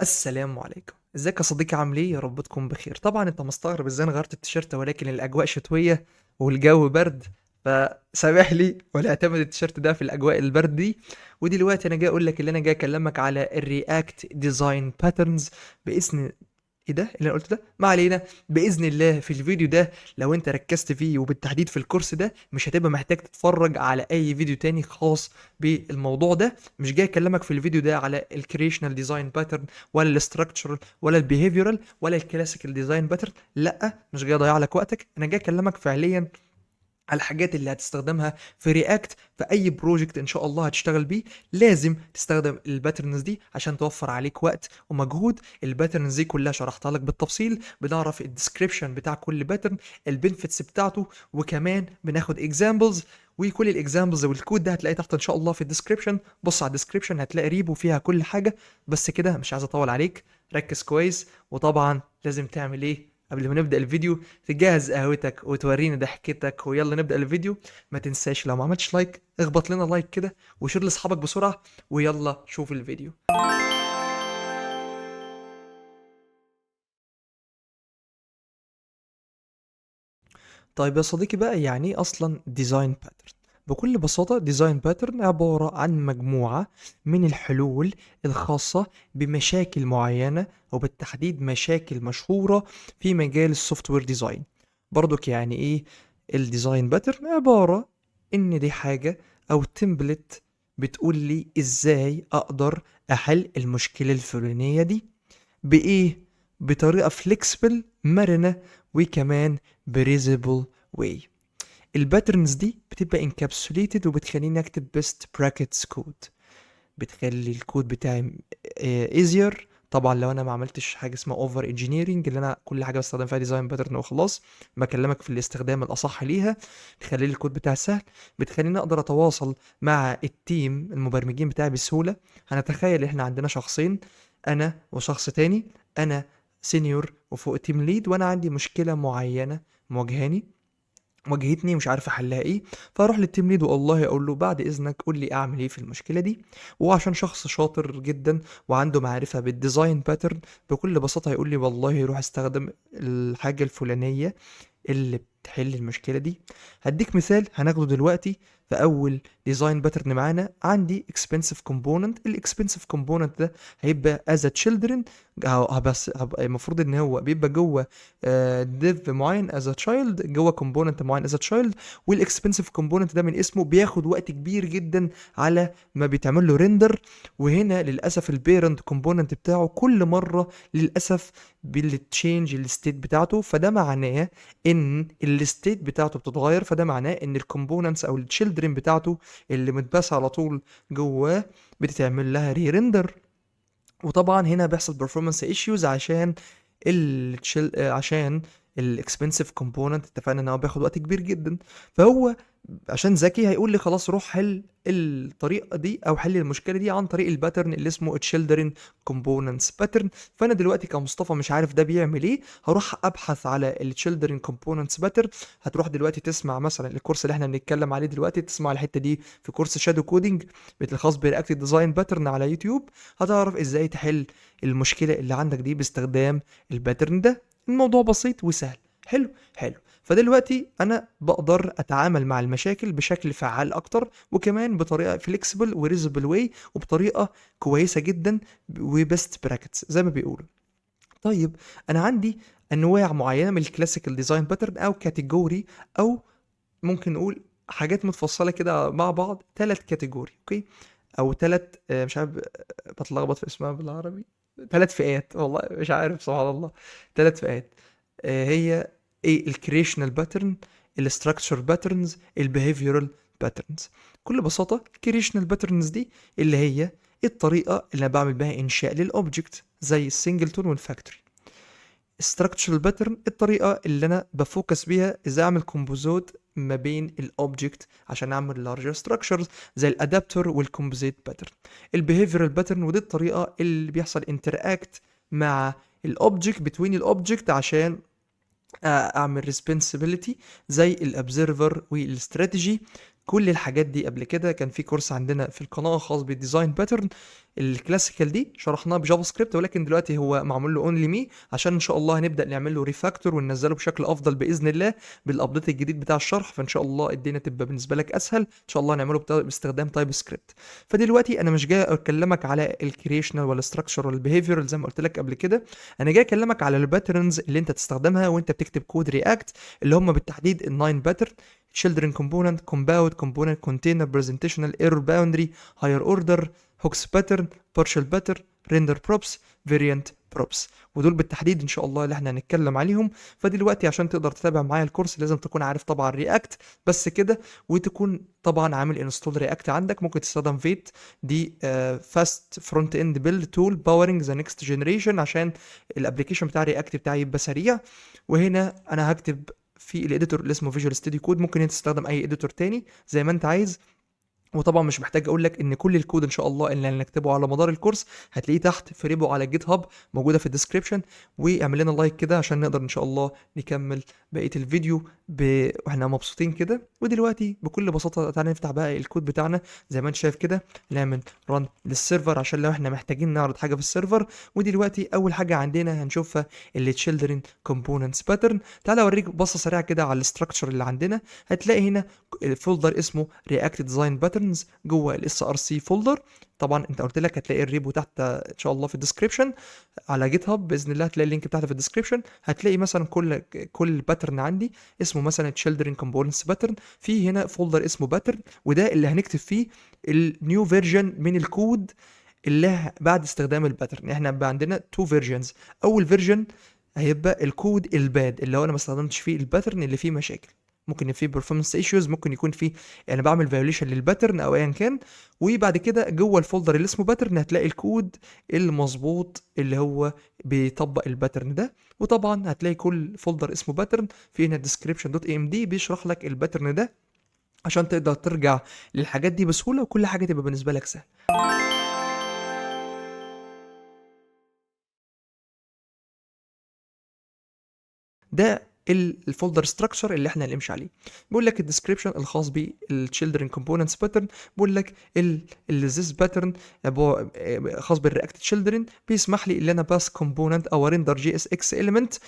السلام عليكم. ازيك يا صديقي؟ عامل ايه؟ يا رب تكون بخير. طبعا انت مستغرب ازاي انا غيرت التيشيرت، ولكن الاجواء شتويه والجو برد، فسامح لي ولا اعتمد التيشيرت ده في الاجواء البرد دي. ودلوقتي انا جاي اقول لك اللي انا جاي اكلمك على الرياكت ديزاين باترنز باذن. ايه ده اللي انا قلته ده؟ ما علينا. باذن الله في الفيديو ده لو انت ركزت فيه وبالتحديد في الكورس ده مش هتبقى محتاج تتفرج على اي فيديو تاني خاص بالموضوع ده. مش جاي اكلمك في الفيديو ده على الكريشنال ديزاين باترن ولا الاستراكشرال ولا البيهيفيورال ولا الكلاسيكال ديزاين باترن. لا، مش جاي اضيع لك وقتك، انا جاي اكلمك فعليا على الحاجات اللي هتستخدمها في رياكت في اي بروجكت ان شاء الله هتشتغل بيه. لازم تستخدم الباترنز دي عشان توفر عليك وقت ومجهود. الباترنز دي كلها شرحتها لك بالتفصيل، بنعرف الديسكريبشن بتاع كل باترن، البنفيتس بتاعته، وكمان بناخد اكزامبلز. وكل الاكزامبلز والكود ده هتلاقيه تحت ان شاء الله في الديسكريبشن. بص على الديسكريبشن هتلاقي ريبو فيها كل حاجه. بس كده مش عايز اطول عليك، ركز كويس. وطبعا لازم تعمل ايه قبل ما نبدأ الفيديو؟ تجهز قهوتك وتوريني ضحكتك ويلا نبدأ الفيديو. ما تنساش لو ما عملتش لايك اخبط لنا لايك كده وشير لاصحابك بسرعة، ويلا شوف الفيديو. طيب يا صديقي بقى، يعني ايه اصلا ديزاين باترن؟ بكل بساطة ديزاين باترن عبارة عن مجموعة من الحلول الخاصة بمشاكل معينة، وبالتحديد مشاكل مشهورة في مجال السوفت وير ديزاين. برضك يعني ايه الديزاين باترن؟ عبارة ان دي حاجة او تمبلت بتقول لي ازاي اقدر احل المشكلة الفلانية دي بايه، بطريقة فليكسبل مرنة، وكمان بريزبل واي. الباترنز دي بتبقى انكابسوليتد وبتخليني اكتب بيست براكتس كود، بتخلي الكود بتاعي ايزير. طبعا لو انا ما عملتش حاجه اسمها اوفر انجينيرنج اللي انا كل حاجه بستخدم فيها ديزاين باترن وخلاص، بكلمك في الاستخدام الاصح ليها. بتخلي لي الكود بتاعي سهل، بتخليني اقدر اتواصل مع التيم المبرمجين بتاعي بسهوله. هنتخيل احنا عندنا شخصين، انا وشخص تاني. انا سينيور وفوق تيم ليد، وانا عندي مشكله معينه مواجهاني، واجهتني مش عارف احلها ايه. فاروح للتيم ليد والله اقول له بعد اذنك قول لي اعمل ايه في المشكله دي. وعشان شخص شاطر جدا وعنده معرفه بالديزاين باترن، بكل بساطه هيقول لي والله روح استخدم الحاجه الفلانيه اللي بتحل المشكله دي. هديك مثال هناخده دلوقتي. في اول ديزاين باترن معانا عندي اكسبنسيف كومبوننت. الاكسبنسيف كومبوننت ده هيبقى از تشيلدرن، بس هبقى المفروض ان هو بيبقى جوه ديف معين از تشايلد، جوه كومبوننت معين از تشايلد. والاكسبنسيف كومبوننت ده من اسمه بياخد وقت كبير جدا على ما بيتعمل له ريندر. وهنا للاسف البيرنت كومبوننت بتاعه كل مره للاسف بالتشينج الستيت بتاعته، فده معناه ان الستيت بتاعته بتتغير. فده معناه ان الكومبوننتس او التشيلدرن بتاعته اللي متباس على طول جواه بتتعمل لها ري ريندر. وطبعا هنا بيحصل performance issues عشان الاكسبنسيف كومبوننت اتفقنا ان هو بياخد وقت كبير جدا. فهو عشان ذكي هيقول لي خلاص روح حل الطريقه دي او حل المشكله دي عن طريق الباترن اللي اسمه children components pattern. فانا دلوقتي كمصطفى مش عارف ده بيعمل ايه، هروح ابحث على children components pattern. هتروح دلوقتي تسمع مثلا الكورس اللي احنا بنتكلم عليه دلوقتي، تسمع الحته دي في كورس شادو كودينج الخاص برياكت ديزاين باترن على يوتيوب. هتعرف ازاي تحل المشكله اللي عندك دي باستخدام الباترن ده. الموضوع بسيط وسهل. حلو حلو. فدلوقتي انا بقدر اتعامل مع المشاكل بشكل فعال اكتر، وكمان بطريقه فليكسبل وريزبل واي، وبطريقه كويسه جدا وبست براكتس زي ما بيقولوا. طيب انا عندي انواع معينه من الكلاسيكال ديزاين باترن او كاتيجوري، او ممكن نقول حاجات متفصله كده مع بعض، ثلاث كاتيجوري اوكي، او ثلاث مش عارف بتلخبط في اسمها بالعربي. ثلاث فئات والله مش عارف سبحان الله. ثلاث فئات هي ايه؟ الكريشنال باترن، الاستراكشر باترنز، البيهيفيورال باترنز. بكل بساطه الكريشنال باترنز دي اللي هي الطريقه اللي انا بعمل بها انشاء للاوبجكت زي السنجلتون والفاكتوري. structural pattern الطريقة اللي أنا بفوكس بيها إزاي أعمل كومبوزات ما بين الأوبجكت عشان أعمل larger structures زي الأدابتور والكومبوزيت باترن. البيهيفيرال باترن ودي الطريقة اللي بيحصل interact مع الأوبجكت between الأوبجكت عشان أعمل responsibility زي الأبزرفر والاستراتيجي. كل الحاجات دي قبل كده كان في كورس عندنا في القناه خاص بالديزاين باترن الكلاسيكال دي شرحناها بجافا سكريبت، ولكن دلوقتي هو معمول له اونلي مي عشان ان شاء الله هنبدا نعمل له ريفاكتور وننزله بشكل افضل باذن الله بالابديت الجديد بتاع الشرح. فان شاء الله الدنيا تبقى بالنسبه لك اسهل ان شاء الله نعمله باستخدام تايب سكريبت. فدلوقتي انا مش جاي اكلمك على الكريشنال ولا ستراكشر ولا البيهيفيرال زي ما قلت لك قبل كده، انا جاي اكلمك على الباترنز اللي انت تستخدمها وانت بتكتب كود رياكت، اللي هم بالتحديد الناين باترن: children component, compound component, container, presentational, error boundary, higher order, hooks pattern, partial pattern, render props, variant props. ودول بالتحديد ان شاء الله اللي احنا هنتكلم عليهم. فدلوقتي عشان تقدر تتابع معايا الكورس لازم تكون عارف طبعا رياكت بس كده، وتكون طبعا عامل انستول رياكت عندك. ممكن تستخدم فيت دي فاست فرونت اند بيلد تول باورنج ذا نيكست جنريشن عشان الابلكيشن بتاع رياكت بتاعي يبقى سريع. وهنا انا هكتب في الاديتور اللي اسمه فيجوال ستوديو كود، ممكن انت تستخدم اي اديتور تاني زي ما انت عايز. وطبعا مش محتاج اقول لك ان كل الكود ان شاء الله اللي هنكتبه على مدار الكورس هتلاقيه تحت في ريبو على جيت هاب موجوده في الديسكريبشن. واعمل لنا لايك كده عشان نقدر ان شاء الله نكمل بقيه الفيديو واحنا مبسوطين كده. ودلوقتي بكل بساطه تعالى نفتح بقى الكود بتاعنا زي ما انت شايف كده، نعمل ران للسيرفر عشان لو احنا محتاجين نعرض حاجه في السيرفر. ودلوقتي اول حاجه عندنا هنشوفها اللي تشيلدرن كومبوننتس باترن. تعالى اوريك بصه سريعه كده على الاستراكشر اللي عندنا. هتلاقي هنا فولدر اسمه رياكت ديزاين باترنز جوه الاس ار سي فولدر. طبعا انت قلت لك هتلاقي الريبو تحت ان شاء الله في الديسكريبشن على جيت هاب باذن الله، هتلاقي اللينك بتاعته في الديسكريبشن. هتلاقي مثلا كل باترن عندي اسمه مثلا تشيلدرن كومبوننتس باترن، في هنا فولدر اسمه باترن وده اللي هنكتب فيه النيو فيرجن من الكود اللي بعد استخدام الباترن. احنا بقى عندنا تو فيرجنز. اول فيرجن هيبقى الكود الباد اللي هو انا ما استخدمتش فيه الباترن اللي فيه مشاكل، ممكن يكون فيه performance issues، ممكن يكون فيه يعني بعمل violation للباترن او ايا كان. وبعد كده جوه الفولدر اللي اسمه باترن هتلاقي الكود المظبوط اللي هو بيطبق الباترن ده. وطبعا هتلاقي كل فولدر اسمه باترن في هنا description.amd بيشرح لك الباترن ده عشان تقدر ترجع للحاجات دي بسهولة وكل حاجة تبقى بالنسبة لك سهل. ده الفولدر ستراكشر اللي احنا هنمشي عليه. بيقول لك الديسكريبشن الخاص بالchildren components pattern، بيقول لك this pattern خاص بالرياكت children بيسمح لي ان انا باس component او render JSX element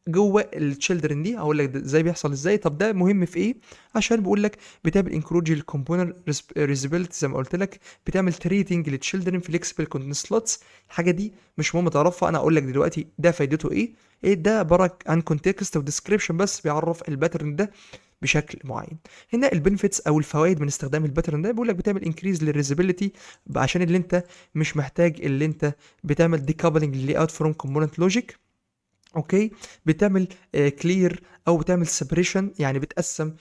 جوه التشيلدرن دي. هقول لك ازاي بيحصل ازاي. طب ده مهم في ايه؟ عشان بيقول لك بتعمل انكروج الكومبوننت ريزابيلتي زي ما قلت لك، بتعمل تريتنج للتشيلدرن فليكسبل كونتنت سلوتس. الحاجه دي مش مهم تعرفها، انا اقول لك دلوقتي ده فايدته ايه. ايه ده؟ عباره عن كونتكست وديسكريبشن بس بيعرف الباترن ده بشكل معين. هنا البنفيتس او الفوائد من استخدام الباترن ده بيقول لك بتعمل انكريز للريزابيلتي عشان اللي انت مش محتاج اللي انت بتعمل ديكابلنج للي اوت فروم كومبوننت لوجيك. اوكي، بتعمل كلير او بتعمل سيبريشن يعني بتقسم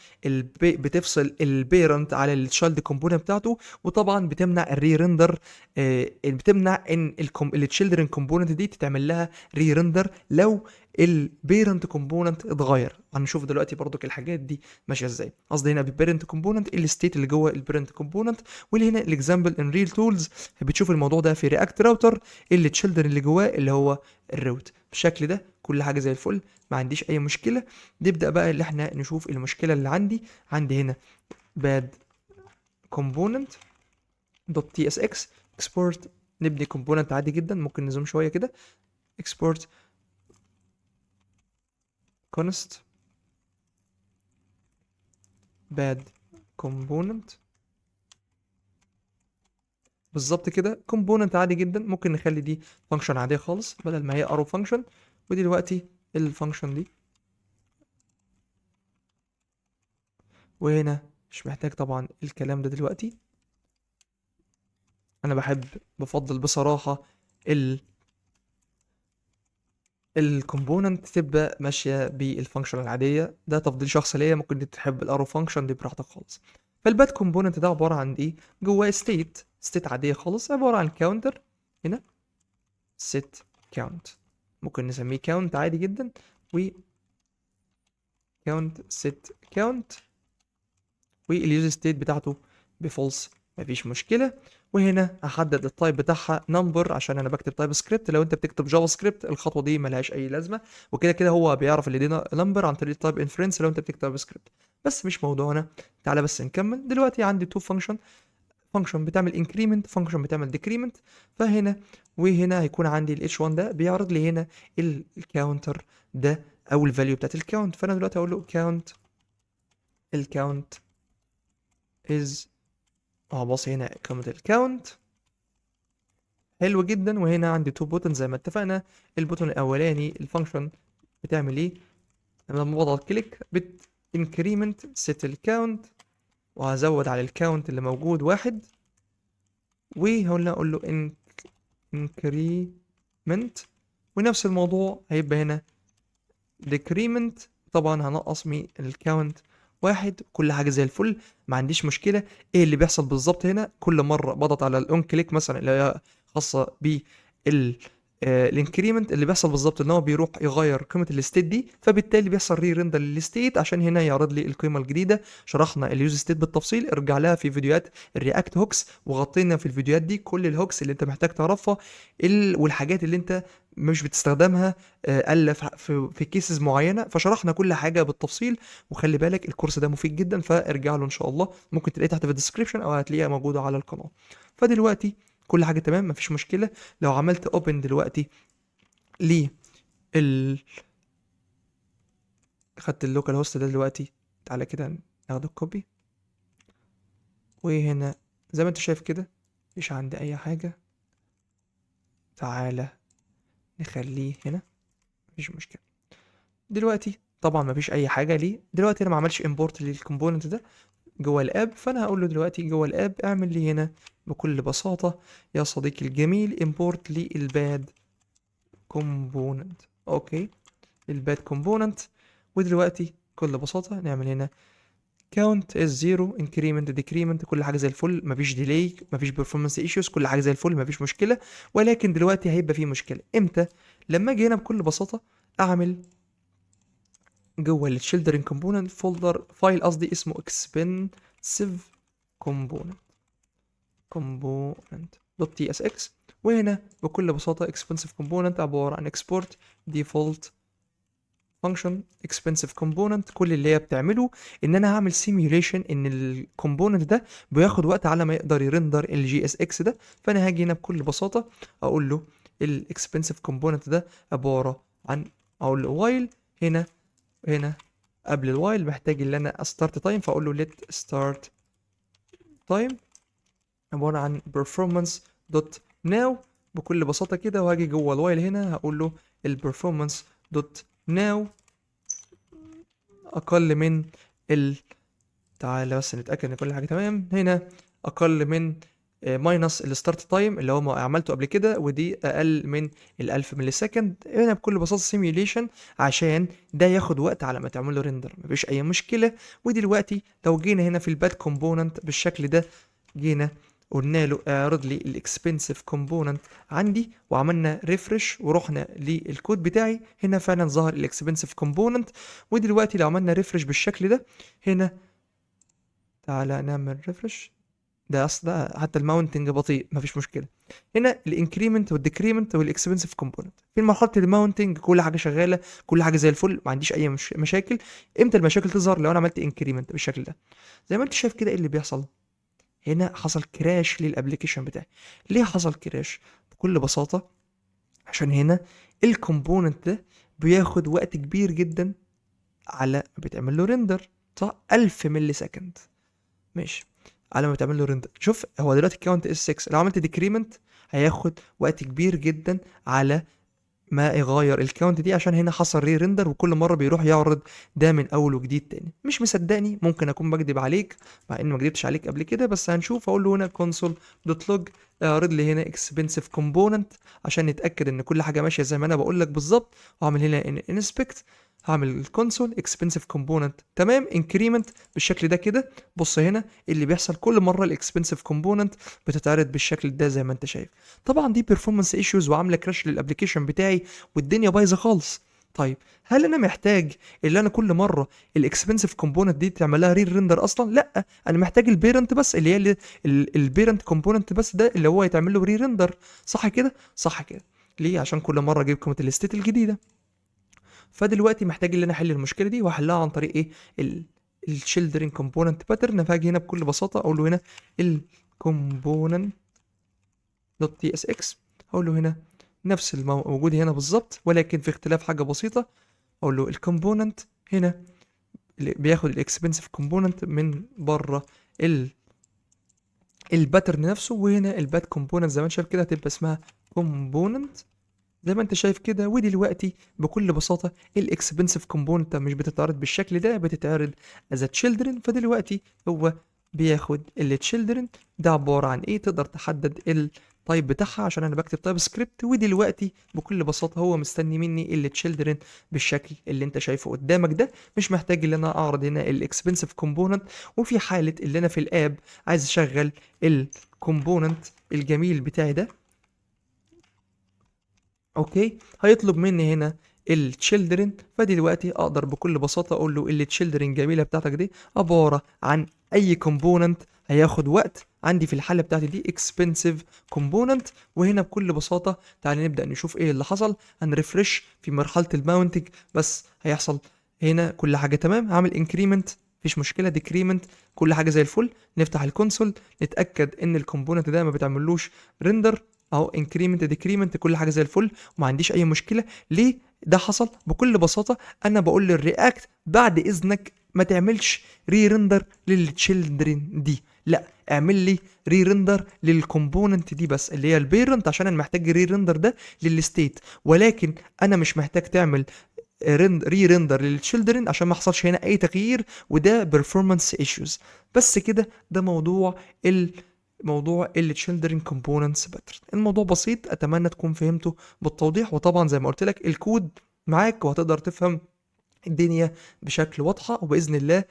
بتفصل البيرنت على التشايلد كومبوننت بتاعته. وطبعا بتمنع الري ريندر، بتمنع ان التشيلدرن كومبوننت دي تتعمل لها ري ريندر لو البيرنت كومبوننت اتغير. هنشوف دلوقتي برضك الحاجات دي ماشيه ازاي. قصدي هنا بالبيرنت كومبوننت الستيت اللي جوه البيرنت كومبوننت، واللي هنا الاكزامبل ان ريل تولز بتشوف الموضوع ده في رياكت راوتر اللي التشيلدرن اللي جواه اللي هو الروت. بالشكل ده كل حاجه زي الفل، ما عنديش اي مشكله. نبدا بقى اللي احنا نشوف المشكله اللي عندي هنا bad component .tsx export. نبني component عادي جدا، ممكن نزوم شويه كده. export const bad component بالظبط كده. component عادي جدا، ممكن نخلي دي فانكشن عاديه خالص بدل ما هي arrow function. ودي دلوقتي الفانكشن دي، وهنا مش محتاج طبعا الكلام ده دلوقتي. انا بفضل بصراحه الكومبوننت تبقى ماشيه بالفانكشن العاديه، ده تفضيل شخصي ليا. ممكن انت تحب الارو فانكشن دي براحتك خالص. فالباد كومبوننت ده عباره عن ايه؟ جواه ستيت عاديه خالص عباره عن كاونتر. هنا set count ممكن نسميه count عادي جدا، و count set count، واليوز ستيت بتاعته بفولس مفيش مشكله. وهنا احدد التايب بتاعها نمبر عشان انا بكتب تايب سكريبت. لو انت بتكتب جافا سكريبت الخطوه دي ملهاش اي لازمه، وكده كده هو بيعرف اللي دي نمبر عن طريق تايب انفرنس لو انت بتكتب تايب سكريبت. بس مش موضوعنا. تعالى بس نكمل. دلوقتي عندي تو فانكشن بتعمل انكريمنت، فانكشن بتعمل ديكريمنت. فهنا وهنا هيكون عندي ال H1 ده بيعرض لي هنا الكاونتر ده او الفاليو بتاعت الكاونت. فانا دلوقتي اقول له كاونت، الكاونت از، بص هنا قيمة الكاونت. حلو جدا. وهنا عندي تو بوتن زي ما اتفقنا. البوتن الاولاني الفانكشن بتعمل ايه؟ لما بضغط كليك بت increment set الكاونت، وهزود على الكاونت اللي موجود واحد، وهنا اقول له increment. ونفس الموضوع هيبقى هنا decrement. طبعا هنقص من الكاونت واحد. كل حاجه زي الفل، ما عنديش مشكله. ايه اللي بيحصل بالظبط هنا؟ كل مره بضغط على الاون كليك مثلا اللي هي خاصه بال الانكريمنت، اللي بيحصل بالظبط ان هو بيروح يغير قيمه الستيت دي، فبالتالي بيحصل ري ريندر للستيت عشان هنا يعرض لي القيمه الجديده. شرحنا اليوز ستيت بالتفصيل، ارجع لها في فيديوهات الرياكت هوكس، وغطينا في الفيديوهات دي كل الهوكس اللي انت محتاج تعرفها، والحاجات اللي انت مش بتستخدمها الا في كيسز معينه. فشرحنا كل حاجه بالتفصيل. وخلي بالك الكورس ده مفيد جدا، فارجع له ان شاء الله. ممكن تلاقيه تحت في الديسكريبشن او هتلاقيها موجوده على القناه. فدلوقتي كل حاجه تمام، مفيش مشكله. لو عملت اوبن دلوقتي ل ال خدت اللوكال هوست ده دلوقتي، تعالى كده ناخد الكوبي. وهنا زي ما انت شايف كده مفيش عندي اي حاجه. تعالى نخليه هنا، مفيش مشكله. دلوقتي طبعا مفيش اي حاجه. ليه؟ دلوقتي انا ما عملتش امبورت للكومبوننت ده جوه الاب. فانا هقول له دلوقتي جوه الاب اعمل لي هنا بكل بساطه يا صديقي الجميل امبورت للباد كومبوننت. اوكي، الباد كومبوننت. ودلوقتي بكل بساطه نعمل هنا count is zero increment decrement، كل حاجه زي الفل، مفيش ديلي، مفيش performance issues، كل حاجه زي الفل، مفيش مشكله. ولكن دلوقتي هيبقى في مشكله امتى؟ لما اجي هنا بكل بساطه اعمل جوه التشيلدرن كومبوننت فولدر فايل، قصدي اسمه expensive component.tsx. وهنا بكل بساطة expensive component عبارة عن export default function expensive component. كل اللي هي بتعمله ان انا هعمل simulation ان الكومبوننت ده بياخد وقت على ما يقدر يرندر الجي اس اكس ده. فانا هاجي هنا بكل بساطة اقول له الاكسبنسيف كومبوننت ده عبارة عن، اقول له while. هنا قبل الوايل محتاج ان انا start time، فاقول له let start time عبارة عن performance dot now بكل بساطة كده. وهاجي جوه الوايل هنا هقول له ال performance dot now اقل من تعالى بس نتأكد ان كل حاجة تمام. هنا اقل من ماينس الستارت تايم اللي هو ما عملته قبل كده، ودي اقل من 1000 ملي سكند. هنا بكل بساطه سيميوليشن عشان ده ياخد وقت على ما تعمل له ريندر، مفيش اي مشكله. ودلوقتي لو جينا هنا في الباد كومبوننت بالشكل ده، جينا قلنا له اعرض لي الاكسبنسيف كومبوننت عندي، وعملنا ريفرش ورحنا للكود بتاعي، هنا فعلا ظهر الاكسبنسيف كومبوننت. ودلوقتي لو عملنا ريفرش بالشكل ده هنا، تعالى نعمل ريفرش. ده اصل ده حتى الماونتنج بطيء، مفيش مشكله. هنا الانكريمنت والديكريمنت والاكسبنسيف كومبوننت في مرحله الماونتنج كل حاجه شغاله، كل حاجه زي الفل، ما عنديش اي مشاكل. امتى المشاكل تظهر؟ لو انا عملت انكريمنت بالشكل ده زي ما انت شايف كده، ايه اللي بيحصل؟ هنا حصل كراش للابلكيشن بتاعي. ليه حصل كراش؟ بكل بساطه عشان هنا الكومبوننت ده بياخد وقت كبير جدا على بتعمل له ريندر، صح؟ 1000 ملي سكند. ماشي، على ما تعمل له ريندر. شوف هو دلوقتي الكاونت اس 6، لو عملت ديكريمنت هياخد وقت كبير جدا على ما يغير الكاونت دي، عشان هنا حصل ري ريندر وكل مره بيروح يعرض ده من اول وجديد تاني. مش مصدقني؟ ممكن اكون بكذب عليك، مع اني ما كدبتش عليك قبل كده، بس هنشوف. اقول له هنا console دوت لوج اعرض لي هنا expensive component عشان نتاكد ان كل حاجه ماشيه زي ما انا بقول لك بالظبط. واعمل هنا انسبكت، هعمل الكونسول اكسبنسيف كومبوننت تمام، انكريمنت بالشكل ده كده. بص هنا اللي بيحصل كل مره الاكسبنسيف كومبوننت بتتعرض بالشكل ده زي ما انت شايف. طبعا دي بيرفورمانس ايشوز وعامله كراش للابلكيشن بتاعي والدنيا بايظه خالص. طيب هل انا محتاج اللي انا كل مره الاكسبنسيف كومبوننت دي تعمل لها ري ريندر اصلا؟ لا، انا محتاج البيرنت بس، اللي هي البيرنت كومبوننت بس ده اللي هو يتعمل له ري ريندر. صح كده؟ صح كده. ليه؟ عشان كل مره اجيب قيمه الستيت الجديده. فدلوقتي محتاج ان انا احل المشكله دي، واحلها عن طريق ايه؟ الchildren component pattern، فهاجي هنا بكل بساطة اقول له هنا الcomponent .tsx، اقول له هنا نفس الموجود هنا بالظبط، ولكن في اختلاف حاجة بسيطة. اقول له الكومبوننت هنا اللي بياخد الاكسبنسيف كومبوننت من بره الباترن نفسه، وهنا البات كومبوننت زي ما انت شايف كده هتبقى اسمها كومبوننت زي ما انت شايف كده. ودلوقتي بكل بساطة الاكسبنسيف كومبوننت مش بتتعرض بالشكل ده، بتتعرض از تشيلدرن. فدلوقتي هو بياخد التشيلدرن ده عبارة عن ايه، تقدر تحدد التايب بتاعها عشان انا بكتب تايب سكريبت. ودلوقتي بكل بساطة هو مستني مني التشيلدرن بالشكل اللي انت شايفه قدامك ده، مش محتاج ان انا اعرض هنا الاكسبنسيف كومبوننت. وفي حالة اللي انا في الاب عايز اشغل الكومبوننت الجميل بتاعي ده، اوكي، هيطلب مني هنا التشيلدرن. فدلوقتي اقدر بكل بساطه اقول له التشيلدرن جميله بتاعتك دي عباره عن اي كومبوننت هياخد وقت عندي في الحاله بتاعتي دي اكسبنسيف كومبوننت. وهنا بكل بساطه تعالى نبدا نشوف ايه اللي حصل. هنرفرش في مرحله الماونتنج، بس هيحصل هنا كل حاجه تمام. هعمل انكريمنت مفيش مشكله، ديكريمنت كل حاجه زي الفل. نفتح الكونسول نتاكد ان الكومبوننت ده ما بتعملوش ريندر اهو، انكريمنت ديكريمنت كل حاجه زي الفل وما عنديش اي مشكله. ليه ده حصل؟ بكل بساطه انا بقول للرياكت بعد اذنك ما تعملش ري ريندر للتشيلدرن دي، لا اعمل لي ري ريندر للكومبوننت دي بس اللي هي البيرنت، عشان انا محتاج ري ريندر ده للستيت. ولكن انا مش محتاج تعمل ري ريندر للتشيلدرن عشان ما حصلش هنا اي تغيير، وده performance issues. بس كده ده موضوع ال children components pattern. الموضوع بسيط، اتمنى تكون فهمته بالتوضيح. وطبعا زي ما قلت لك الكود معاك وهتقدر تفهم الدنيا بشكل واضحة، وبإذن الله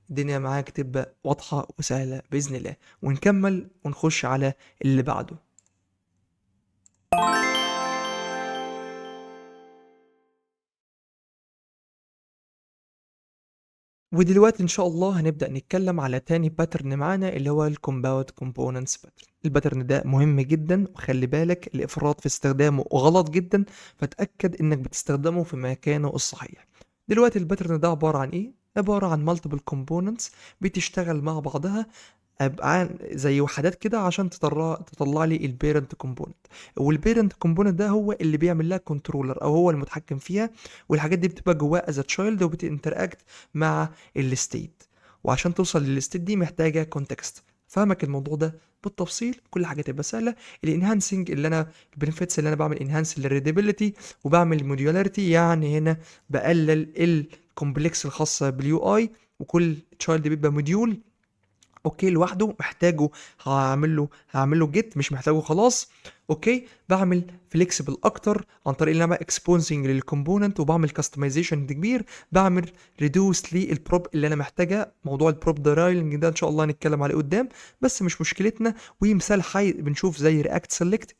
الدنيا معاك تبقى واضحة وسهلة بإذن الله. ونكمل ونخش على اللي بعده. ودلوقتي ان شاء الله هنبدأ نتكلم على تاني باترن معانا اللي هو الكومباوند كومبوننتس باترن. الباترن ده مهم جدا، وخلي بالك الافراط في استخدامه غلط جدا، فتأكد انك بتستخدمه في مكانه الصحيح. دلوقتي الباترن ده عبارة عن ايه؟ عبارة عن multiple components بتشتغل مع بعضها ابقى زي وحدات كده عشان تطلع لي البيرنت كومبوننت. والبيرنت كومبوننت ده هو اللي بيعمل لها كنترولر او هو المتحكم فيها، والحاجات دي بتبقى جواه از تشايلد وبتinteract مع الستيت. وعشان توصل للستيت دي محتاجه كونتكست. فاهمك الموضوع ده بالتفصيل، كل حاجه تبقى سهله. الانهانسنج اللي انا البنفيتس اللي انا بعمل انهانس للريدابيلتي وبعمل موديولاريتي، يعني هنا بقلل الكومبلكس الخاصه باليو اي، وكل تشايلد بيبقى موديول اوكي لوحده محتاجه هعمل له جيت، مش محتاجه خلاص. اوكي بعمل فليكسبل اكتر عن طريق ان انا بعمل اكسبوزنج للكومبوننت وبعمل كاستمايزيشن كبير. بعمل ريدوس للبروب اللي انا محتاجها. موضوع البروب درايلنج ده ان شاء الله هنتكلم عليه قدام، بس مش مشكلتنا. ومثال حي بنشوف زي رياكت سيلكت،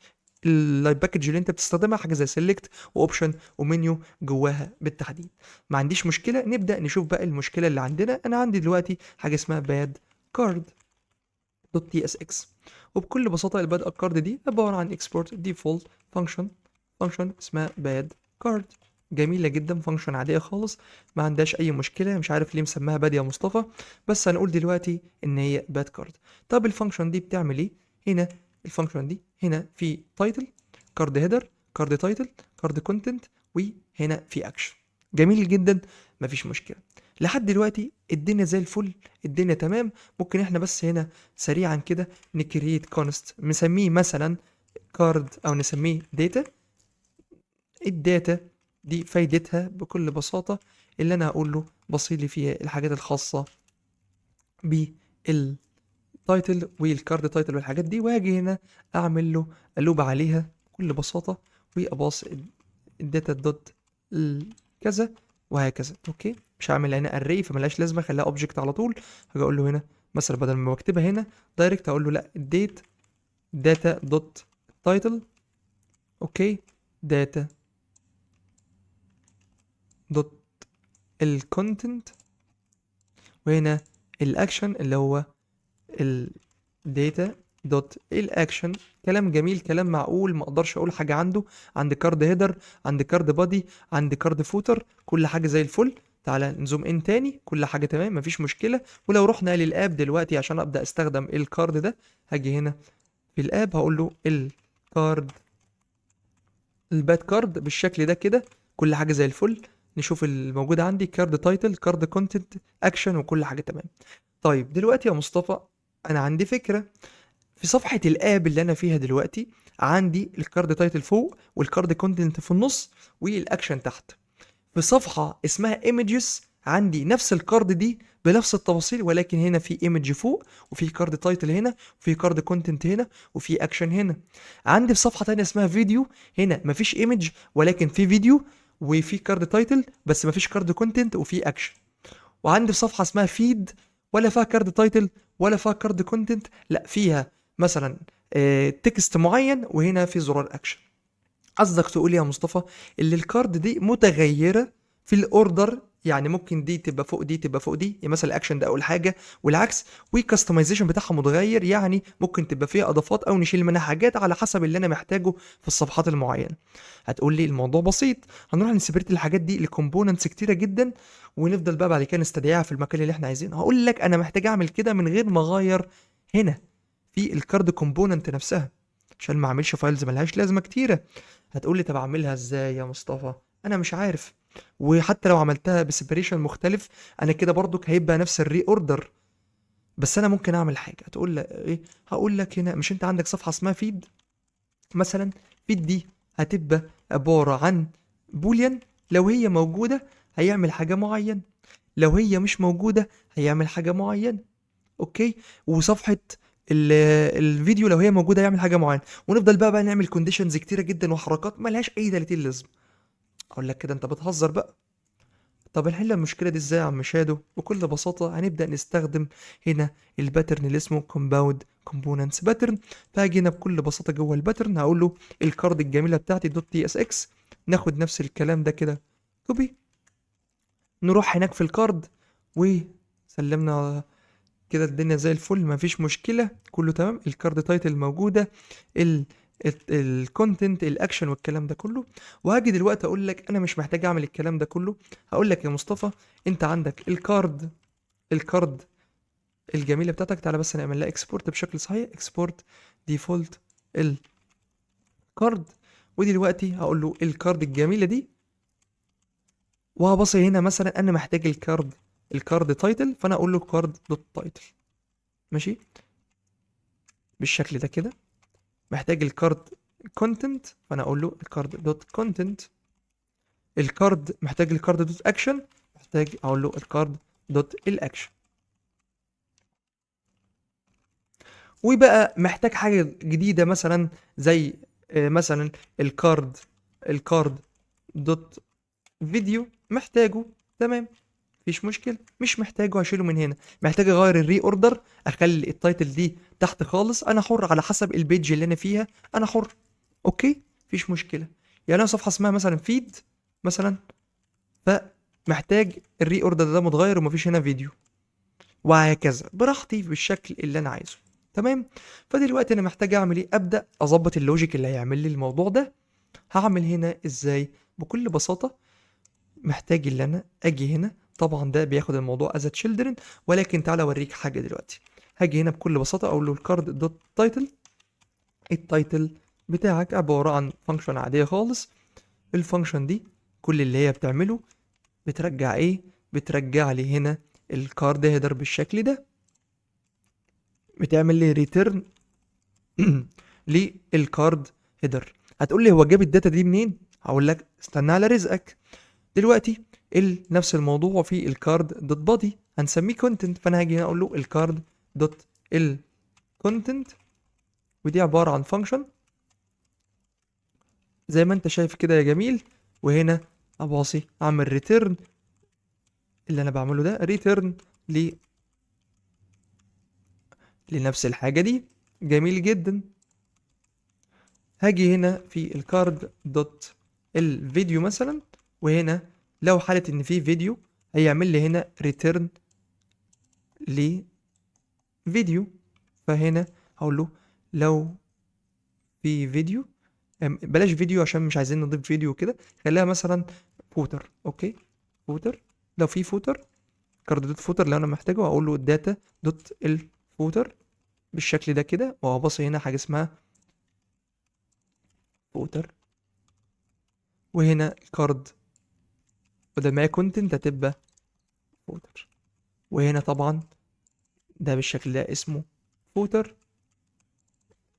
الباكج اللي انت بتستخدمها حاجه زي سيلكت واوبشن ومنيو جواها بالتحديد. ما عنديش مشكله. نبدا نشوف بقى المشكله اللي عندنا. انا عندي دلوقتي حاجه اسمها باد كارد دوت تي اس اكس. وبكل بساطه الباد كارد دي عباره عن اكسبورت ديفولت فانكشن اسمها باد كارد. جميله جدا، فانكشن عاديه خالص ما عندهاش اي مشكله. مش عارف ليه مسماها باد يا مصطفى، بس هنقول دلوقتي ان هي باد كارد. طب الفانكشن دي بتعمل ايه؟ هنا الفانكشن دي هنا في تايتل، كارد هيدر، كارد تايتل، كارد كونتنت، وهنا في اكشن. جميل جدا، مفيش مشكله لحد دلوقتي. الدنيا زي الفل، الدنيا تمام. ممكن احنا بس هنا سريعا كده نكريت كونست نسميه مثلا كارد او نسميه داتا. الداتا دي فايدتها بكل بساطة اللي انا هقول له بصيلي فيها الحاجات الخاصة بالتايتل والكارد تايتل والحاجات دي، واجي هنا اعمل له الوب عليها بكل بساطة، واباص الداتا دوت كذا وهكذا. اوكي مش هعمل هنا اري فملهاش لازمه، خليها اوبجكت على طول. هاجي اقول له هنا مثلا بدل ما بكتبها هنا دايركت اقول له لا الديت داتا دوت تايتل، اوكي داتا دوت الكونتنت، وهنا الاكشن اللي هو الداتا دوت الاكشن. كلام جميل، كلام معقول، ما اقدرش اقول حاجه عنده. عند كارد هيدر، عند كارد بادي، عند كارد فوتر، كل حاجه زي الفل. تعالى نزوم ان تاني، كل حاجه تمام مفيش مشكله. ولو رحنا للاب دلوقتي عشان ابدا استخدم الكارد ده، هاجي هنا في الاب هقول له الكارد، الباد كارد بالشكل ده كده، كل حاجه زي الفل. نشوف الموجود عندي، كارد تايتل، كارد كونتنت، اكشن، وكل حاجه تمام. طيب دلوقتي يا مصطفى انا عندي فكره. في صفحه الاب اللي انا فيها دلوقتي عندي الكارد تايتل فوق، والكارد كونتنت في النص، والاكشن تحت. في صفحة اسمها ايمجز عندي نفس الكارد دي بنفس التفاصيل، ولكن هنا في ايمج فوق، وفي كارد تايتل هنا، وفي كارد كونتنت هنا، وفي اكشن هنا. عندي في صفحة تانية اسمها فيديو، هنا مفيش ايمج ولكن في فيديو، وفي كارد تايتل بس مفيش كارد كونتنت وفي اكشن. وعندي في صفحة اسمها فيد، ولا فيها كارد تايتل ولا فيها كارد كونتنت، لا فيها مثلا تكست معين، وهنا في زرار اكشن. قصدك تقول يا مصطفى اللي الكارد دي متغيرة في الاوردر، يعني ممكن دي تبقى فوق دي تبقى فوق دي، يعني مثلا الاكشن ده اول حاجه والعكس، والكستمايزيشن بتاعها متغير، يعني ممكن تبقى فيها اضافات او نشيل منها حاجات على حسب اللي انا محتاجه في الصفحات المعينه. هتقول لي الموضوع بسيط، هنروح نسبريت الحاجات دي لكومبوننتس كتيره جدا، ونفضل بقى بعد كده نستدعيها في المكان اللي احنا عايزينه. هقول لك انا محتاج اعمل كده من غير ما اغير هنا في الكارد كومبوننت نفسها، عشان ما اعملش فايلز ملهاش لازمه كتيره. هتقول لي طب اعملها ازاي يا مصطفى؟ انا مش عارف. وحتى لو عملتها بسيبريشن مختلف انا كده برضك هيبقى نفس الري اوردر. بس انا ممكن اعمل حاجه، هتقول لك ايه؟ هقول لك هنا مش انت عندك صفحه اسمها فيد مثلا؟ فيد دي هتبقى عباره عن بوليان، لو هي موجوده هيعمل حاجه معينه، لو هي مش موجوده هيعمل حاجه معينه. اوكي. وصفحه ال- الفيديو لو هي موجوده يعمل حاجه معينه. ونفضل بقى نعمل كونديشنز كتيره جدا وحركات ملهاش اي 30 لازمه. اقول لك كده انت بتهزر بقى. طب نحل المشكله دي ازاي يا عم شادو؟ بكل بساطه هنبدا نستخدم هنا الباترن اللي اسمه كومباوند كومبوننتس باترن. فهاجي هنا بكل بساطه جوه الباترن هقول له الكارد الجميله بتاعتي دوت تي اس اكس، ناخد نفس الكلام ده كده كوبي، نروح هناك في الكارد وسلمنا كده الدنيا زي الفل، مفيش مشكله كله تمام. الكارد تايتل موجوده، ال الكونتنت الاكشن والكلام ده كله. وهاجي دلوقتي اقول لك انا مش محتاج اعمل الكلام ده كله. هقول لك يا مصطفى انت عندك الكارد الجميله بتاعتك، تعالى بس نعمل لها اكسبورت بشكل صحيح، اكسبورت ديفولت الكارد. ودلوقتي هقول له الكارد الجميله دي، وهبصي هنا مثلا انا محتاج الكارد تايتل، فانا اقول له كارد دوت تايتل. ماشي بالشكل ده كده. محتاج الكارد كونتنت، فانا اقول له الكارد دوت كونتنت. الكارد محتاج الكارد دوت اكشن، محتاج اقول له الكارد دوت الاكشن. وبقى محتاج حاجه جديده مثلا زي مثلا الكارد دوت فيديو، محتاجه تمام مفيش مشكله. مش محتاجه هشيله من هنا. محتاج اغير الري اوردر، اخلي التايتل دي تحت خالص، انا حر على حسب البيج اللي انا فيها، انا حر. اوكي مفيش مشكله. يعني انا صفحه اسمها مثلا فيد مثلا، فمحتاج الري اوردر ده متغير ومفيش هنا فيديو، وهكذا براحتي بالشكل اللي انا عايزه. تمام. فدلوقتي انا محتاج اعمل ايه؟ ابدا اظبط اللوجيك اللي هيعمل لي الموضوع ده. هعمل هنا ازاي؟ بكل بساطه محتاج اللي انا اجي هنا، طبعا ده بياخد الموضوع از تشيلدرن، ولكن تعالى اوريك حاجه دلوقتي. هاجي هنا بكل بساطه اقول له الكارد دوت تايتل. التايتل بتاعك عباره عن فانكشن عاديه خالص. الفانكشن دي كل اللي هي بتعمله بترجع ايه؟ بترجع لي هنا الكارد هيدر بالشكل ده، بتعمل لي ريتيرن للكارد هيدر. هتقول لي هو جاب الداتا دي منين؟ هقول لك استنى على رزقك. دلوقتي نفس الموضوع في الكارد دوت بادي، هنسميه كونتنت، فانا هاجي هنا اقول له الكارد دوت الكونتنت، ودي عباره عن فانكشن زي ما انت شايف كده يا جميل. وهنا اباصي اعمل ريتيرن، اللي انا بعمله ده ريتيرن لنفس الحاجة دي. جميل جدا. هاجي هنا في الكارد دوت الفيديو مثلا، وهنا لو حالة ان في فيديو هيعمل لي هنا ريتيرن لفيديو. فهنا هقول له لو في فيديو، بلاش فيديو عشان مش عايزين نضيف فيديو كده، خليها مثلا فوتر. اوكي فوتر لو في فوتر كارد دوت فوتر لو انا محتاجه هقول له الداتا دوت الفوتر بالشكل ده كده، وهبص هنا حاجه اسمها فوتر، وهنا الكارد بدل ما هي كونتنت هتبقى فوتر، وهنا طبعا ده بالشكل ده اسمه فوتر،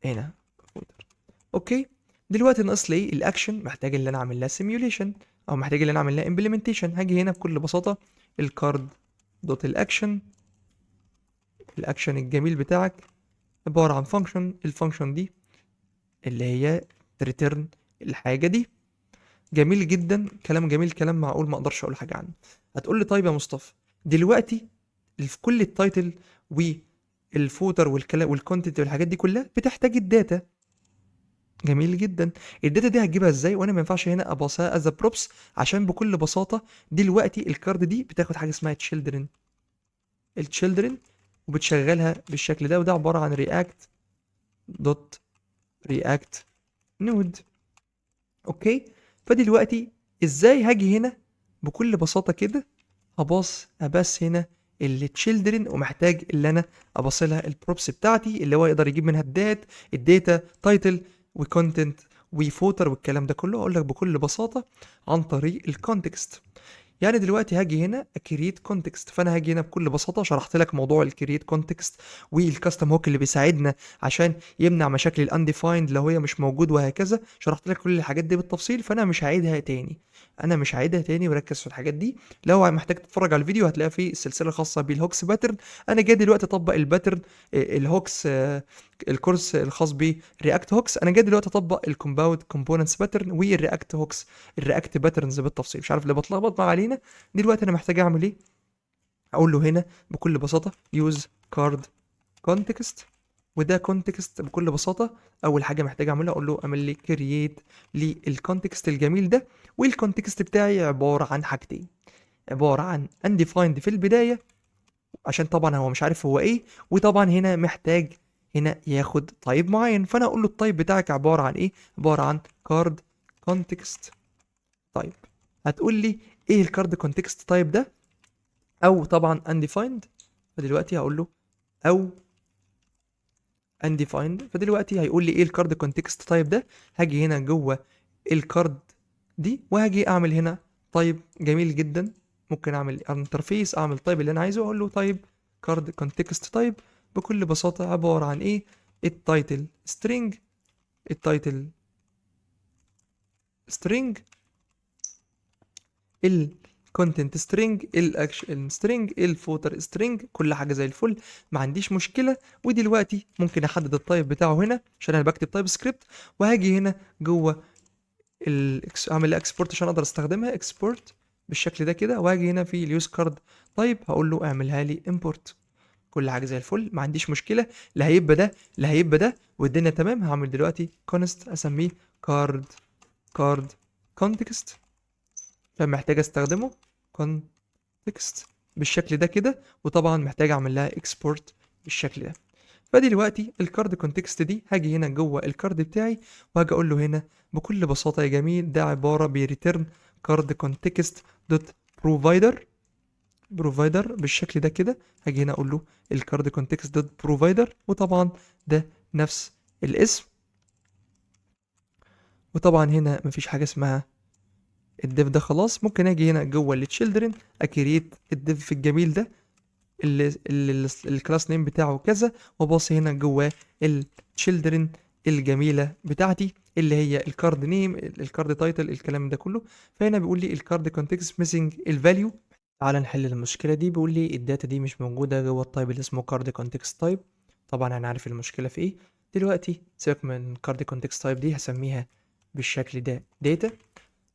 هنا فوتر. اوكي، دلوقتي ناقص لي ايه؟ الاكشن، محتاج اللي انا اعمل لها سيميوليشن او محتاج اللي انا اعمل لها امبلمنتيشن. هاجي هنا بكل بساطه الكارد دوت الاكشن، الاكشن الجميل بتاعك عباره عن فانكشن، الفانكشن دي اللي هي تريتيرن الحاجه دي. جميل جدا، كلام جميل، كلام معقول، ما اقدرش اقول حاجه عنه. هتقول لي طيب يا مصطفى دلوقتي في كل التايتل والفوتر والكلام والكونتنت والحاجات دي كلها بتحتاج الداتا. جميل جدا، الداتا دي هتجيبها ازاي وانا ما ينفعش هنا اباصها از بروبس؟ عشان بكل بساطه دلوقتي الكارد دي بتاخد حاجه اسمها تشيلدرن، التشيلدرن، وبتشغلها بالشكل ده، وده عباره عن رياكت دوت رياكت نود. اوكي، فدلوقتي ازاي هاجي هنا بكل بساطه كده اباص هنا التشيلدرن، ومحتاج اللي انا اباص لها البروبس بتاعتي اللي هو يقدر يجيب منها الداتا تايتل وكونتنت وفوتر والكلام ده كله. اقول لك بكل بساطه عن طريق الكونتكست. يعني دلوقتي هاجي هنا اكريت كونتكست، فانا هاجي هنا بكل بساطه شرحت لك موضوع الكريت كونتكست والكاستم هوك اللي بيساعدنا عشان يمنع مشاكل الانديفايند لو هي مش موجود وهكذا. شرحت لك كل الحاجات دي بالتفصيل، فانا مش هعيدها تاني، وركز في الحاجات دي. لو محتاج تتفرج على الفيديو هتلاقي فيه السلسله الخاصه بالهوكس باترن. انا جاي دلوقتي اطبق الباترن الهوكس الكورس الخاص برياكت هوكس. انا جاي دلوقتي اطبق الكومباوند كومبوننتس باترن والرياكت هوكس الرياكت باترنز بالتفصيل. مش عارف ليه بتلخبط، ما علينا. دلوقتي انا محتاج اعمل ايه؟ اقول له هنا بكل بساطه يوز كارد كونتكست، وده كونتكست بكل بساطه. اول حاجه محتاج اعملها اقول له اعمل لي كرييت للكونتكست الجميل ده. والكونتكست بتاعي عباره عن حاجتين، عباره عن undefined في البدايه عشان طبعا هو مش عارف هو ايه، وطبعا هنا محتاج هنا ياخد تايب معين. فانا اقول له التايب بتاعك عباره عن ايه؟ عباره عن كارد كونتكست تايب. هتقول لي ايه الكارد كونتكست تايب ده؟ او طبعا undefined، فدلوقتي هقول له او undefined. فدلوقتي هيقول لي ايه الكارد كونتكست تايب ده. هاجي هنا جوه الكارد دي وهاجي اعمل هنا تايب جميل جدا. ممكن اعمل انترفيس اعمل تايب اللي انا عايزه، اقول له تايب كارد كونتكست تايب. بكل بساطه عباره عن ايه؟ التايتل string، التايتل string، الكونتنت سترينج، الاكشن سترينج، الفوتر سترينج، كل حاجه زي الفل، ما عنديش مشكله. ودلوقتي ممكن احدد التايب بتاعه هنا عشان انا بكتب تايب سكريبت، وهاجي هنا جوه اعمل اكسبورت عشان اقدر استخدمها اكسبورت بالشكل ده كده. وهاجي هنا في اليوز كارد طيب هقول له اعملها لي امبورت. كل حاجه زي الفل، ما عنديش مشكله، لا هيبقى ده لا هيبقى ده، والدنيا تمام. هعمل دلوقتي كونست اسميه كارد كونتكست، فمحتاج استخدمه كونتكست بالشكل ده كده. وطبعا محتاج اعمل لها اكسبورت بالشكل ده. فدلوقتي الكارد كونتكست دي هاجي هنا جوه الكارد بتاعي وهاجي اقول له هنا بكل بساطه يا جميل ده عباره بيريتيرن كارد كونتكست دوت بروفايدر بالشكل ده كده. هاجي هنا اقول له الكارد كونتكست دوت بروفايدر، وطبعا ده نفس الاسم. وطبعا هنا مفيش حاجه اسمها الديف ده خلاص. ممكن اجي هنا جوه التشيلدرن اكريت الديف الجميل ده اللي الكلاس نيم بتاعه كذا، وباص هنا جواه التشيلدرن الجميله بتاعتي اللي هي الكارد نيم الكارد تايتل الكلام ده كله. فهنا بيقول لي الكارد كونتكست ميسنج الفاليو. تعال نحل المشكله دي. بيقول لي الداتا دي مش موجوده جوه التايب اللي اسمه كارد كونتكست تايب. طبعا انا عارف المشكله في ايه. دلوقتي سيبك من كارد كونتكست تايب دي، هسميها بالشكل ده داتا.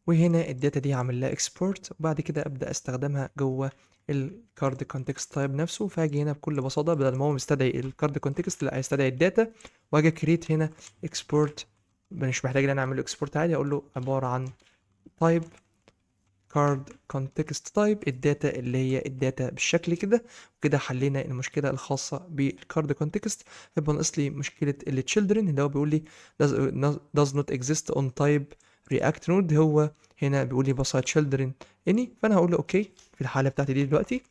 وهنا الداتا دي هعمل لها اكسبورت، وبعد كده ابدا استخدمها جوه الكارد كونتكست تايب نفسه. فهاجي هنا بكل بساطه بدل ما هو مستدعي الكارد كونتكست لا هيستدعي الداتا، واجي كريت هنا اكسبورت. مش محتاج ان انا اعمل له اكسبورت عادي، اقول له عباره عن تايب كارد كونتكست تايب الداتا اللي هي الداتا بالشكل كده. وكده حلينا المشكله الخاصه بالكارد كونتكست. يبقى ناقص لي مشكله التشيلدرن اللي هو بيقول لي does not exist on type react node. هو هنا بيقول لي بساط children any، فانا هقول له اوكي في الحاله بتاعتي دي دلوقتي.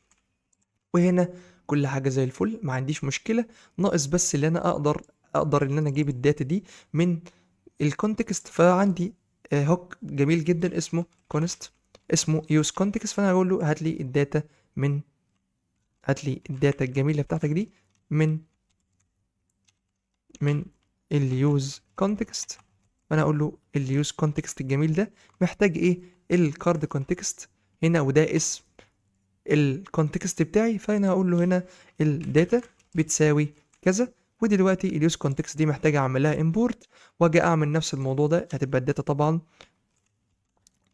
وهنا كل حاجه زي الفل، ما عنديش مشكله. ناقص بس اللي انا اقدر ان انا اجيب الداتا دي من الكونتكست. فعندي هوك جميل جدا اسمه كونست، اسمه يوز كونتكست. فانا هقول له هات لي الداتا الجميله بتاعتك دي من اليوز كونتكست. فانا اقول له اليوز كونتكست الجميل ده محتاج ايه؟ الكارد كونتكست هنا، وده اسم الكونتكست بتاعي. فانا هقول له هنا الداتا بتساوي كذا. ودلوقتي اليوز كونتكست دي محتاجه اعمل لها امبورت، واجي اعمل نفس الموضوع ده. هتبقى الداتا طبعا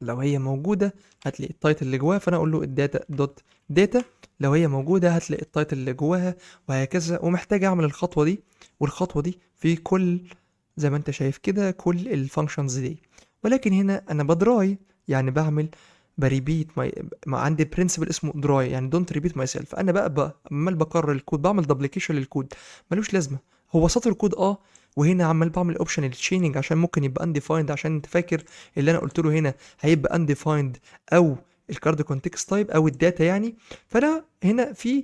لو هي موجوده هتلاقي التايتل اللي جواها، فانا اقول له الداتا دوت داتا. لو هي موجوده هتلاقي التايتل اللي جواها، وهكذا. ومحتاج اعمل الخطوه دي والخطوه دي في كل، زي ما انت شايف كده، كل الفانكشنز دي. ولكن هنا انا بدراي، يعني بعمل بريبيت ما عندي برنسبل اسمه دراي، يعني دونت ريبيت ماي سيلف. انا بقى عمال بكرر الكود، بعمل دبليكيشن للكود ملوش لازمه. هو سطر كود وهنا عمال بعمل اوبشن التشيننج عشان ممكن يبقى انديفايند، عشان انت فاكر اللي انا قلت له هنا هيبقى undefined او الكارد كونتكست تايب او الداتا يعني. فانا هنا في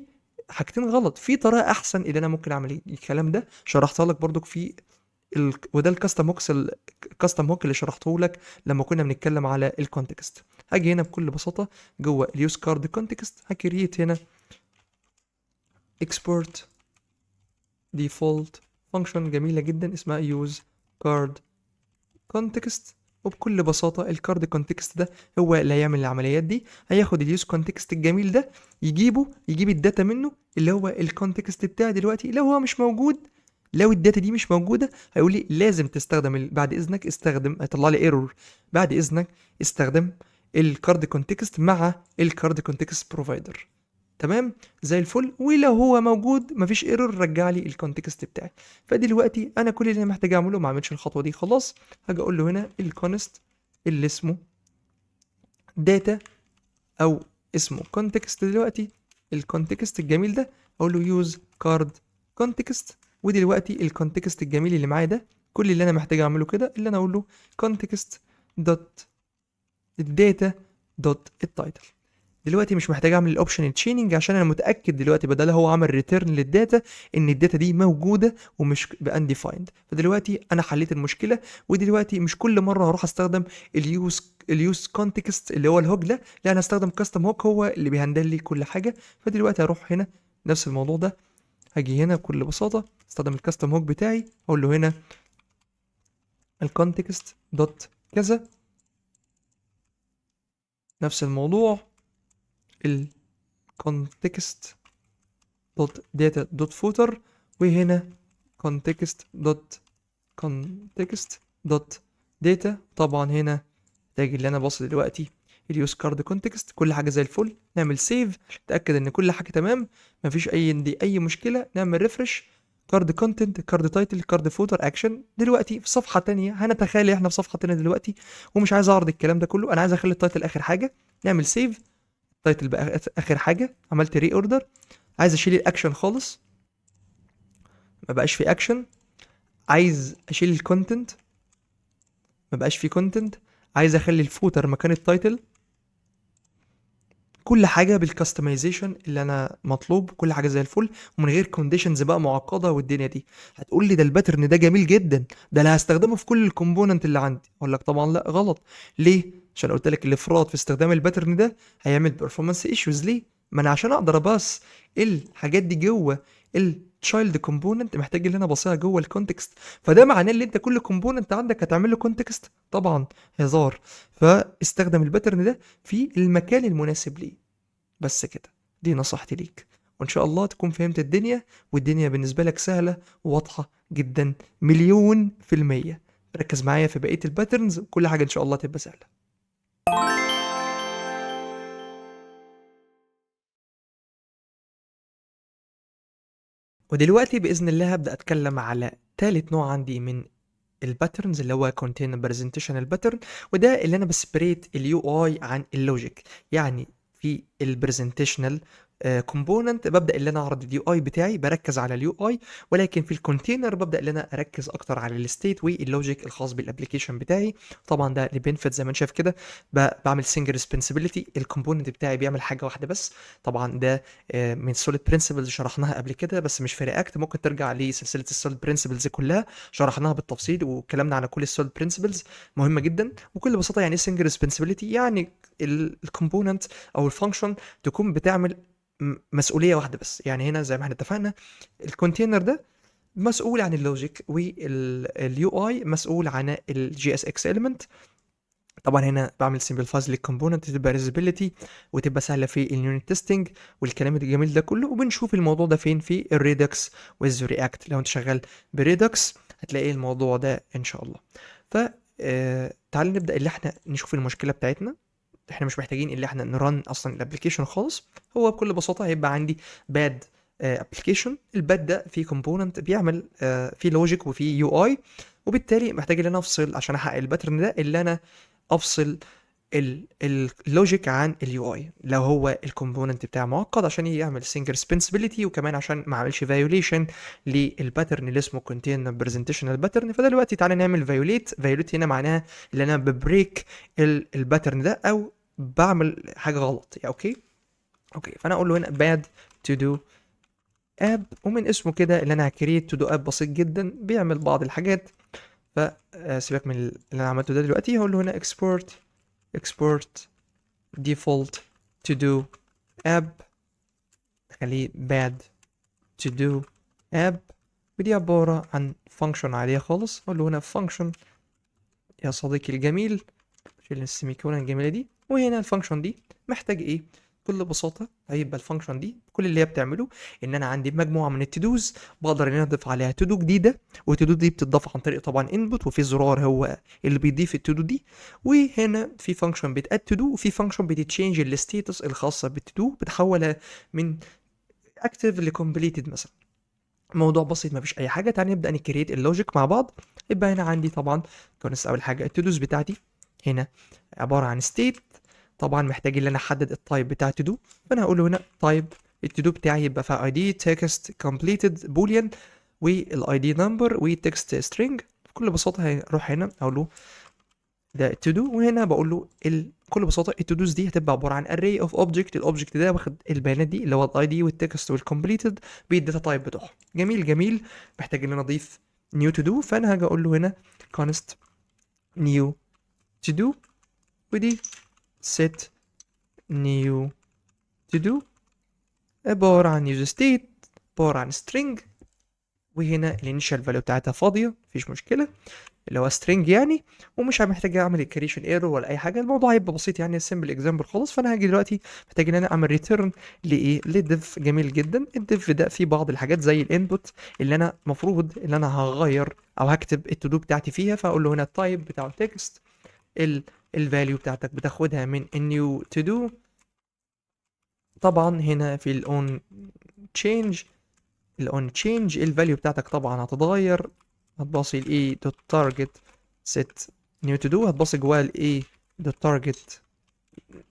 حاجتين غلط، في طريقه احسن اللي انا ممكن اعمل الكلام ده شرحتها لك برضك في وده الكاستم هوك اللي شرحته لك لما كنا بنتكلم على الكونتكست. هاجي هنا بكل بساطه جوه اليوز كارد كونتكست، هكريت هنا export default فانكشن جميله جدا اسمها use card context. وبكل بساطة الكارد كونتكست ده هو اللي هيعمل العمليات دي. هياخد اليوز كونتكست الجميل ده يجيب الداتا منه اللي هو الكونتكست بتاعي دلوقتي. لو هو مش موجود، لو الداتا دي مش موجودة، هيقول لي لازم تستخدم بعد اذنك استخدم، هيطلع لي ايرور، بعد اذنك استخدم الكارد كونتكست مع الكارد كونتكست بروفايدر. تمام زي الفل. ولو هو موجود مفيش ايرور، رجع لي الكونتكست بتاعي. فدلوقتي انا كل اللي انا محتاج اعمله، ما اعملش الخطوه دي خلاص. هاجي اقول له هنا الكونست اللي اسمه داتا او اسمه كونتكست دلوقتي، الكونتكست الجميل ده اقول له يوز كارد كونتكست. ودلوقتي الكونتكست الجميل اللي معايا ده كل اللي انا محتاج اعمله كده اللي انا اقول له كونتكست دوت الداتا دوت التايتل. دلوقتي مش محتاج اعمل الاوبشن التشيننج عشان انا متاكد دلوقتي بدل هو عمل ريتيرن للداتا ان الداتا دي موجوده ومش بانديفايند. فدلوقتي انا حليت المشكله. ودلوقتي مش كل مره هروح استخدم اليوز كونتكست اللي هو الهوك ده، لا انا هستخدم كاستم هوك هو اللي بيهندل لي كل حاجه. فدلوقتي هروح هنا نفس الموضوع ده، هاجي هنا بكل بساطه استخدم الكاستم هوك بتاعي، اقول له هنا الكونتكست دوت كذا، نفس الموضوع الكونتكست دوت داتا دوت فوتر. وهنا context دوت داتا. طبعا هنا محتاج اللي انا باصص دلوقتي اليوز كارد كونتكست. كل حاجه زي الفل، نعمل سيف نتاكد ان كل حاجه تمام، مفيش اي مشكله. نعمل ريفرش، كارد كونتنت، كارد تايتل، كارد فوتر، اكشن. دلوقتي في صفحه تانية، هنتخيل احنا في صفحه تانية دلوقتي ومش عايز اعرض الكلام ده كله، انا عايز اخلي التايتل اخر حاجه. نعمل سيف، تايتل بقى اخر حاجه، عملت ري اوردر. عايز اشيل الاكشن خالص، ما بقاش في اكشن. عايز اشيل الكونتنت، ما بقاش في كونتنت. عايز اخلي الفوتر مكان التايتل. كل حاجه بالكاستمايزيشن اللي انا مطلوب، كل حاجه زي الفل ومن غير كونديشنز بقى معقده والدنيا دي. هتقول لي ده الباترن ده جميل جدا، ده انا هستخدمه في كل الكومبوننت اللي عندي. اقول لك طبعا لا، غلط. ليه؟ عشان قلت لك الافراط في استخدام الباترن ده هيعمل بيرفورمانس ايشوز. ليه؟ ما انا عشان اقدر اباص الحاجات دي جوه التشايلد كومبوننت محتاج ان انا ابصيها جوه الكونتكست. فده معناه ان انت كل كومبوننت عندك هتعمل له كونتكست؟ طبعا هزار. فاستخدم الباترن ده في المكان المناسب ليه. بس كده، دي نصيحتي ليك، وان شاء الله تكون فهمت الدنيا، والدنيا بالنسبة لك سهلة وواضحة جدا 1,000,000%. ركز معايا في بقية الباترنز وكل حاجة ان شاء الله تبقى سهلة. ودلوقتي بإذن الله هبدأ أتكلم على تالت نوع عندي من الباترنز اللي هو container presentational pattern. وده اللي انا بسبريت اليو اي عن اللوجيك. يعني في البرزنتيشنال كومبوننت ببدا ان انا اعرض اليو اي بتاعي، بركز على اليو اي، ولكن في الكونتينر ببدا ان انا اركز اكتر على الستيت واللوجيك الخاص بالابلكيشن بتاعي. طبعا ده لبنفيت زي ما انت شايف كده، بعمل سنجل ريسبونسبيلتي، الكومبوننت بتاعي بيعمل حاجه واحده بس. طبعا ده من سوليد برنسبلز شرحناها قبل كده، بس مش في رياكت، ممكن ترجع لسلسله السوليد برنسبلز كلها شرحناها بالتفصيل واتكلمنا على كل السوليد برنسبلز، مهمه جدا. وبكل بساطه يعني ايه سنجل ريسبونسبيلتي؟ يعني الكومبوننت او الفانكشن تكون بتعمل مسؤوليه واحده بس. يعني هنا زي ما احنا اتفقنا الكونتينر ده مسؤول عن اللوجيك، واليو اي مسؤول عن الجي اس اكس element. طبعا هنا بعمل سمبلفايز للكومبوننت تبقى ريزابيلتي وتبقى سهله في اليونت تيستنج والكلام الجميل ده كله. وبنشوف الموضوع ده فين؟ في الريدكس ويز رياكت. لو انت شغال بريدكس هتلاقي الموضوع ده ان شاء الله. ف تعال نبدا اللي احنا نشوف المشكله بتاعتنا. احنا مش محتاجين اللي احنا نرن اصلا الابلكيشن خالص، هو بكل بساطه هيبقى عندي باد ابلكيشن. الباد ده فيه كومبوننت بيعمل فيه لوجيك وفيه يو اي، وبالتالي محتاج ان انا افصل عشان احقق الباترن ده، اللي انا افصل اللوجيك عن اليو اي لو هو الكومبوننت بتاعه معقد، عشان يعمل سنجل سبنسبيليتي، وكمان عشان ما اعملش فايوليشن للباترن اللي اسمه كونتين برزنتيشنال باترن. فدلوقتي تعالى نعمل فايوليت هنا معناها ان انا ببريك الباترن ده او بعمل حاجه غلط. اوكي فانا اقول له هنا bad to do اب، ومن اسمه كده اللي انا هكريت تو دو اب بسيط جدا بيعمل بعض الحاجات. فسيبك من اللي انا عملته ده دلوقتي، هقول له هنا export default to do app، خليه bad to do app. ودي عبارة عن function عادية خالص. اقول له هنا function يا صديقي الجميل، شيل السيميكولون الجميلة دي. وهنا الفانكشن دي محتاج ايه؟ بكل بساطة هيبقى الفانكشن دي كل اللي هي بتعمله ان انا عندي مجموعة من التودوز بقدر ان انا اضيف عليها تودو جديدة، والتودو دي بتضاف عن طريق طبعا انبوت، وفي زرار هو اللي بيضيف التودو دي. وهنا في فانكشن بتاد تودو، وفي فانكشن بتتشينج الستيتس الخاصة بالتودو، بتحولها من اكتف لكومبليتد مثلا. موضوع بسيط مفيش اي حاجه. تعالى نبدا نكريت اللوجيك مع بعض. يبقى هنا عندي طبعا كونس اول حاجه التودوز بتاعتي هنا عباره عن ستيت. طبعا محتاج ان انا احدد التايب بتاع تو، فانا هقول له هنا تايب التودو بتاعي يبقى فيها اي دي تكست كومبليتد بوليان، والاي دي نمبر وتكست سترينج. بكل بساطه هروح هنا اقول له ده تو دو، وهنا بقول له بكل بساطه التودوز دي هتبقى عباره عن array اوف اوبجكت. الاوبجكت ده واخد البيانات دي اللي هو الاي دي والتكست والكومبليتد بالداتا تايب بتوعهم. جميل. محتاج ان انا اضيف نيو تو دو، فانا هاجي اقول له هنا const نيو تو دو، ودي set new to do عباره عن use state، عباره عن string، وهنا الانيشال فاليو بتاعتها فاضيه مفيش مشكله اللي هو string يعني، ومش محتاج اعمل الكريشن ايرور ولا اي حاجه. الموضوع هيبقى بسيط يعني سمبل اكزامبل خالص. فانا هاجي دلوقتي محتاج ان انا اعمل ريتيرن لايه؟ للديف. جميل جدا. الديف ده فيه بعض الحاجات زي الانبوت اللي انا المفروض ان انا هغير او هكتب التودو بتاعتي فيها. فاقول له هنا التايب بتاعه تكست، الفاليو بتاعتك بتاخدها من النيو تو دو. طبعا هنا في الاون تشينج الفاليو بتاعتك طبعا هتتغير، هتباصي لايه دوت تارجت set new to do، هتباصي جواه الايه دوت تارجت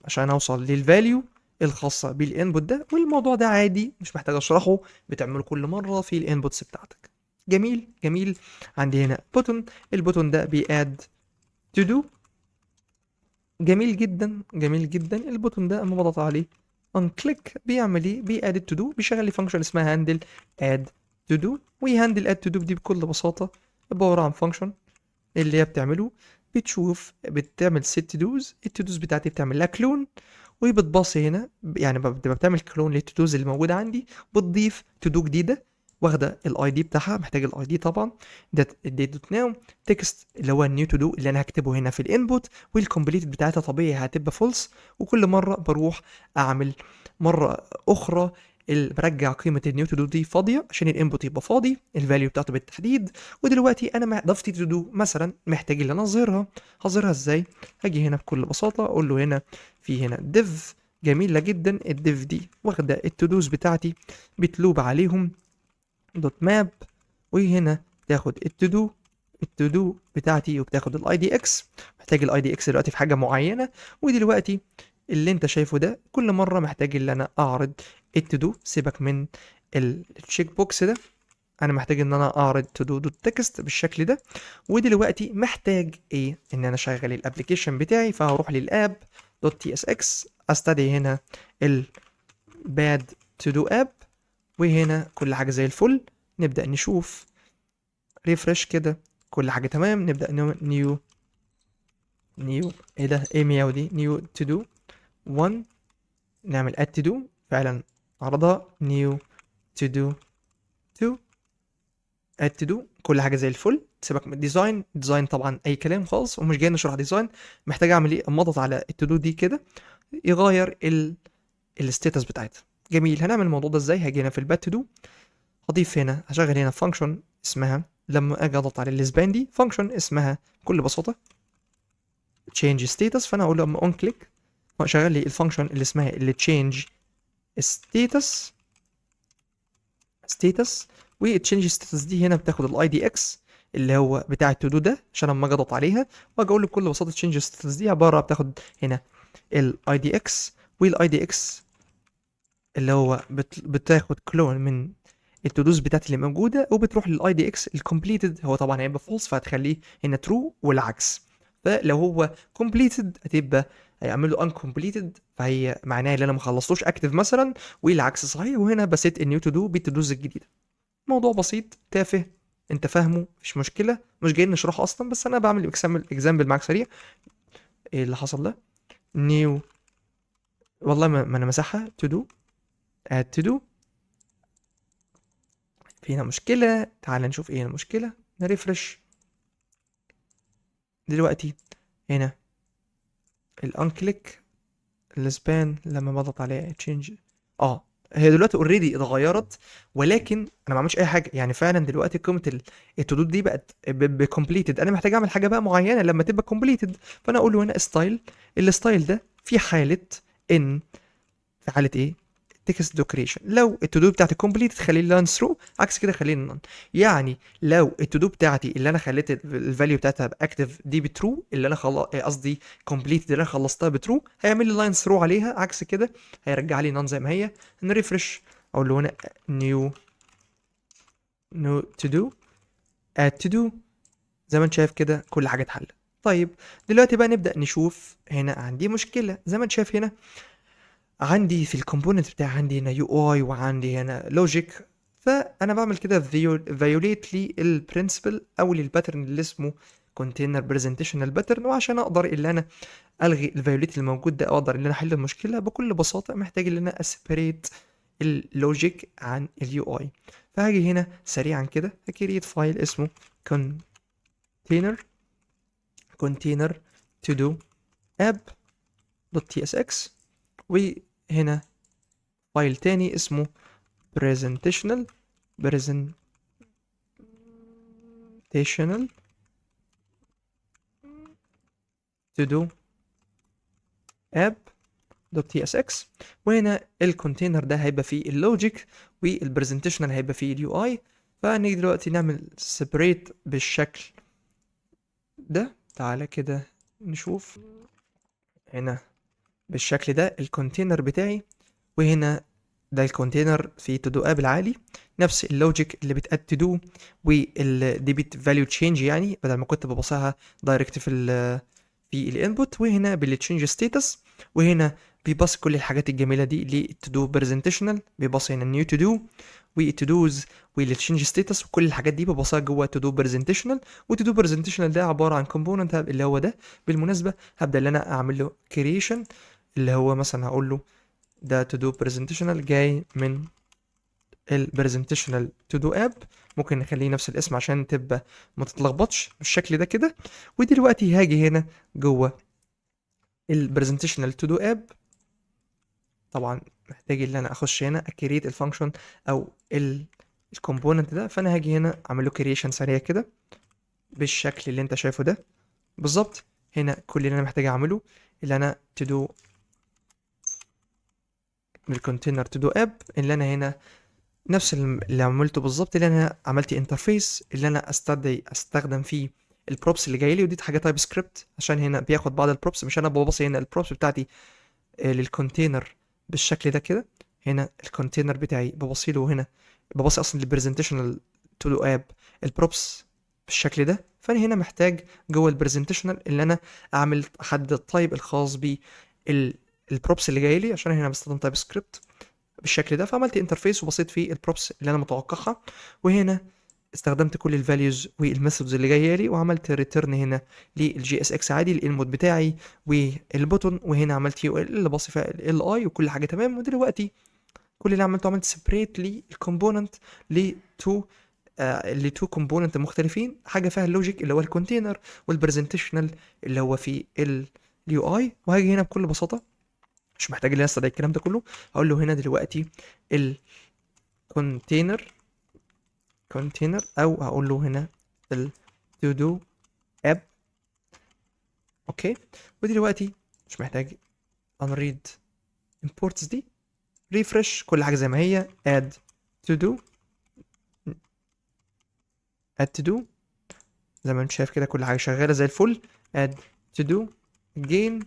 عشان اوصل للفاليو الخاصه بالانبوت ده. والموضوع ده عادي مش محتاج اشرحه، بتعمله كل مره في الانبوتس بتاعتك. جميل. عندي هنا بوتون، البوتون ده بياد to do. جميل جدا. البوتون ده اما بضغط عليه on click بيعمل ايه؟ بياد to do، بيشغل لي فانكشن اسمها handle add to do. ويهندل add to do دي بكل بساطه عباره عن فانكشن اللي هي بتعمله بتعمل ست دوز. التودوز بتاعتي بتعمل لها كلون، وبتباصي هنا يعني بتبقى بتعمل كلون للتودوز اللي موجوده عندي، بتضيف تودو جديده واخده الاي دي بتاعها، محتاج الاي دي طبعا ده الديت دوت ناو تكست اللي هو النيو تو دو اللي انا هكتبه هنا في الانبوت، والكومبليت بتاعتها طبيعي هتبقى فولس. وكل مره بروح اعمل مره اخرى برجع قيمه النيو تو دو دي فاضيه عشان الانبوت يبقى فاضي الفاليو بتاعته بالتحديد. ودلوقتي انا ضفتي تو دو مثلا محتاج ان انا هظهرها ازاي؟ هاجي هنا بكل بساطه اقول له هنا في هنا div جميله جدا. الديف دي واخده التودوز بتاعتي بتلوب عليهم دوت ماب، وهنا تاخد التودو بتاعتي وبتاخد الاي دي اكس. محتاج الاي دي اكس دلوقتي في حاجه معينه. ودلوقتي اللي انت شايفه ده كل مرة محتاج ان انا اعرض التو دو. سيبك من التشيك بوكس ده، انا محتاج ان انا اعرض تو دو دوت تكست بالشكل ده. ودلوقتي محتاج ايه؟ ان انا اشغل الابلكيشن بتاعي، فهروح للاب دوت تي اس اكس، استدعي هنا الباد تو دو اب، وهنا كل حاجة زي الفل. نبدأ نشوف ريفرش كده، كل حاجة تمام. نبدأ نيو ايه ده؟ ايه مياو دي؟ نيو تو دو 1، نعمل اد تو دو فعلا عرضها. نيو تو دو 2، اد تو دو، كل حاجه زي الفل. سيبك من الديزاين، ديزاين طبعا اي كلام خالص ومش جاي نشرح ديزاين. محتاج اعمل ايه؟ مضغط على التو دو دي كده يغير الستاتس بتاعتها. جميل. هنعمل الموضوع ده ازاي؟ هاجي هنا في البات تو دو، هضيف هنا، هشغل هنا فانكشن اسمها، لما اجي اضغط على السبان دي فانكشن اسمها بكل بساطه change status. فانا اقول له اما اون كليك شغل لي الفانكشن اللي اسمها اللي change status. والتشينج ستاتس دي هنا بتاخد الاي دي اكس اللي هو بتاع التو دو ده، عشان لما اجي اضغط عليها واجي اقول له بكل بساطه تشينج ستاتس دي عباره بتاخد هنا الاي دي اكس. والاي دي اكس اللي هو بتاخد كلون من التودوز بتاعتي اللي موجوده، وبتروح للاي دي اكس الكومبليتد. هو طبعا هيبقى فولس، فهتخليه هنا ترو والعكس. فلو هو كومبليتد هتبقى هيعمل له uncompleted، فهي معناها ان انا ما خلصتوش اكتف مثلا، والعكس صحيح. وهنا بسيت النيو تو دو بالتودوز الجديده. موضوع بسيط تافه، انت فاهمه، مش مشكله، مش جاي نشرحه اصلا، بس انا بعمل اكزامبل معاك سريع. ايه اللي حصل ده؟ نيو، والله ما انا مسحها تو دو، اد تو دو. في هنا مشكله، تعال نشوف ايه المشكله. نريفرش دلوقتي. هنا الانكليك السبان لما بضغط عليها تشينج، هي دلوقتي اوريدي اتغيرت، ولكن انا ما عملتش اي حاجه. يعني فعلا دلوقتي قيمه التودو دي بقت بكومبليتد. انا محتاج اعمل حاجه بقى معينه لما تبقى كومبليتد، فانا اقول له هنا ستايل. الستايل ده في حاله ان، في حاله ايه؟ تكست ديكوريشن. لو التودو بتاعتي كومبليت تخليه لاين ثرو، عكس كده خليه نون. يعني لو التودو بتاعتي اللي انا خليت الفاليو بتاعتها باكتف دي بترو، اللي انا قصدي كومبليت اللي انا خلصتها بترو، هيعمل لي لاين ثرو عليها. عكس كده هيرجع لي نون زي ما هي. نريفرش، اقول له هنا نيو تو دو، اد تو دو. زي ما انت شايف كده كل حاجه اتحلت. طيب دلوقتي بقى نبدا نشوف. هنا عندي مشكله زي ما انت شايف هنا، عندي في الكومبوننت بتاعي عندي هنا يو اي وعندي هنا لوجيك. فانا بعمل كده فيوليت لي البرنسبل او للباترن اللي اسمه كونتينر برزنتيشنال باترن. وعشان اقدر ان انا الغي الفيوليت الموجود ده، اقدر ان انا احل المشكله بكل بساطه، محتاج ان انا اسيبريت اللوجيك عن اليو اي. فهاجي هنا سريعا كده هكريت فايل اسمه container to do app.tsx، وهنا فايل تاني اسمه presentational to do app.tsx. وهنا الكونتينر ده هيبقى فيه اللوجيك، والبرزنتيشنال هيبقى فيه اليو اي. فنيجي دلوقتي نعمل separate بالشكل ده. تعالى كده نشوف هنا بالشكل ده الكونتينر بتاعي، وهنا ده الكونتينر في تو دو اب العالي، نفس اللوجيك اللي بتاد تو دو، والدي بت فاليو تشينج، يعني بدل ما كنت ببصيها دايركت في الانبوت. وهنا بالتشينج ستاتس، وهنا بيبص كل الحاجات الجميله دي للتو دو برزنتيشنال، بيبص هنا نيو تو دو والتو دوز والتشينج ستاتس، وكل الحاجات دي ببصها جوه تو دو برزنتيشنال. وتو دو برزنتيشنال ده عباره عن كومبوننت اللي هو ده. بالمناسبه هبدا ان انا اعمل له كرييشن، اللي هو مثلا هقول له ده to do presentational جاي من ال presentational to do app. ممكن نخليه نفس الاسم عشان تبقى ما تتلخبطش بالشكل ده كده. ودلوقتي هاجي هنا جوه ال presentational to do app، طبعا محتاج ان انا اخش هنا اكريت الفانكشن او الكومبوننت ده. فانا هاجي هنا اعمل له كرييشن سريع كده بالشكل اللي انت شايفه ده بالظبط. هنا كل اللي انا محتاج اعمله اللي انا to do من الكونتينر to do app، اللي انا هنا نفس اللي عملته بالظبط، اللي انا عملت انترفيس اللي انا استخدم فيه البروبس اللي جاي لي. ودي حاجه تايب سكريبت عشان هنا بياخد بعض البروبس، مش انا ببصي هنا البروبس بتاعتي للكونتينر بالشكل ده كده. هنا الكونتينر بتاعي ببصيله هنا، ببصي اصلا للبرزنتيشنال تو دو اب البروبس بالشكل ده. فانا هنا محتاج جوه البرزنتيشنال اللي انا احدد التايب الخاص بالبروبس اللي جاي لي، عشان هنا بستخدم تايب سكريبت بالشكل ده. فعملت انترفيس وبصيت فيه البروبس اللي انا متوقعها، وهنا استخدمت كل الفاليوز والميثودز اللي جايه لي، وعملت ريتيرن هنا للجي اس اكس عادي الانبوت بتاعي والبوتون، وهنا عملت يو ال اللي باصي فيها ال اي وكل حاجه تمام. ودلوقتي كل اللي عملته عملت سيبريت للكومبوننت لتو لتو كومبوننت مختلفين، حاجه فيها اللوجيك اللي هو الكونتينر، والبرزنتيشنال اللي هو في اليو اي. وهاجي هنا بكل بساطه، مش محتاج ان انا استدعي الكلام ده كله، هقول له هنا دلوقتي الكونتينر او هقول له هنا التو دو اب. اوكي، ودلوقتي مش محتاج unread imports دي، ريفرش كل حاجه زي ما هي، add to do زي ما انت شايف كده كل حاجه شغاله زي الفل. add to do again،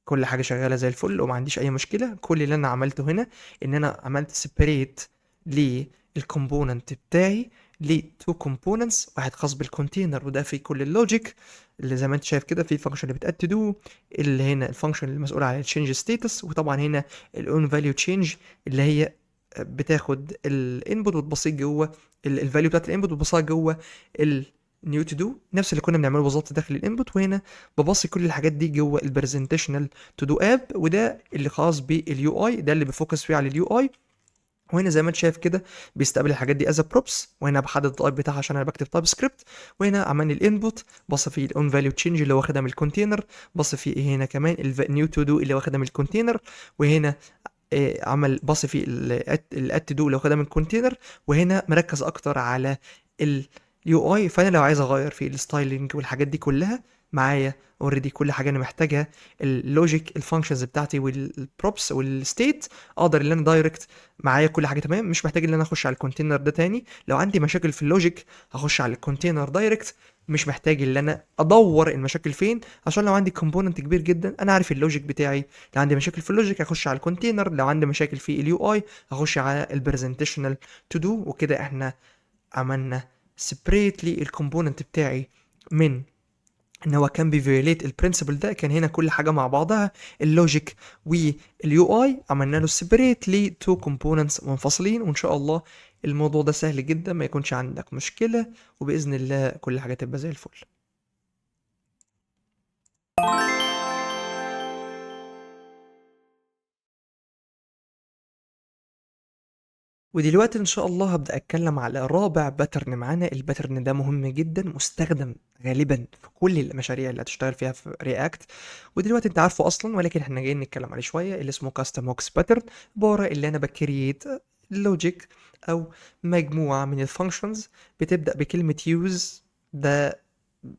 كل حاجه شغاله زي الفل وما عنديش اي مشكله. كل اللي انا عملته هنا ان انا عملت سيبريت للكومبوننت بتاعي لتو كومبوننتس، واحد خاص بالكونتينر وده في كل اللوجيك اللي زي ما انت شايف كده، في فانكشن اللي بتاد دو، اللي هنا الفانكشن المسؤول عن التشينج ستاتس، وطبعا هنا الاون فاليو تشينج اللي هي بتاخد الانبوت وتبصيه جوه الفاليو بتاعت الانبوت وتبصها جوه النيو تو دو، نفس اللي كنا بنعمله بالظبط داخل الانبوت. وهنا ببصي كل الحاجات دي جوه البرزنتيشنال تو دو اب، وده اللي خاص باليو اي، ده اللي بفوكس فيه على اليو اي. وهنا زي ما انت شايف كده بيستقبل الحاجات دي از بروبس، وهنا بحدد التايب بتاعها عشان انا بكتب تايب سكريبت. وهنا عمل لي الانبوت، بص فيه الاون فاليو تشينج اللي واخدها من الكونتينر، بص فيه هنا كمان النيو تو دو اللي واخدها من الكونتينر، وهنا عمل بص فيه الات دو اللي واخدها من الكونتينر. وهنا مركز اكتر على اليو اي، فانا لو عايز اغير في الستايلنج والحاجات دي كلها معايا اوريدي كل حاجه انا محتاجها، اللوجيك الفانكشنز بتاعتي والبروبس والستيت، اقدر ان انا دايركت معايا كل حاجه تمام، مش محتاج ان انا اخش على الكونتينر ده تاني. لو عندي مشاكل في اللوجيك هخش على الكونتينر دايركت، مش محتاج ان انا ادور المشاكل فين، عشان لو عندي كومبوننت كبير جدا انا عارف اللوجيك بتاعي. لو عندي مشاكل في اللوجيك هخش على الكونتينر، لو عندي مشاكل في اليو اي هخش على البرزنتيشنال تو دو. وكده احنا عملنا سبريت للكومبوننت بتاعي من ان هو كان بيفيوليت البرنسبل ده، كان هنا كل حاجه مع بعضها اللوجيك واليو اي عملنا له سيبريت لتو كومبوننتس منفصلين. وان شاء الله الموضوع ده سهل جدا، ما يكونش عندك مشكله، وباذن الله كل حاجه تبقى زي الفل. ودلوقتي ان شاء الله هبدأ اتكلم على رابع باترن معانا. الباترن ده مهم جدا، مستخدم غالبا في كل المشاريع اللي هتشتغل فيها في رياكت، ودلوقتي انت عارفه اصلا، ولكن احنا جايين نتكلم عليه شويه، اللي اسمه كاستم هوكس باترن. عباره اللي انا بكريت لوجيك او مجموعه من الفانكشنز بتبدأ بكلمه يوز. ده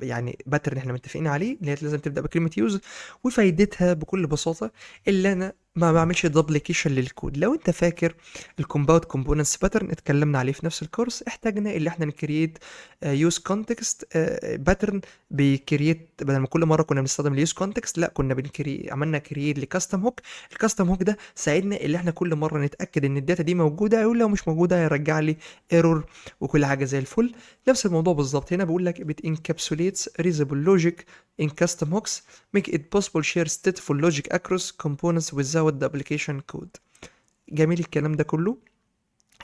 يعني باترن احنا متفقين عليه، اللي هي لازم تبدا بكلمه يوز. وفايدتها بكل بساطه اللي انا ما بعملش دبليكيشن للكود. لو انت فاكر الكومباوند كومبوننتس باترن اتكلمنا عليه في نفس الكورس، احتاجنا اللي احنا نكريت يوز كونتكست باترن بيكريت، بدل ما كل مره كنا بنستخدم اليوز كونتكست لا كنا عملنا كريت لكاستم هوك. الكاستم هوك ده ساعدنا اللي احنا كل مره نتاكد ان الداتا دي موجوده، او لو مش موجوده هيرجع لي ايرور وكل حاجه زي الفل. نفس الموضوع بالظبط هنا بقول لك it encapsulates reusable logic in custom hooks, make it possible share stateful logic across components without the application code. جميل الكلام ده كله.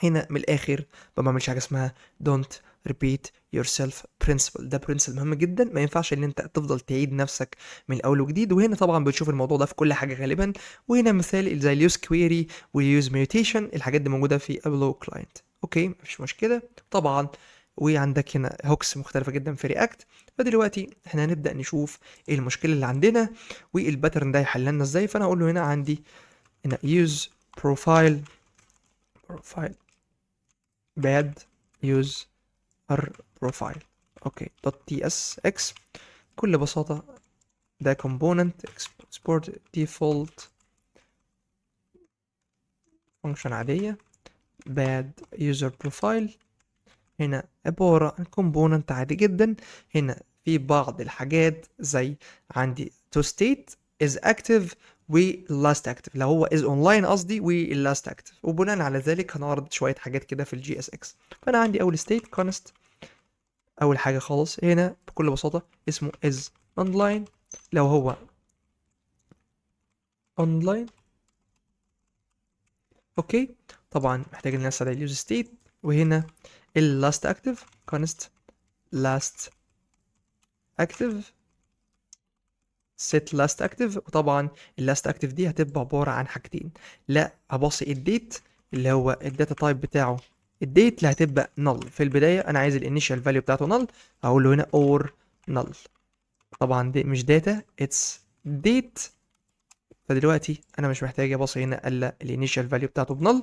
هنا من الاخر ما بعملش حاجه اسمها don't repeat yourself principle. ده برنسبل مهم جدا، ما ينفعش ان انت تفضل تعيد نفسك من الاول وجديد. وهنا طبعا بتشوف الموضوع ده في كل حاجه غالبا. وهنا مثال زي اليوز كويري واليوز ميوتيشن، الحاجات دي موجوده في ابلو كلاينت. اوكي مفيش مشكله طبعا. وعندك هنا هوكس مختلفه جدا في رياكت. فدلوقتي احنا هنبدا نشوف ايه المشكله اللي عندنا والباترن ده يحل لنا ازاي. فانا اقول له هنا عندي هنا use profile bad use r profile. اوكي .tsx بكل بساطة ده component export default function عادية bad user profile. هنا عبارة عن component عادي جدا. هنا في بعض الحاجات زي عندي to state is active واللاست اكتف، لو هو از اونلاين قصدي، واللاست اكتف. وبناء على ذلك هنعرض شويه حاجات كده في الجي اس اكس. فانا عندي اول ستيت كونست، اول حاجه خالص هنا بكل بساطه اسمه از اونلاين، لو هو اونلاين. اوكي، طبعا محتاج ان انا استدعي اليوز ستيت. وهنا اللاست اكتف كونست لاست اكتف set last active. وطبعا اللاست اكتف دي هتبقى عباره عن حاجتين، لا هبصي الديت اللي هو الداتا تايب بتاعه الديت اللي هتبقى null في البدايه، انا عايز الانيشال فاليو بتاعته null، هقول له هنا or null. طبعا دي مش داتا اتس ديت، فدلوقتي انا مش محتاج ابصي هنا الا الانيشال فاليو بتاعته بنل،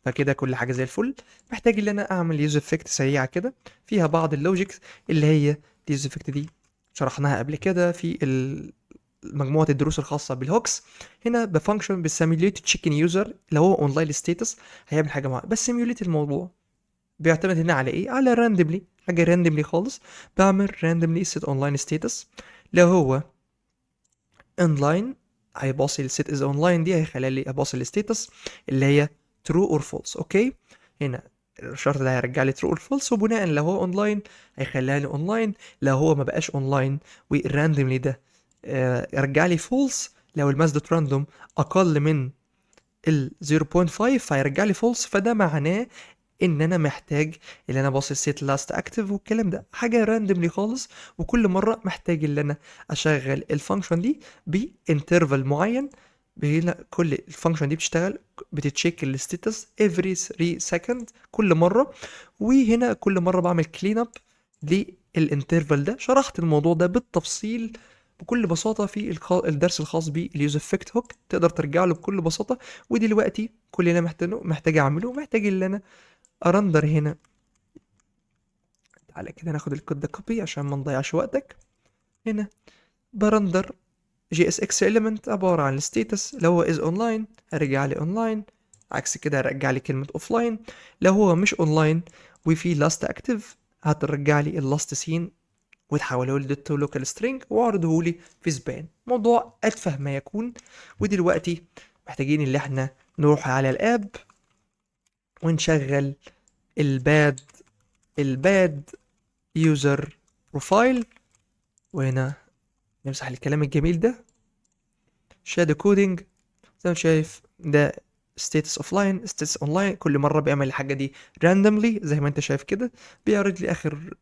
فكده كل حاجه زي الفل. محتاج ان انا اعمل يوز افكت سريعه كده فيها بعض اللوجيكس اللي هي اليوز افكت دي شرحناها قبل كده في مجموعه الدروس الخاصه بالهوكس. هنا بفانكشن بالسيميوليت تشيكن يوزر، لو هو اونلاين ستاتس هيعمل حاجه معينه، بس سيميوليت الموضوع بيعتمد هنا على ايه؟ على راندملي، حاجه راندملي خالص. بعمل راندملي سيت اونلاين ستاتس، لو هو اونلاين هيباصي السيت از اونلاين دي هيخلي لي اباصي الستاتس اللي هي ترو اور فولس. اوكي، هنا الشرط ده هيرجع لي ترو اور فولس، وبناء لو هو اونلاين هيخليها لي اونلاين، لو هو ما بقاش اونلاين والراندوملي ده يرجع لي فولس، لو الماس دوت راندوم اقل من ال 0.5 فهيرجع لي فولس. فده معناه ان انا محتاج ان انا باصي سيت لاست اكتف، والكلام ده حاجه راندملي خالص. وكل مره محتاج ان انا اشغل الفانكشن دي بانترفال معين، هنا كل الفانكشن دي بتشتغل بتتشيك الستاتس every 3 second كل مره. وهنا كل مره بعمل كلين اب للانترفال ده. شرحت الموضوع ده بالتفصيل بكل بساطه في الدرس الخاص باليوز افكت هوك، تقدر ترجع له بكل بساطه. ودلوقتي كل اللي انا محتاج اعمله، محتاج ان انا ارندر هنا. تعالى كده ناخد الكود ده كوبي عشان ما نضيعش وقتك. هنا برندر جي اس اكس element عبارة عن الستيتس، لو هو از اونلاين هيرجع لي اونلاين، عكس كده هيرجع لي كلمة اوفلاين. لو هو مش اونلاين وفي لاست اكتف هترجع لي اللاست سين وتحوله لي تو لوكال سترينج واعرضه لي في سبان. موضوع اتفه ما يكون. ودلوقتي محتاجين اللي احنا نروح على الاب ونشغل الباد يوزر بروفايل. وهنا نمسح الكلام الجميل ده، شادو كودينج زي ما شايف ده ستاتس اوف لاين ستاتس اون لاين، كل مره بيعمل الحاجه دي راندوملي زي ما انت شايف كده، بيعرض لي اخر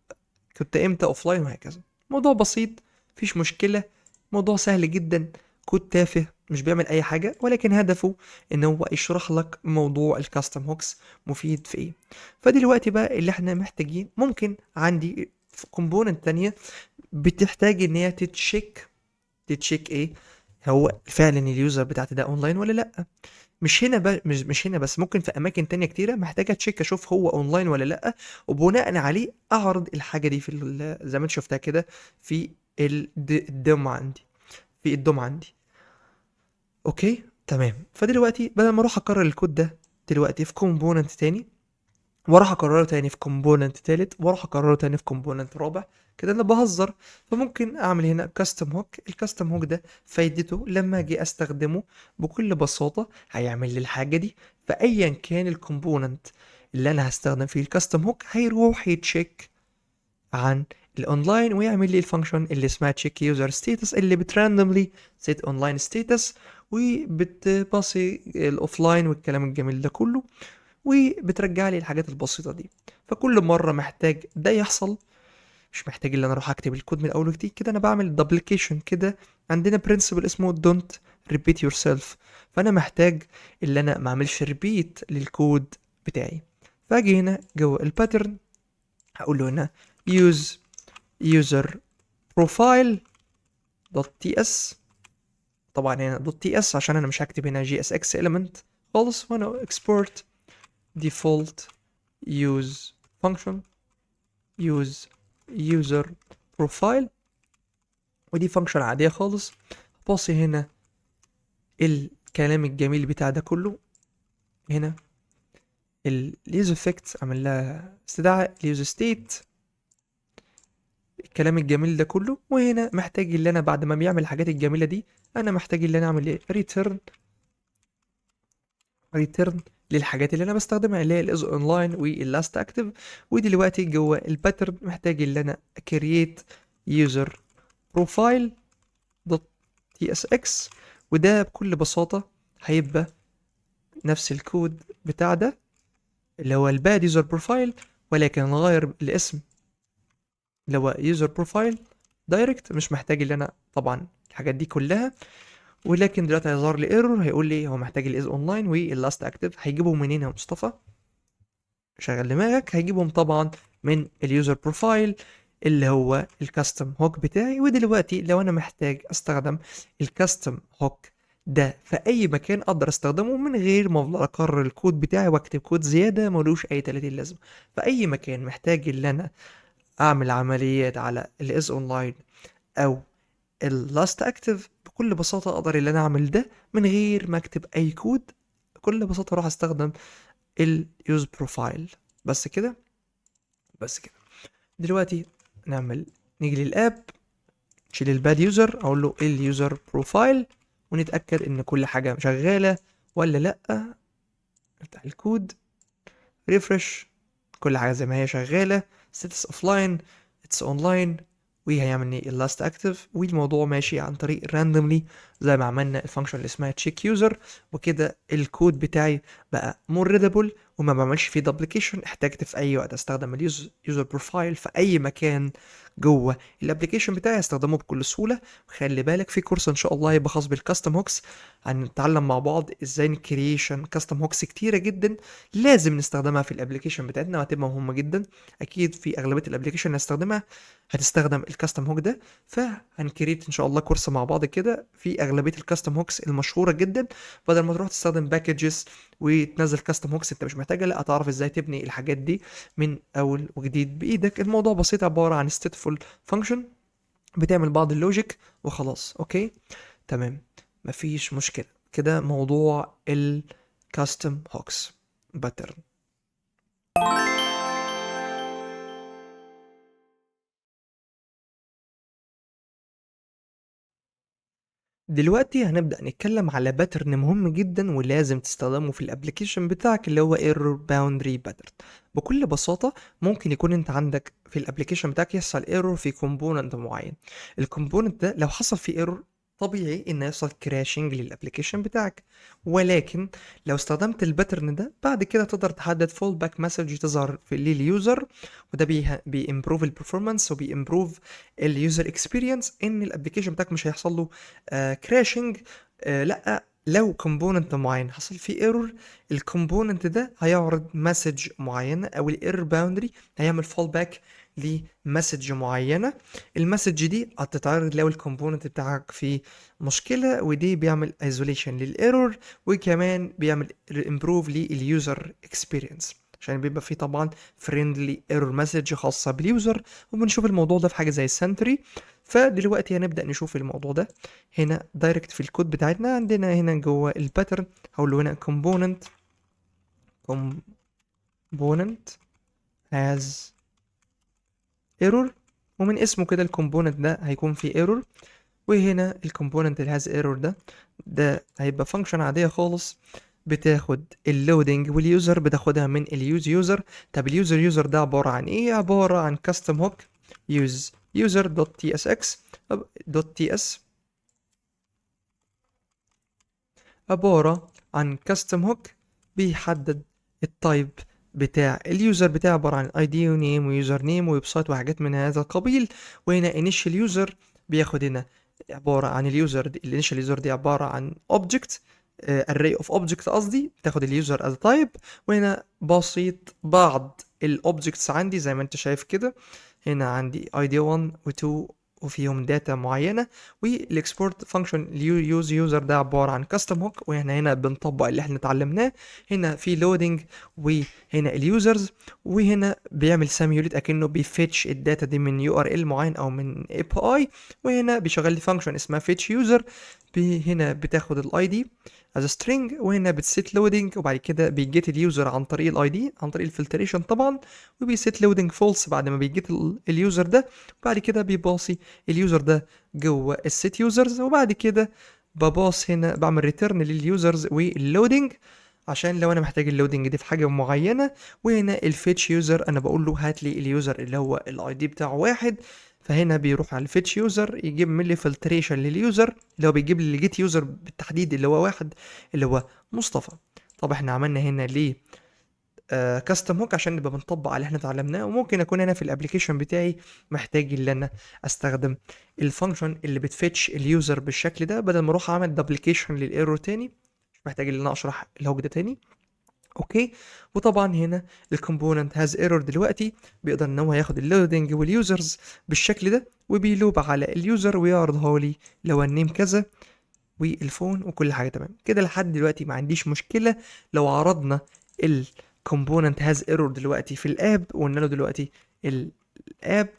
كنت امتى اوف لاين وهكذا. موضوع بسيط مفيش مشكله، موضوع سهل جدا، كود تافه مش بيعمل اي حاجه، ولكن هدفه ان هو يشرح لك موضوع الكاستم هوكس مفيد في ايه. فدلوقتي بقى اللي احنا محتاجين، ممكن عندي كومبوننت تانية بتحتاج ان هي تتشيك ايه هو فعلا اليوزر بتاعتي ده اونلاين ولا لا. مش هنا مش هنا بس، ممكن في اماكن تانية كتيره محتاجه تشيك اشوف هو اونلاين ولا لا، وبناء عليه اعرض الحاجه دي في زي ما انت شفتها كده في الدوم عندي، في الدوم عندي. اوكي تمام. فدلوقتي بدل ما اروح اكرر الكود ده دلوقتي في كومبوننت تاني، واروح اكرره تاني في كومبوننت تالت، واروح اكرره تاني في كومبوننت رابع، كده انا بهزر. فممكن اعمل هنا كاستم هوك. الكاستم هوك ده فايدته لما اجي استخدمه بكل بساطة هيعمل لي الحاجة دي، فايا كان الكومبوننت اللي انا هستخدم فيه الكاستم هوك هيروح يتشيك عن الاونلاين ويعمل لي الفانكشن اللي اسمها تشيك يوزر ستاتس اللي بتراندوملي سيت اونلاين ستاتس، وبتباصي الاوفلاين والكلام الجميل ده كله، وبترجع لي الحاجات البسيطة دي. فكل مرة محتاج ده يحصل، مش محتاج ان انا اروح اكتب الكود من اول وجديد كده، انا بعمل دبليكيشن كده. عندنا برنسبل اسمه don't repeat yourself، فانا محتاج ان انا ما اعملش ريبيت للكود بتاعي. فاجي هنا جوه الباترن هقول له هنا use user profile .ts. طبعا هنا .ts عشان انا مش هكتب هنا JSX element خالص، وانا export default use function use user profile، ودي فانكشن عادية خالص. باصي هنا الكلام الجميل بتاع ده كله. هنا اليوز افكت اعمل لها استدعاء اليوز ستيت الكلام الجميل ده كله، وهنا محتاج اللي انا بعد ما بيعمل الحاجات الجميله دي انا محتاج اللي انا اعمل ايه، ريتيرن للحاجات اللي انا بستخدمها اللي هي الاز اونلاين واللاست اكتف. ودلوقتي جوه الباترن محتاج اللي انا كرييت يوزر بروفايل دوت تي اس اكس، وده بكل بساطه هيبقى نفس الكود بتاع ده اللي هو الباد يوزر بروفايل، ولكن نغير الاسم اللي هو يوزر بروفايل دايركت. مش محتاج اللي انا طبعا الحاجات دي كلها، ولكن دلوقتي هيظهر لي ايرور هيقول لي هو محتاج الاز اونلاين واللاست اكتف. هيجيبهم منين يا مصطفى؟ شغل دماغك. هيجيبهم طبعا من اليوزر بروفايل اللي هو الكاستم هوك بتاعي. ودلوقتي لو انا محتاج استخدم الكاستم هوك ده في اي مكان اقدر استخدمه من غير ما افضل اكرر الكود بتاعي واكتب كود زياده ملوش اي 30 لازمه. في اي مكان محتاج ان انا اعمل عمليات على الاز اونلاين او اللاست اكتف، بكل بساطه اقدر ان انا اعمل ده من غير ما اكتب اي كود. بكل بساطه اروح استخدم اليوز بروفايل. بس كده، بس كده. دلوقتي نعمل، نيجي للاب، نشيل الباد يوزر، اقول له اليوزر بروفايل، ونتاكد ان كل حاجه شغاله ولا لا. نفتح الكود، ريفرش، كل حاجه زي ما هي شغاله. status offline، it's online، وهيعمل ايه اللاست اكتف. والموضوع ماشي عن طريق randomly زي ما عملنا الفانكشن اللي اسمها تشيك يوزر. وكده الكود بتاعي بقى more readable وما بعملش فيه دوبليكيشن. احتاجت في اي وقت استخدم اليوزر بروفايل في اي مكان جوه الابلكيشن بتاعي استخدمه بكل سهوله. وخلي بالك في كورس ان شاء الله هيبقى خاص بالكاستم هوكس، هنتعلم مع بعض ازاي نكريشن كاستم هوكس كتيره جدا لازم نستخدمها في الابلكيشن بتاعتنا وهتبقى مهمه جدا. اكيد في اغلبيه الابلكيشن اللي هستخدمها هتستخدم الكاستم هوك ده، فهنكريت ان شاء الله كورس مع بعض كده في اغلبيه الكاستم هوكس المشهوره جدا. بدل ما تروح تستخدم باكجز وتنزل كاستم هوكس انت مش محتاجها، لا هتعرف ازاي تبني الحاجات دي من اول وجديد بايدك. الموضوع بسيط، عباره عن stateful فانكشن بتعمل بعض اللوجيك وخلاص. اوكي تمام، مفيش مشكله كده. موضوع الكاستم هوكس باترن. دلوقتي هنبدأ نتكلم على باترن مهم جدا ولازم تستخدمه في الابليكيشن بتاعك اللي هو ايرور باوندري باترن. بكل بساطة ممكن يكون انت عندك في الابليكيشن بتاعك يحصل ايرور في كومبوننت معين. الكومبوننت ده لو حصل فيه ايرور طبيعي ان يحصل كراشنج للابليكيشن بتاعك، ولكن لو استخدمت الباترن ده بعد كده تقدر تحدد فول باك مسج تظهر في لليوزر، وده بيمبروف البرفورمانس وبيمبروف اليوزر اكسبيرينس ان الابليكيشن بتاعك مش هيحصل له كراشنج. لا لو كومبوننت معين حصل فيه ايرور الكومبوننت ده هيعرض مسج معينه او الايرور باوندري هيعمل فول باك لمسج معينه. المسج دي هتتعرض لو الكومبوننت بتاعك فيه مشكله، ودي بيعمل ايزوليشن للايرور وكمان بيعمل امبروف لليوزر اكسبيرينس عشان بيبقى فيه طبعا فريندلي ايرور مسج خاصه باليوزر. وبنشوف الموضوع ده في حاجه زي السنتري. فدلوقتي هنبدأ نشوف الموضوع ده هنا دايركت في الكود بتاعتنا. عندنا هنا جوه الباترن هقول له هنا component has error، ومن اسمه كده الكومبوننت ده هيكون فيه ايرور. وهنا الكومبوننت اللي has error ده هيبقى فانكشن عادية خالص بتاخد اللودنج واليوزر بتاخدها من اليوز يوزر. طب اليوزر يوزر ده عبارة عن ايه؟ عبارة عن custom hook use user .tsx عبارة عن custom hook بيحدد التايب بتاع اليوزر بتاعه، عبارة عن ID ونيم ويوزر نيم ويب سايت وحاجات من هذا القبيل. وهنا initial user بياخد هنا عبارة عن اليوزر دي، الانيشال يوزر دي عبارة عن object array of object قصدي بتاخد اليوزر as type. وهنا بسيط بعض الاوبجكتس عندي زي ما انت شايف كده، هنا عندي ID 1 و 2 وفيهم داتا معينة. والاكسبورت فانكشن يوز يوزر ده عبارة عن كاستم هوك، واحنا هنا بنطبق اللي احنا اتعلمناه. هنا في لودنج وهنا اليوزرز، وهنا بيعمل سيميوليت اكنه بيفتش الداتا دي من يو ار ال معين او من اي بي اي. وهنا بيشغل لي فانكشن اسمها فيتش يوزر هنا بتاخد الاي دي as a string، وهنا بتسيت لودنج، وبعد كده بيجيت اليوزر عن طريق الاي دي عن طريق الفلتريشن طبعا، وبيسيت لودنج فولس بعد ما بيجيت اليوزر ده، وبعد كده بيباصي اليوزر ده جوه السيت يوزرز، وبعد كده بباص هنا بعمل ريتيرن لليوزرز واللودنج عشان لو انا محتاج اللودنج دي في حاجه معينه. وهنا الفيتش يوزر انا بقول له هات لي اليوزر اللي هو الاي دي بتاعه واحد، فهنا بيروح على الفيتش يوزر يجيب من لي فلتريشن لليوزر اللي هو بيجيب لي الجيت يوزر بالتحديد اللي هو واحد اللي هو مصطفى. طب احنا عملنا هنا ليه كاستم هوك عشان نبقى بنطبق على اللي احنا اتعلمناه، وممكن اكون انا في الابلكيشن بتاعي محتاج ان انا استخدم الفانكشن اللي بتفتش اليوزر بالشكل ده بدل ما اروح اعمل دبليكيشن للايرور تاني، مش محتاج ان انا اشرح الهوك ده تاني. اوكي. وطبعا هنا الكومبوننت هاز ايرور دلوقتي بيقدر ان هو ياخد اللودنج واليوزرز بالشكل ده وبيلوب على اليوزر ويعرضها لي لو النيم كذا والفون وكل حاجه تمام كده لحد دلوقتي. ما عنديش مشكله لو عرضنا الكومبوننت هاز ايرور دلوقتي في الاب وقلنا له دلوقتي الاب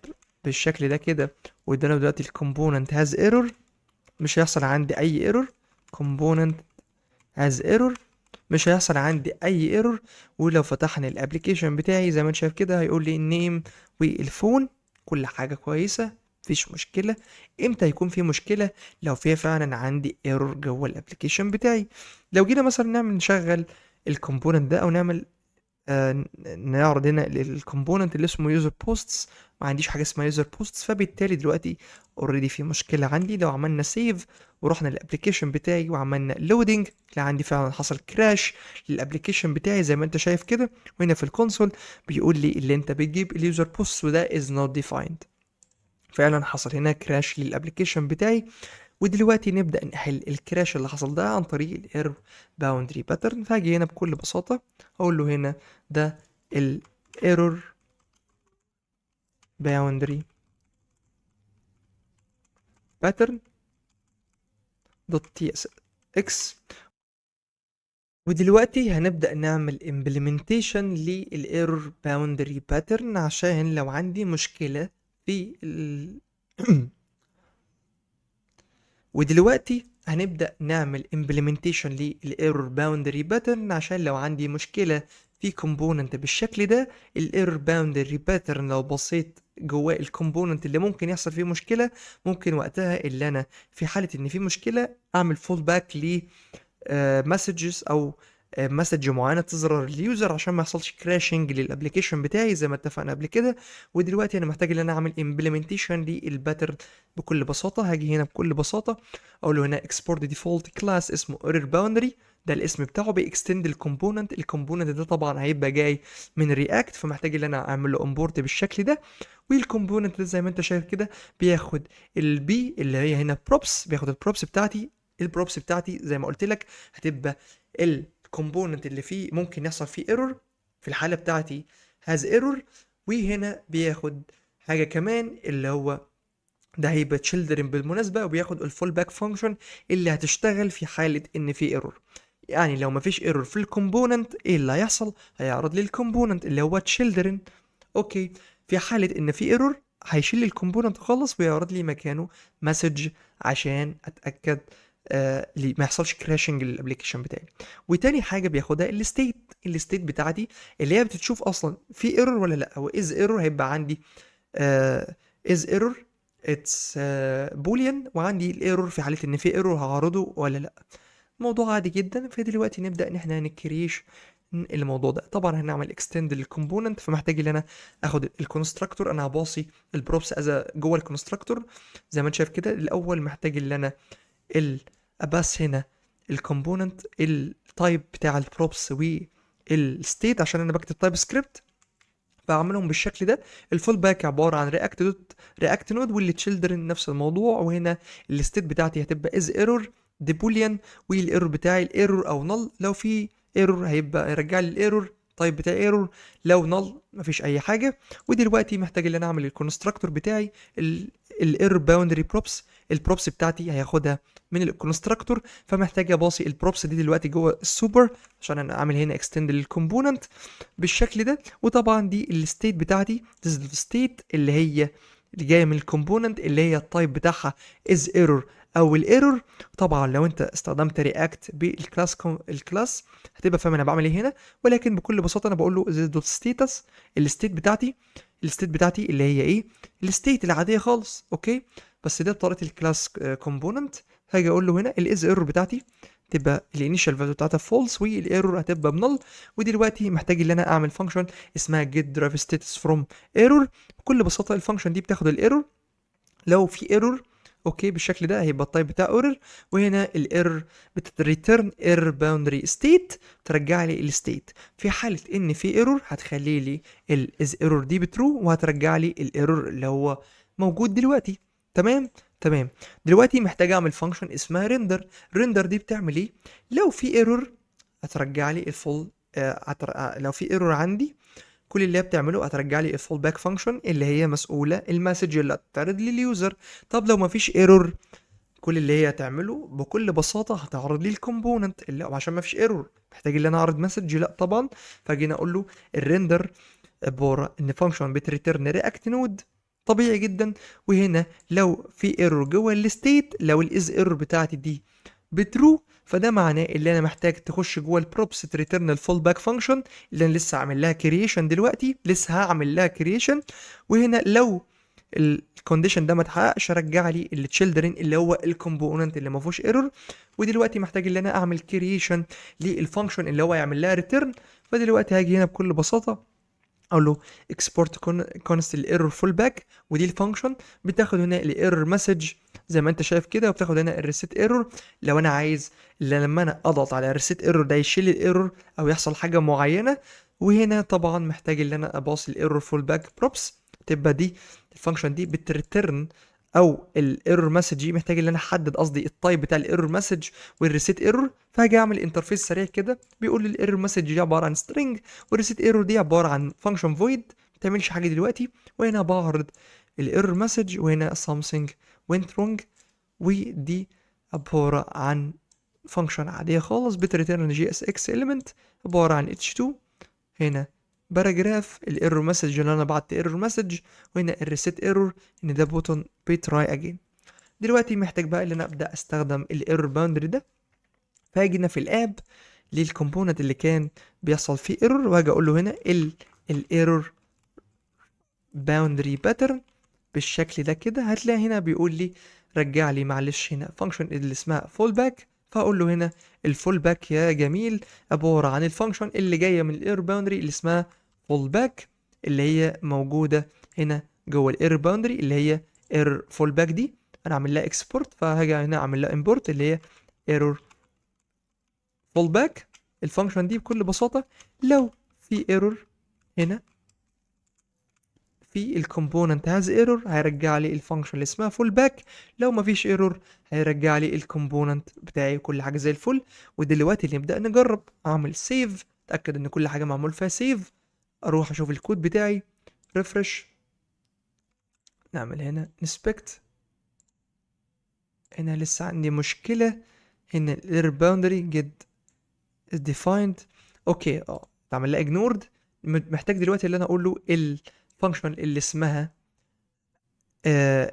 بالشكل ده كده، وادانا دلوقتي الكومبوننت هاز ايرور، مش هيحصل عندي اي ايرور. كومبوننت هاز ايرور، مش هيحصل عندي اي ايرور. ولو فتحنا الابليكيشن بتاعي زي ما انت شايف كده هيقول لي النيم والفون كل حاجه كويسه مفيش مشكله. امتى يكون في مشكله؟ لو فيها فعلا عندي ايرور جوه الابليكيشن بتاعي. لو جينا مثلا نعمل نشغل الكومبوننت ده او نعمل نعرض هنا الكومبوننت اللي اسمه يوزر بوستس، ما عنديش حاجه اسمها يوزر بوستس، فبالتالي دلوقتي اوريدي في مشكله عندي. لو عملنا سيف ورحنا للابلكيشن بتاعي وعملنا لودنج تلاقي عندي فعلا حصل كراش للابلكيشن بتاعي زي ما انت شايف كده، وهنا في الكونسول بيقول لي اللي انت بتجيب اليوزر بوست وده is not defined. فعلا حصل هنا كراش للابلكيشن بتاعي. ودلوقتي نبدأ نحل الكراش اللي حصل ده عن طريق الايرور باوندري باترن. فهاجي هنا بكل بساطة اقول له هنا ده الايرور باوندري باترن دوت تي اس اكس. ودلوقتي هنبدأ نعمل implementation للايرور باوندري باترن عشان لو عندي مشكلة في ودلوقتي هنبدأ نعمل implementation للايرور باوندري باترن عشان لو عندي مشكلة في كومبوننت بالشكل ده. الايرور باوندري باترن لو بصيت جواه الكومبوننت اللي ممكن يحصل فيه مشكلة، ممكن وقتها اللي انا في حالة ان في مشكلة اعمل فول باك ل مسجز او مسج معينه تظهر لليوزر عشان ما يحصلش كراشنج للابلكيشن بتاعي زي ما اتفقنا قبل كده. ودلوقتي انا محتاج ان انا اعمل امبلمنتيشن للباترن بكل بساطه. هاجي هنا بكل بساطه اقول له هنا export default class اسمه error boundary، ده الاسم بتاعه بيكستند الكومبوننت ده طبعا هيبقى جاي من رياكت، فمحتاج ان انا اعمل له امبورت بالشكل ده. والكومبوننت ده زي ما انت شايف كده بياخد البي اللي هي هنا بروبس، بياخد البروبس بتاعتي. البروبس بتاعتي زي ما قلت لك هتبقى الكومبوننت اللي فيه ممكن يحصل فيه ايرور، في الحاله بتاعتي هاز ايرور. وهنا بياخد حاجه كمان اللي هو ده هيبقى تشيلدرن بالمناسبه، وبياخد الفول باك فانكشن اللي هتشتغل في حاله ان في ايرور. يعني لو مفيش ايرور في الكومبوننت ايه اللي هيحصل؟ هيعرض لي الكومبوننت اللي هو تشيلدرن. اوكي. في حاله ان في ايرور هيشيل لي الكومبوننت خالص ويعرض لي مكانه مسج عشان اتاكد ما يحصلش كراشنج للابلكيشن بتاعي. وتاني حاجه بياخدها الستيت بتاعتي اللي هي بتشوف اصلا في ايرور ولا لا. هو از ايرور هيبقى عندي از ايرور اتس بوليان، وعندي الايرور في حاله ان في ايرور هعرضه ولا لا. موضوع عادي جدا. فدلوقتي نبدا ان احنا نكريش الموضوع ده. طبعا هنعمل اكستند للكومبوننت، فمحتاج ان انا اخد الكونستراكتور. انا هباصي البروبس از جوه الكونستراكتور زي ما انت شايف كده. الاول محتاج ان انا اباس هنا الكومبوننت التايب بتاع البروبس والستيت عشان انا بكتب تايب سكريبت، بعملهم بالشكل ده. الفول باك عباره عن رياكت نود، واللي تشيلدرن نفس الموضوع. وهنا الستيت بتاعتي هتبقى از ايرور دي بوليان، والايرور بتاعي الايرور او نل. لو في ايرور هيبقى يرجع لي الايرور طيب بتاع ايرور، لو نل مفيش اي حاجه. ودلوقتي محتاج ان انا اعمل الكونستراكتور بتاعي الايرور باوندري بروبس. البروبس بتاعتي هياخدها من الكونستراكتور، فمحتاج اباصي البروبس دي دلوقتي جوه السوبر عشان انا اعمل هنا اكستند للكومبوننت بالشكل ده. وطبعا دي الستيت بتاعتي الستيت اللي هي اللي جايه من الكومبوننت اللي هي التايب بتاعها از ايرور او الايرور. طبعا لو انت استخدمت رياكت بالكلاس الكلاس هتبقى فاهم انا بعمل ايه هنا، ولكن بكل بساطه انا بقول له دوت ستيتس، الستيت بتاعتي اللي هي ايه، الستيت العاديه خالص، اوكي. بس ده بطريقه الكلاس كومبوننت. هاجي اقول له هنا الاز ايرور بتاعتي تبقى الانيشال فاليو بتاعتها فولس والايرور هتبقى بنل. ودلوقتي محتاج ان انا اعمل فانكشن اسمها get drive status from error. بكل بساطه الفانكشن دي بتاخد الايرور، لو في ايرور اوكي بالشكل ده هيبقى التايب بتاع ايرور، وهنا الايرور بتريتيرن ايرور باوندري ستيت، ترجع لي الستيت. في حاله ان في ايرور هتخلي لي الاز ايرور دي بترو، وهترجع لي الايرور اللي هو موجود دلوقتي. تمام. تمام. دلوقتي محتاج اعمل فانكشن اسمها ريندر. ريندر دي بتعمل ايه؟ لو في ايرور هترجع لي الفول، لو في ايرور عندي كل اللي هي بتعمله هترجع لي الفول باك فانكشن اللي هي مسؤوله المسج اللي هتتعرض لليوزر. طب لو مفيش ايرور، كل اللي هي هتعمله بكل بساطه هتعرض لي الكومبوننت اللي عشان مفيش ايرور محتاج ان انا اعرض مسج، لا طبعا. فجينا اقول له الريندر عباره ان فانكشن بتريتيرن رياكت نود، طبيعي جدا. وهنا لو في ايرور جوه الستيت، لو الاز ايرور بتاعتي دي بترو، فده معناه اللي انا محتاج تخش جوه البروبس تريتيرن الفول باك فانكشن اللي انا لسه عامل لها كرييشن دلوقتي، لسه هعمل لها كرييشن. وهنا لو الكونديشن ده ما اتحققش رجع لي التشيلدرن اللي هو الكومبوننت اللي ما فيهوش ايرور. ودلوقتي محتاج ان انا اعمل كرييشن للفانكشن اللي هو يعمل لها ريتيرن. فدلوقتي هاجي هنا بكل بساطه اقول له اكسبورت كونست الايرور فول باك، ودي الفانكشن بتاخد هنا الايرور مسج زي ما انت شايف كده، وبتاخد هنا الريسيت ايرور. لو انا عايز لما انا اضغط على الريسيت ايرور ده يشيل الايرور او يحصل حاجه معينه. وهنا طبعا محتاج ان انا اباص الايرور فول باك بروبس، تبقى دي الفانكشن دي بتريترن او الايرور مسج دي محتاج ان انا احدد قصدي التايب بتاع الايرور مسج والريسيت ايرور. فهاجي اعمل انترفيس سريع كده بيقول لي الايرور مسج دي عباره عن string، والريسيت ايرور دي عباره عن فانكشن void ما بتعملش حاجه دلوقتي. وهنا بعرض الايرور مسج، وهنا something went wrong، ودي عباره عن فانكشن عاديه خالص بتريتيرن جي اس اكس element عباره عن h2. هنا باراجراف الايرور مسج اللي انا بعت ايرور مسج، وهنا الريسيت ايرور ان ده بوتون بي تراي اجين. دلوقتي محتاج بقى ان انا ابدا استخدم الايرور باوندري ده. فهاجي هنا في الاب للكومبوننت اللي كان بيحصل فيه ايرور، وهاجي اقول له هنا الايرور باوندري باترن بالشكل ده كده. هتلاقي هنا بيقول لي رجع لي معلش هنا فانكشن اللي اسمها فول باك. فاقول له هنا الفول باك يا جميل عباره عن الفانكشن اللي جايه من الايرور باوندري اللي اسمها فول باك، اللي هي موجوده هنا جوه الايرور باوندري اللي هي ايرور فول باك دي. انا اعمل لها اكسبورت، فهاجي هنا اعمل لها امبورت اللي هي ايرور فول باك. الفانكشن دي بكل بساطه لو في ايرور هنا في الكومبوننت هاز ايرور هيرجع لي الفانكشن اللي اسمها فول باك، لو مفيش ايرور هيرجع لي الكومبوننت بتاعي كل حاجه زي الفل. ودلوقتي نبدا نجرب. اعمل سيف، اتاكد ان كل حاجه معمول فيها سيف، اروح اشوف الكود بتاعي، ريفرش، نعمل هنا انسبكت. هنا لسه عندي مشكله، هنا الايرور باوندري جيت defined اوكي تعمل لها ignored. محتاج دلوقتي اللي انا اقول له الفانكشن اللي اسمها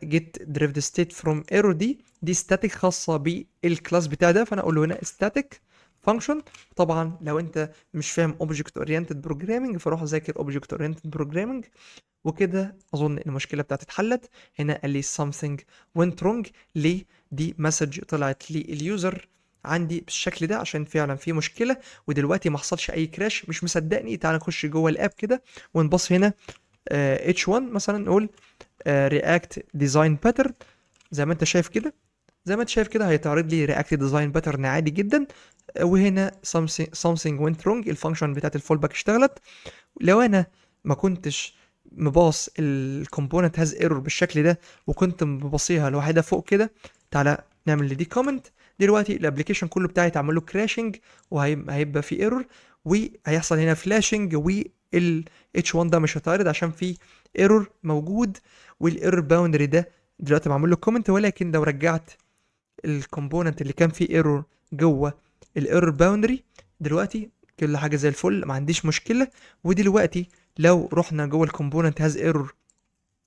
get derived state from error دي static خاصة بالكلاس بتاع ده. فانا اقول له هنا static function. طبعا لو انت مش فاهم object oriented programming فروح ذاكر object oriented programming. وكده اظن ان المشكله بتاعتي اتحلت. هنا قال لي something went wrong، ليه؟ دي مسج طلعت لي اليوزر عندي بالشكل ده عشان فعلا في مشكله، ودلوقتي ما حصلش اي كراش. مش مصدقني؟ تعال نخش جوه الاب كده ونبص هنا H1 مثلا، نقول react design pattern زي ما انت شايف كده. زي ما انت شايف كده هيتعرض لي react design pattern عادي جدا. وهنا something went wrong الفانكشن بتاعت الفول باك اشتغلت. لو انا ما كنتش مباص الكومبوننت هاز ايرور بالشكل ده وكنت مباصيها لوحدها فوق كده، تعالى نعمل دي كومنت. دلوقتي الابلكيشن كله بتاعي اتعمل له كراشنج وهيبقى في ايرور، وهيحصل هنا فلاشنج، وال H1 ده مش هيتعرض عشان في ايرور موجود. والايرور باوندري ده دلوقتي معمول له كومنت، ولكن لو رجعت الكومبوننت اللي كان فيه ايرور جوه الايرور باوندري دلوقتي كل حاجه زي الفل، ما عنديش مشكله. ودلوقتي لو رحنا جوه الكومبوننت هاز ايرور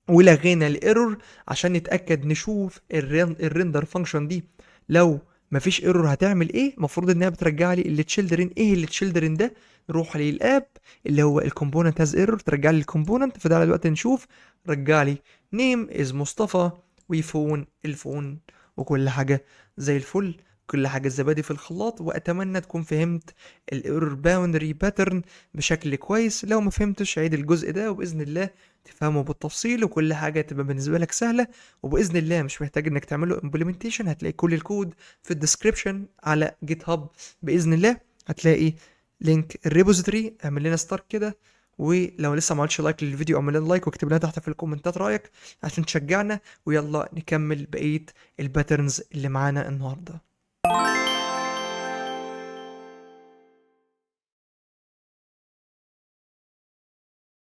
ولغينا الايرور عشان نتاكد نشوف الريندر فانكشن دي لو مفيش ايرور هتعمل ايه. المفروض انها بترجع لي التشيلدرن. ايه التشيلدرن ده؟ نروح للاب اللي هو الكومبوننت هاز ايرور، ترجع لي الكومبوننت. فده دلوقتي نشوف، رجع لي نيم از مصطفى وفون الفون وكل حاجه زي الفل. كل حاجه الزبادي في الخلاط. واتمنى تكون فهمت الايرور باوندري باترن بشكل كويس. لو ما فهمتش عيد الجزء ده وباذن الله تفهمه بالتفصيل وكل حاجة تبقى بالنسبة لك سهلة. وبإذن الله مش محتاج انك تعمله implementation. هتلاقي كل الكود في الديسكريبشن على جيت هاب. بإذن الله هتلاقي لينك الريبوزيتوري. اعمل لنا ستارت كده، ولو لسه ما عملتش لايك للفيديو اعمل لنا لايك واكتب لنا تحت في الكومنتات رأيك عشان تشجعنا. ويلا نكمل بقية الباترنز اللي معانا النهارده.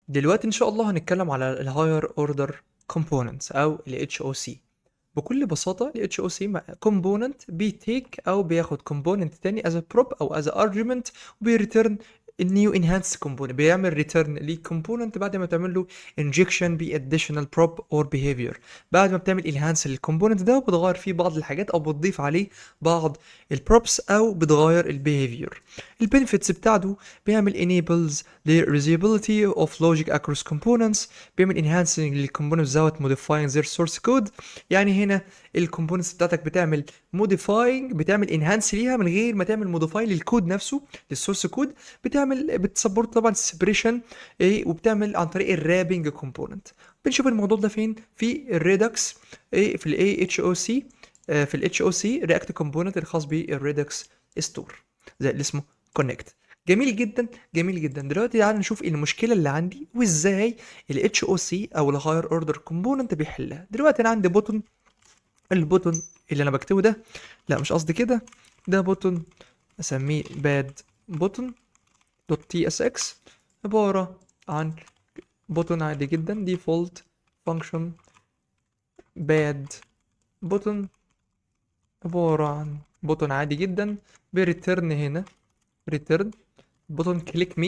دلوقتي ان شاء الله هنتكلم على الهاير اوردر كومبوننتس او ال HOC. بكل بساطة ال HOC component بيتيك أو بياخد component تاني as a prop أو as a argument وبيريترن new enhanced component. بيعمل return للcomponent بعد ما تعمل له injection ب additional prop or behavior. بعد ما بتعمل enhance للcomponent ده وبتغير فيه بعض الحاجات أو بتضيف عليه بعض البروبس أو بتغير البيهيفير. البنفيتس بتاعته بيعمل enables the reusability of logic across components. بيعمل enhancing للcomponents without modifying their source code. يعني هنا الكومبوننتس بتاعتك بتعمل موديفاينج، بتعمل انهانس ليها من غير ما تعمل موديفاي للكود نفسه، للسورس كود. بتسبورت طبعا السبريشن ايه، وبتعمل عن طريق الرابنج كومبوننت. بنشوف الموضوع ده فين؟ في الريدكس ايه، في الاي اتش او سي. في الاتش او سي رياكت كومبوننت الخاص بالريدكس ستور زي اللي اسمه كونكت. جميل جدا جميل جدا. دلوقتي تعالى نشوف ايه المشكله اللي عندي وازاي ال HOC او الهاير اوردر كومبوننت بيحلها. دلوقتي انا عندي بوتون. البوتون اللي انا بكتبه ده، لا مش قصدي كده، ده بوتون اسميه باد بوتون دوت تي اس اكس. عباره عن بوتون عادي جدا ديفولت فانكشن باد بوتون. عباره عن بوتون عادي جدا بريتيرن هنا ريتيرن بوتون كليك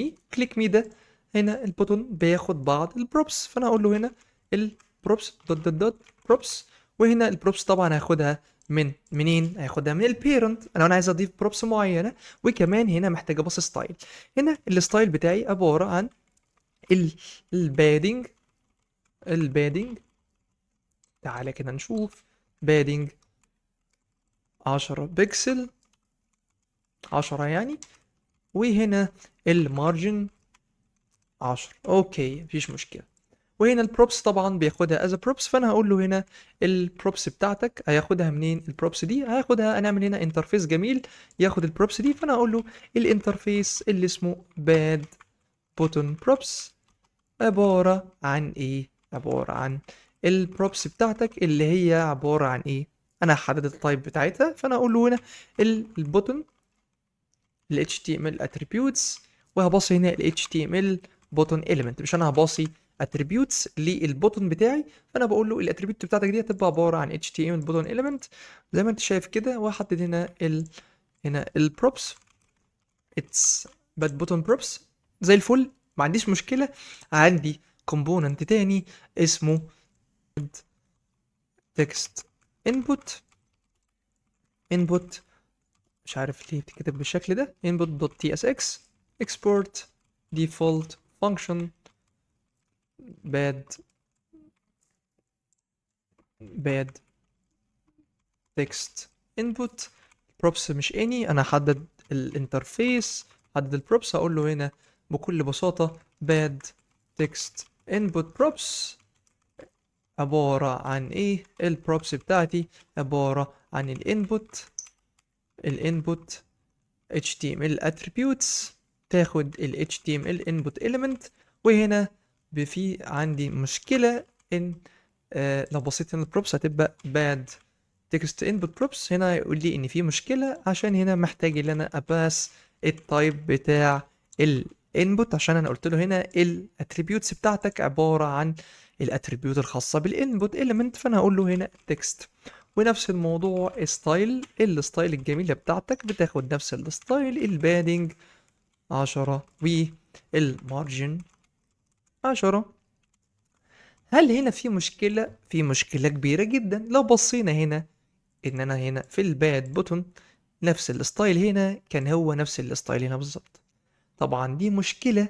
مي ده. هنا البوتون بياخد بعض البروبس، فانا اقول له هنا البروبس دوت بروبس. وهنا البروبس طبعا هاخدها منين؟ هاخدها من البيرنت. انا عايز اضيف بروبس معينه. وكمان هنا محتاج ابص ستايل. هنا الستايل بتاعي عباره عن البادنج. البادنج تعالى كده نشوف. بادنج 10 بكسل، 10 يعني. وهنا المارجن 10. اوكي مفيش مشكله. وهنا البروبس طبعا بياخدها از بروبس، فانا هقول له هنا البروبس بتاعتك هياخدها منين؟ البروبس دي هياخدها، هنعمل هنا انترفيس جميل ياخد البروبس دي. فانا هقول له الانترفيس اللي اسمه باد بوتون بروبس عباره عن ايه؟ عباره عن البروبس بتاعتك اللي هي عباره عن ايه. انا هحدد التايب بتاعتها، فانا هقول له هنا البوتون ال HTML attributes. وهباصي هنا ال HTML button element. مش انا هباصي attributes للبوتون بتاعي، فانا بقول له الاتريبيوت بتاعتك دي هتبقى عباره عن HTML button element زي ما انت شايف كده. وهحدد هنا هنا البروبس اتس باد بوتون بروبس زي الفل، ما عنديش مشكله. عندي كومبوننت تاني اسمه text input. مش عارف ليه بتتكتب بالشكل ده. input.tsx export default function bad text input props. مش اني انا حدد الانترفيس، حدد البروبس. هقول له هنا بكل بساطة bad text input props عبارة عن ايه؟ البروبس بتاعتي عبارة عن الانبوت HTML attributes. تاخد ال HTML input element. وهنا في عندي مشكلة ان لو بصيت هنا البروبس هتبقى bad text input props. هنا يقول لي ان في مشكلة عشان هنا محتاج ان انا اباس التايب بتاع الانبوت، عشان انا قلت له هنا الاتريبيوتس بتاعتك عبارة عن الاتريبيوت الخاصة بالانبوت element. فانا هقول له هنا text. ونفس الموضوع ستايل، الستايل الجميلة بتاعتك بتاخد نفس الستايل البادنج 10 والمارجن 10. هل هنا في مشكلة؟ في مشكلة كبيرة جدا. لو بصينا هنا ان انا هنا في الباد بوتون نفس الستايل هنا كان هو نفس الستايل هنا بالظبط. طبعا دي مشكلة،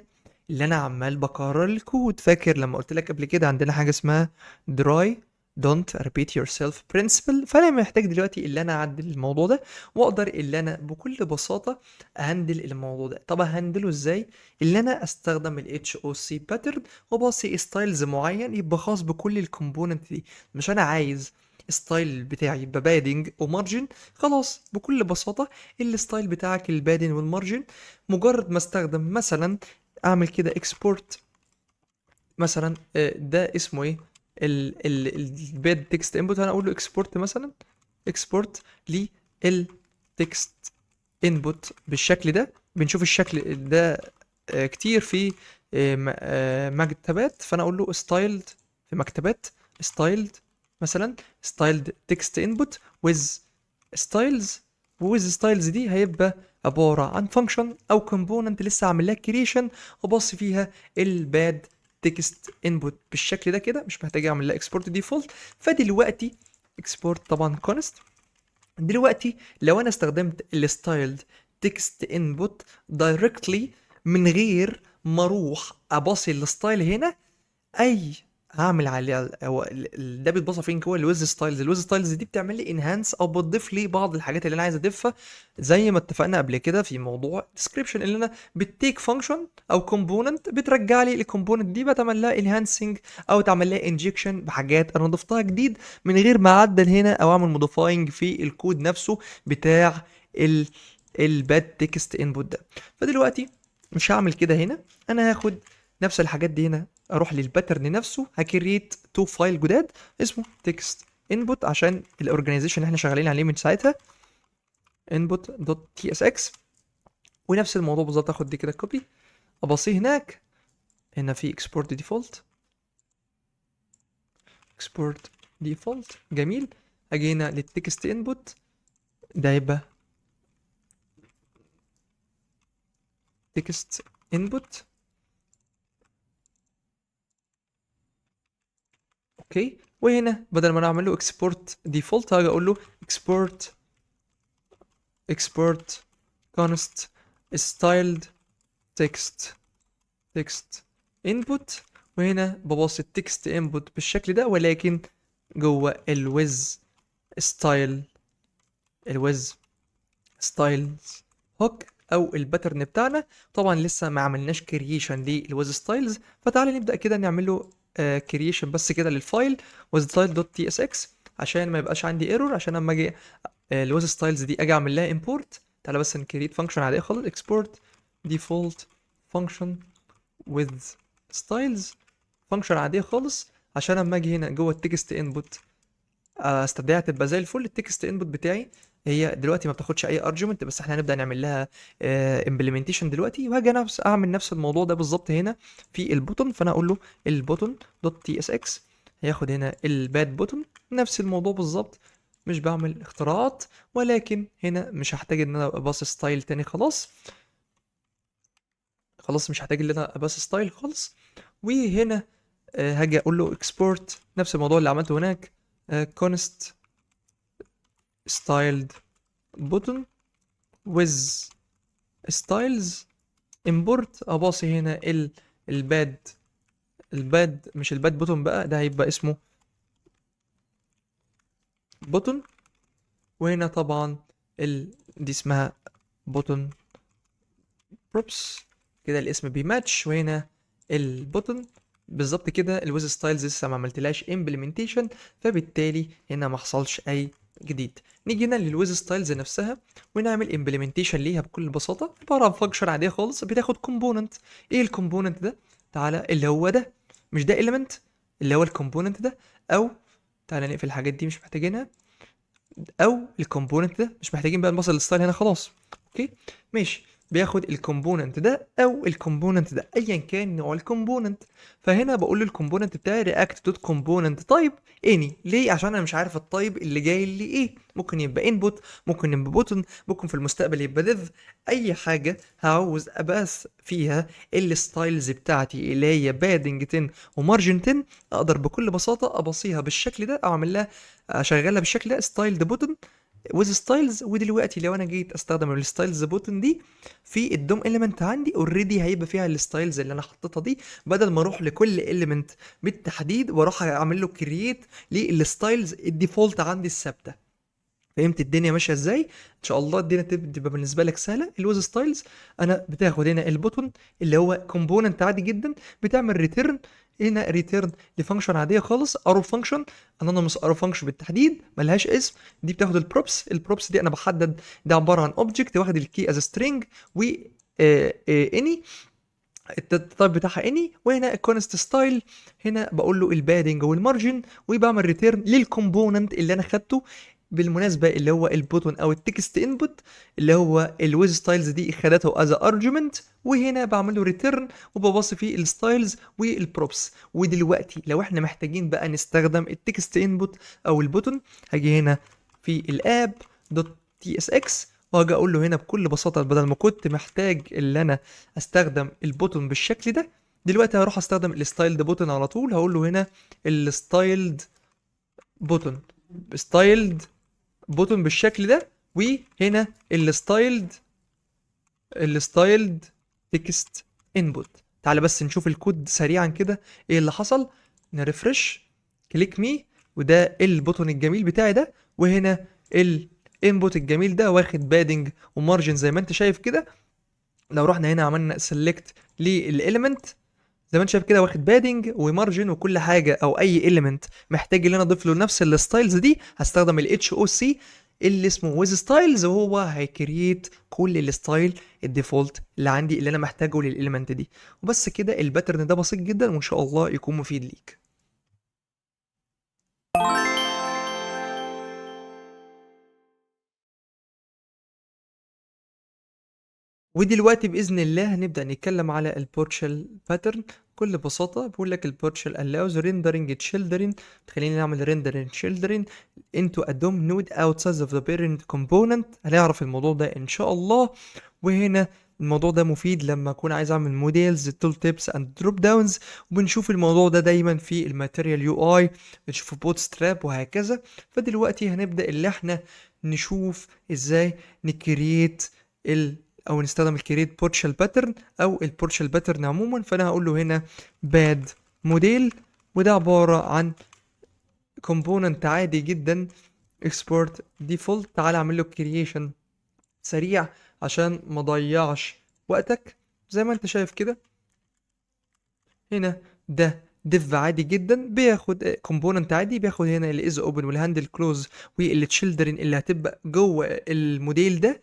اللي انا عمال بكرر الكود. فاكر لما قلت لك قبل كده عندنا حاجة اسمها dry don't repeat yourself principle؟ فانا محتاج دلوقتي اللي انا اعدل الموضوع ده، واقدر اللي انا بكل بساطة اهندل الموضوع ده. طب اهندله ازاي؟ اللي انا استخدم ال HOC pattern وباصي ستايلز معين يبقى خاص بكل الكومبوننت دي. مش انا عايز الستايل بتاعي يبقى بادنج ومارجن، خلاص بكل بساطة الستايل بتاعك البادن والمارجن مجرد ما استخدم مثلا اعمل كده اكسبورت مثلا، ده اسمه ايه؟ الباد تكست انبوت. انا اقول له اكسبورت مثلا، اكسبورت للتكست انبوت بالشكل ده. بنشوف الشكل ده كتير في مكتبات. فانا اقول له ستايلد في مكتبات، ستايلد مثلا ستايلد تكست انبوت with ستايلز. وويز ستايلز دي هيبقى عبارة عن فانكشن او كومبوننت لسه عامل لها كريشن وبص فيها الباد تكست انبوت بالشكل ده كده، مش محتاج اعمل لها اكسبورت ديفولت. فدلوقتي اكسبورت طبعا كونست. دلوقتي لو انا استخدمت الستايلد تكست انبوت دايركتلي من غير ما اروح اباصي الستايل هنا، اي هعمل عليه هو ده بيتبص فين جوه الويز ستايلز. الويز ستايلز دي بتعمل لي انهانس او بتضيف لي بعض الحاجات اللي انا عايز اضيفها، زي ما اتفقنا قبل كده في موضوع ديسكريبشن، اللي انا بتيك فانكشن او كومبوننت بترجع لي الكومبوننت دي بتعمل لها انهانسنج او تعمل لها انجكشن بحاجات انا ضفتها جديد من غير ما اعدل هنا او اعمل موديفاينج في الكود نفسه بتاع ال الباد تكست انبوت ده. فدلوقتي مش هعمل كده هنا، انا هاخد نفس الحاجات دي هنا، اروح للباترن نفسه هكريت تو فايل جداد اسمه تكست انبوت عشان الاورجانيزيشن اللي احنا شغالين عليه من ساعتها input.tsx. ونفس الموضوع بالظبط اخد دي كده كوبي ابصيه هناك. هنا في export default، export default جميل. اجي هنا للتكست انبوت ده يبقى تكست انبوت. اوكي، وهنا بدل ما انا اعمل له export default هاجي اقول له export const styled text input. وهنا ببسط text input بالشكل ده، ولكن جوه الويز ستايل، الويز ستايلز هوك او الباترن بتاعنا. طبعا لسه ما عملناش كرييشن للويز ستايلز، فتعالى نبدا كده نعمل له كرييشن بس كده للفايل wizstyle.tsx عشان ما يبقاش عندي ايرور. عشان اما اجي الويز ستايلز دي اجي اعمل لها امبورت، تعالى بس نكريت فانكشن عاديه خالص export default function with styles، فانكشن عاديه خالص. عشان اما اجي هنا جوه التكست انبوت استدعيها تبقى زي الفل. التكست انبوت بتاعي هي دلوقتي ما بتاخدش اي ارجيومنت، بس احنا هنبدا نعمل لها امبلمنتيشن دلوقتي. وهاجي نفس اعمل نفس الموضوع ده بالظبط هنا في البوتون. فانا اقول له البوتون دوت تي اس اكس هياخد هنا الباد بوتون، نفس الموضوع بالظبط. مش بعمل اختراعات، ولكن هنا مش هحتاج ان انا اباص ستايل تاني. خلاص خلاص مش هحتاج ان انا اباص ستايل خالص. وهنا هاجي اقول له اكسبورت نفس الموضوع اللي عملته هناك const styled button with styles import. اباصي هنا الباد، الباد مش الباد بوتون بقى، ده هيبقى اسمه بوتون. وهنا طبعا دي اسمها بوتون بروبس كده الاسم بيماتش. وهنا البوتون بالظبط كده الويز ستايلز لسه ما عملتلهاش امبلمنتيشن، فبالتالي هنا ما حصلش اي جديد. نيجي هنا للويز ستايلز نفسها ونعمل امبلمنتيشن ليها بكل بساطه. عباره عن فانكشن عاديه خالص بتاخد كومبوننت. ايه الكومبوننت ده؟ تعالى اللي هو ده، مش ده element اللي هو الكومبوننت ده، او تعالى نقفل الحاجات دي مش محتاجينها، او الكومبوننت ده مش محتاجين بقى نبص للستايل هنا خلاص. اوكي ماشي. بياخد الكومبوننت ده او الكومبوننت ده ايا كان نوع الكومبوننت. فهنا بقول له الكومبوننت بتاعي رياكت دوت كومبوننت تايب اني. ليه؟ عشان انا مش عارف التايب اللي جاي لي ايه. ممكن يبقى انبوت، ممكن يبقى بوتن، ممكن في المستقبل يبقى ديف. اي حاجه هعوز اباس فيها الستايلز بتاعتي اللي هي بادنج 10 ومارجن 10، اقدر بكل بساطه ابصيها بالشكل ده او اعمل لها اشغلها بالشكل ده ستايلد بوتن ويز ستايلز. ودلوقتي لو انا جيت استخدم الستايلز بوتن دي في الدوم اليمنت عندي اوريدي هيبقى فيها الستايلز اللي انا حطيتها دي، بدل ما اروح لكل اليمنت بالتحديد واروح اعمل له كرييت للستايلز الديفولت عندي الثابته. فهمت الدنيا ماشيه ازاي؟ ان شاء الله الدنيا تبقى بالنسبه لك سهله. الويز ستايلز انا بتاخد هنا البوتون اللي هو كومبوننت عادي جدا، بتعمل ريتيرن. هنا ريتيرن لفانكشن عاديه خالص، ارو فانكشن، انونيموس ارو فانكشن بالتحديد ملهاش اسم. دي بتاخد البروبس دي انا بحدد ده عباره عن اوبجكت واخد الكي از سترينج و اني التايب بتاعها اني. وهنا الكونست ستايل هنا بقول له البادنج والمارجن وبعمل ريتيرن للكومبوننت اللي انا خدته بالمناسبه اللي هو البوتون او التكست انبوت اللي هو الويز ستايلز دي خدته از ارجيومنت. وهنا بعمل له ريتيرن وببص فيه الستايلز والبروبس. ودلوقتي لو احنا محتاجين بقى نستخدم التكست انبوت او البوتون، هاجي هنا في الاب دوت تي اس اكس وهاجي اقول له هنا بكل بساطه بدل ما كنت محتاج اللي انا استخدم البوتون بالشكل ده، دلوقتي هروح استخدم الستايلد بوتون على طول. هقول له هنا الستايلد بوتون، ستايلد بوتون بالشكل ده. وهنا الستايلد تكست انبوت. تعال بس نشوف الكود سريعا كده ايه اللي حصل. نرفرش، كليك مي، وده البوتون الجميل بتاعي ده. وهنا الانبوت الجميل ده واخد بادنج ومارجن زي ما انت شايف كده. لو رحنا هنا عملنا سيلكت للاليمنت زي ما انت شايف كده واخد بادنج ومارجن وكل حاجه. او اي اليمنت محتاج ان انا اضيف له نفس الستايلز دي هستخدم الاتش او سي اللي اسمه ويز ستايلز، وهو هيكريت كل الستايل الديفولت اللي عندي اللي انا محتاجه للاليمنت دي. وبس كده. الباترن ده بسيط جدا وان شاء الله يكون مفيد ليك. ودلوقتي بإذن الله هنبدأ نتكلم على البورشال باترن. بكل بساطة بقول لك البورشال allows rendering children، تخليني نعمل rendering children into a DOM node outside of the parent component. هنعرف الموضوع ده إن شاء الله. وهنا الموضوع ده مفيد لما أكون عايز أعمل موديلز tool tips and drop downs، وبنشوف الموضوع ده دايما في الماتيريال يو اي، بنشوفه بوت ستراب وهكذا. فدلوقتي هنبدأ اللي احنا نشوف ازاي نكريت او نستخدم الكريت بورشال باترن او البورشال باترن عموما. فانا هقول له هنا باد موديل، وده عباره عن كومبوننت عادي جدا اكسبورت ديفولت. تعال اعمل له كرييشن سريع عشان ما اضيعش وقتك. زي ما انت شايف كده هنا ده ديف عادي جدا بياخد كومبوننت عادي، بياخد هنا الاز اوبن والهاندل كلوز والتشيلدرن اللي هتبقى جوه الموديل ده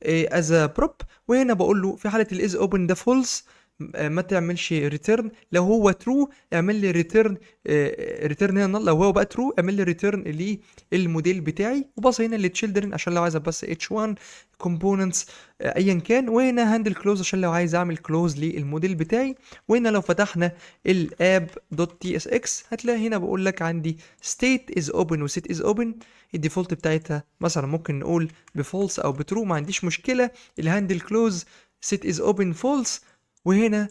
از بروب. وهنا بقول له في حاله الاز اوبن ده فولس ما تعملش ريتيرن، لو هو ترو اعمل لي ريتيرن. ريتيرن هنا null. لو هو بقى ترو اعمل لي ريتيرن للموديل بتاعي. وبص هنا للتشيلدرن عشان لو عايز بس اتش 1 كومبوننتس ايا كان. وهنا هاندل كلوز عشان لو عايز اعمل كلوز للموديل بتاعي. وهنا لو فتحنا الاب دوت تي اس اكس هتلاقي هنا بقول لك عندي state is open و set is open. الديفولت بتاعتها مثلا ممكن نقول بفولس او بترو، ما عنديش مشكله. الهاندل كلوز set is open false. وهنا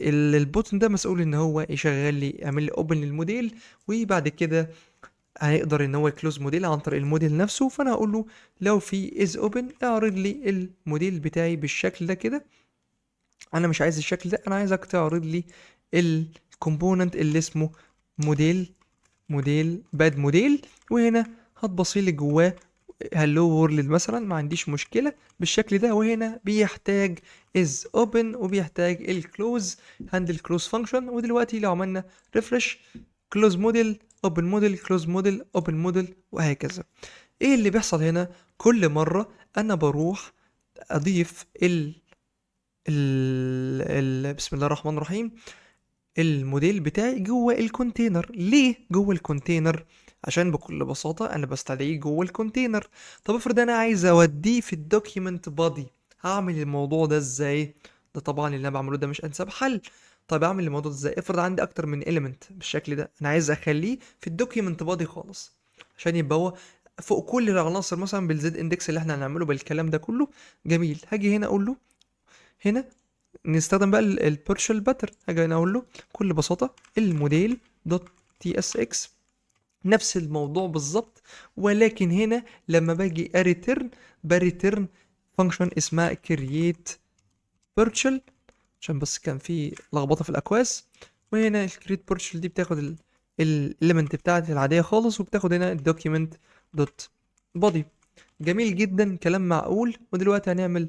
البوتن ده مسؤول ان هو يشغل لي يعمل لي اوبن للموديل، وبعد كده هيقدر ان هو يكلوز موديل عن طريق الموديل نفسه. فانا هقول له لو في از اوبن اعرض لي الموديل بتاعي بالشكل ده كده. انا مش عايز الشكل ده، انا عايزك تعرض لي الكومبوننت اللي اسمه موديل باد موديل. وهنا هتبصي لي جواه هلو وورلد مثلا، ما عنديش مشكله بالشكل ده. وهنا بيحتاج از اوبن وبيحتاج الكلوز هاندل كلوز فانكشن. ودلوقتي لو عملنا ريفرش كلوز موديل اوبن موديل كلوز موديل اوبن موديل وهكذا. ايه اللي بيحصل هنا؟ كل مره انا بروح اضيف بسم الله الرحمن الرحيم الموديل بتاعي جوه الكونتينر. ليه جوه الكونتينر؟ عشان بكل بساطة انا بستدعيه جوه الكونتينر. طب افرض انا عايز اوديه في الدوكيمنت بادي، هعمل الموضوع ده ازاي؟ ده طبعا اللي انا بعمله ده مش انسب حل. طب اعمل الموضوع ده ازاي؟ افرض عندي اكتر من element بالشكل ده، انا عايز اخليه في الدوكيمنت بادي خالص عشان يبقى هو فوق كل العناصر، مثلا بالزد اندكس اللي احنا هنعمله بالكلام ده كله. جميل، هاجي هنا اقول له هنا نستخدم بقى البيرشل باترن. هاجي هنا اقول له بكل بساطه الموديل دوت تي اس اكس، نفس الموضوع بالظبط، ولكن هنا لما باجي اريترن بريترن فانكشن اسمها create virtual، عشان بس كان في لخبطه في الاكواس. وهنا الكريت بورشل دي بتاخد الاليمنت بتاعتي العاديه خالص، وبتاخد هنا الدوكيمنت دوت بودي. جميل جدا، كلام معقول. ودلوقتي هنعمل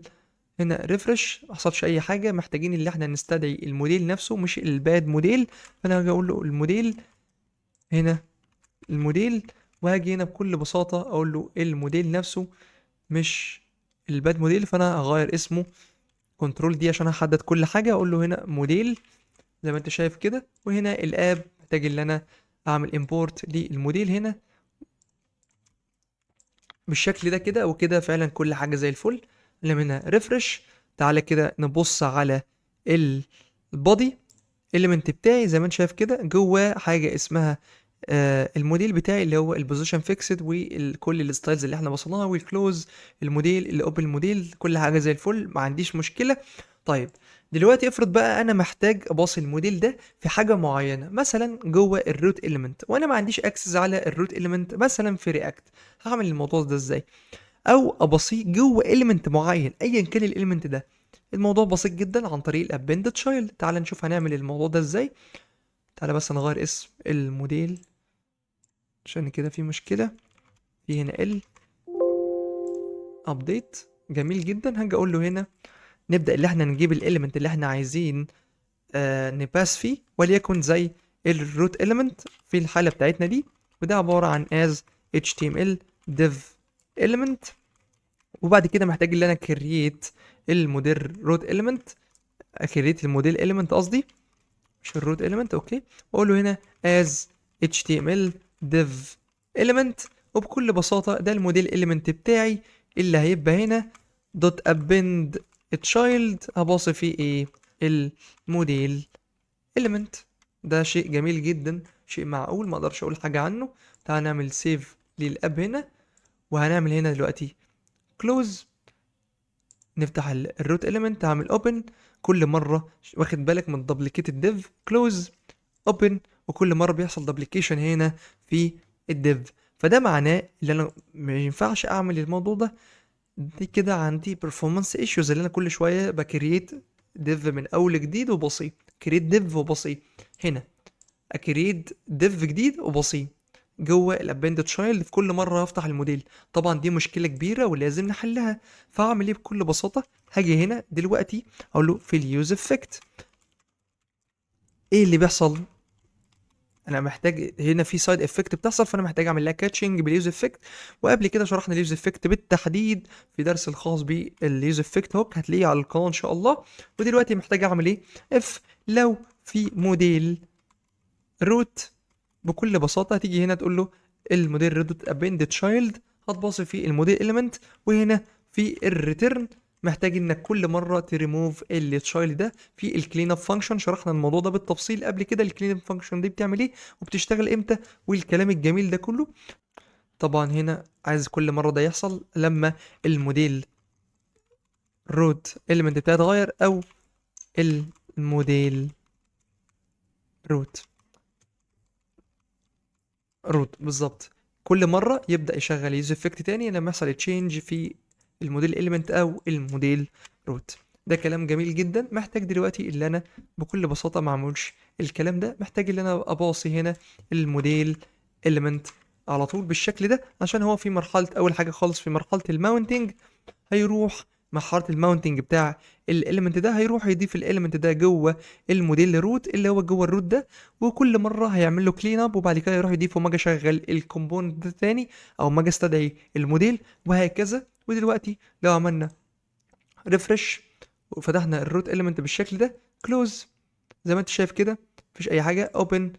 هنا ريفرش، ما حصلش اي حاجه. محتاجين اللي احنا نستدعي الموديل نفسه مش الباد موديل. فانا هاجي اقول له الموديل هنا، الموديل. وهاجي هنا بكل بساطه اقول له الموديل نفسه مش الباد موديل، فانا هغير اسمه كنترول دي عشان احدد كل حاجه. اقول له هنا موديل زي ما انت شايف كده. وهنا الاب محتاج ان انا اعمل امبورت للموديل هنا بالشكل ده كده. وكده فعلا كل حاجه زي الفل. نعمل هنا ريفرش. تعالى كده نبص على البودي element بتاعي. زي ما انت شايف كده جواه حاجه اسمها الموديل بتاعي اللي هو البوزيشن فيكسد، وكل الستايلز اللي احنا وصلناها، والكلوز الموديل، الاوبن موديل، كل حاجه زي الفل، ما عنديش مشكله. طيب دلوقتي افرض بقى انا محتاج اباصي الموديل ده في حاجه معينه، مثلا جوه الروت اليمنت، وانا ما عنديش اكسس على الروت اليمنت مثلا في رياكت. هعمل الموضوع ده ازاي؟ او ابصيه جوه اليمنت معين ايا كان الاليمنت ده. الموضوع بسيط جدا عن طريق الابند تشايلد. تعال نشوف هنعمل الموضوع ده ازاي. تعالى بس نغير اسم الموديل عشان كده في مشكله. في هنا ال ابديت. جميل جدا، هاجي اقول له هنا نبدا اللي احنا نجيب الاليمنت اللي احنا عايزين نباس فيه، وليكن زي الروت element في الحالة بتاعتنا دي. وده عبارة عن as html div element. وبعد كده محتاج ان انا create الموديل root element، create الموديل element قصدي، مش الروت element. اوكي، واقول له هنا as html div element. وبكل بساطة ده الموديل element بتاعي اللي هيبقى هنا دوت append child. هباصي فيه ايه؟ الموديل element. ده شيء جميل جدا، شيء معقول، ما اقدرش اقول حاجه عنه. تعال نعمل سيف للاب هنا. وهنعمل هنا دلوقتي close. نفتح الروت element، هعمل open. كل مره واخد بالك من duplicated div close open، وكل مره بيحصل duplication هنا في الديف. فده معناه ان انا ما ينفعش اعمل الموضوع ده. دي كده عندي performance issues اللي انا كل شويه بكريت ديف من اول جديد وبسيط، كريت ديف وبسيط. هنا اكريت ديف جديد وبسيط جوه الابند تشايلد في كل مره هفتح الموديل. طبعا دي مشكله كبيره ولازم نحلها. فاعمل ايه؟ بكل بساطه هاجي هنا دلوقتي اقول له في اليوز افكت ايه اللي بيحصل. انا محتاج هنا في سايد افكت بتحصل، فانا محتاج اعمل لها كاتشنج باليوز افكت. وقبل كده شرحنا اليوز افكت بالتحديد في درس الخاص باليوز افكت هوك، هتلاقيه على القناه ان شاء الله. ودلوقتي محتاج اعمل ايه؟ اف لو في موديل روت، بكل بساطه هتيجي هنا تقول له الموديل روت ابند تشايلد، هتباصي في الموديل اليمنت. وهنا في الريتيرن محتاج انك كل مره تريموف التشايلد ده في الكلين اب فانكشن. شرحنا الموضوع ده بالتفصيل قبل كده، الكلين اب فانكشن دي بتعمل ايه وبتشتغل امتى والكلام الجميل ده كله. طبعا هنا عايز كل مره ده يحصل لما الموديل روت اليمنت بتاعي يتغير، او الموديل روت بالظبط. كل مره يبدا يشغل يوز افكت تاني لما يحصل تشينج في الموديل اليمنت او الموديل روت. ده كلام جميل جدا. محتاج دلوقتي اللي انا بكل بساطه ما اعملش الكلام ده، محتاج اللي انا اباصي هنا الموديل اليمنت على طول بالشكل ده، عشان هو في مرحله اول حاجه خالص في مرحله الماونتنج هيروح مرحله الماونتنج بتاع الاليمنت ده، هيروح يضيف الاليمنت ده جوه الموديل روت اللي هو جوه الروت ده. وكل مره هيعمل له كلين اب، وبعد كده يروح يضيفه ما اجي اشغل الكومبوننت ده تاني، او ما اجي استدعي الموديل، وهكذا. ودلوقتي لو عملنا ريفرش وفتحنا الروت اليمنت بالشكل ده كلوز، زي ما انت شايف كده مفيش اي حاجه. اوبن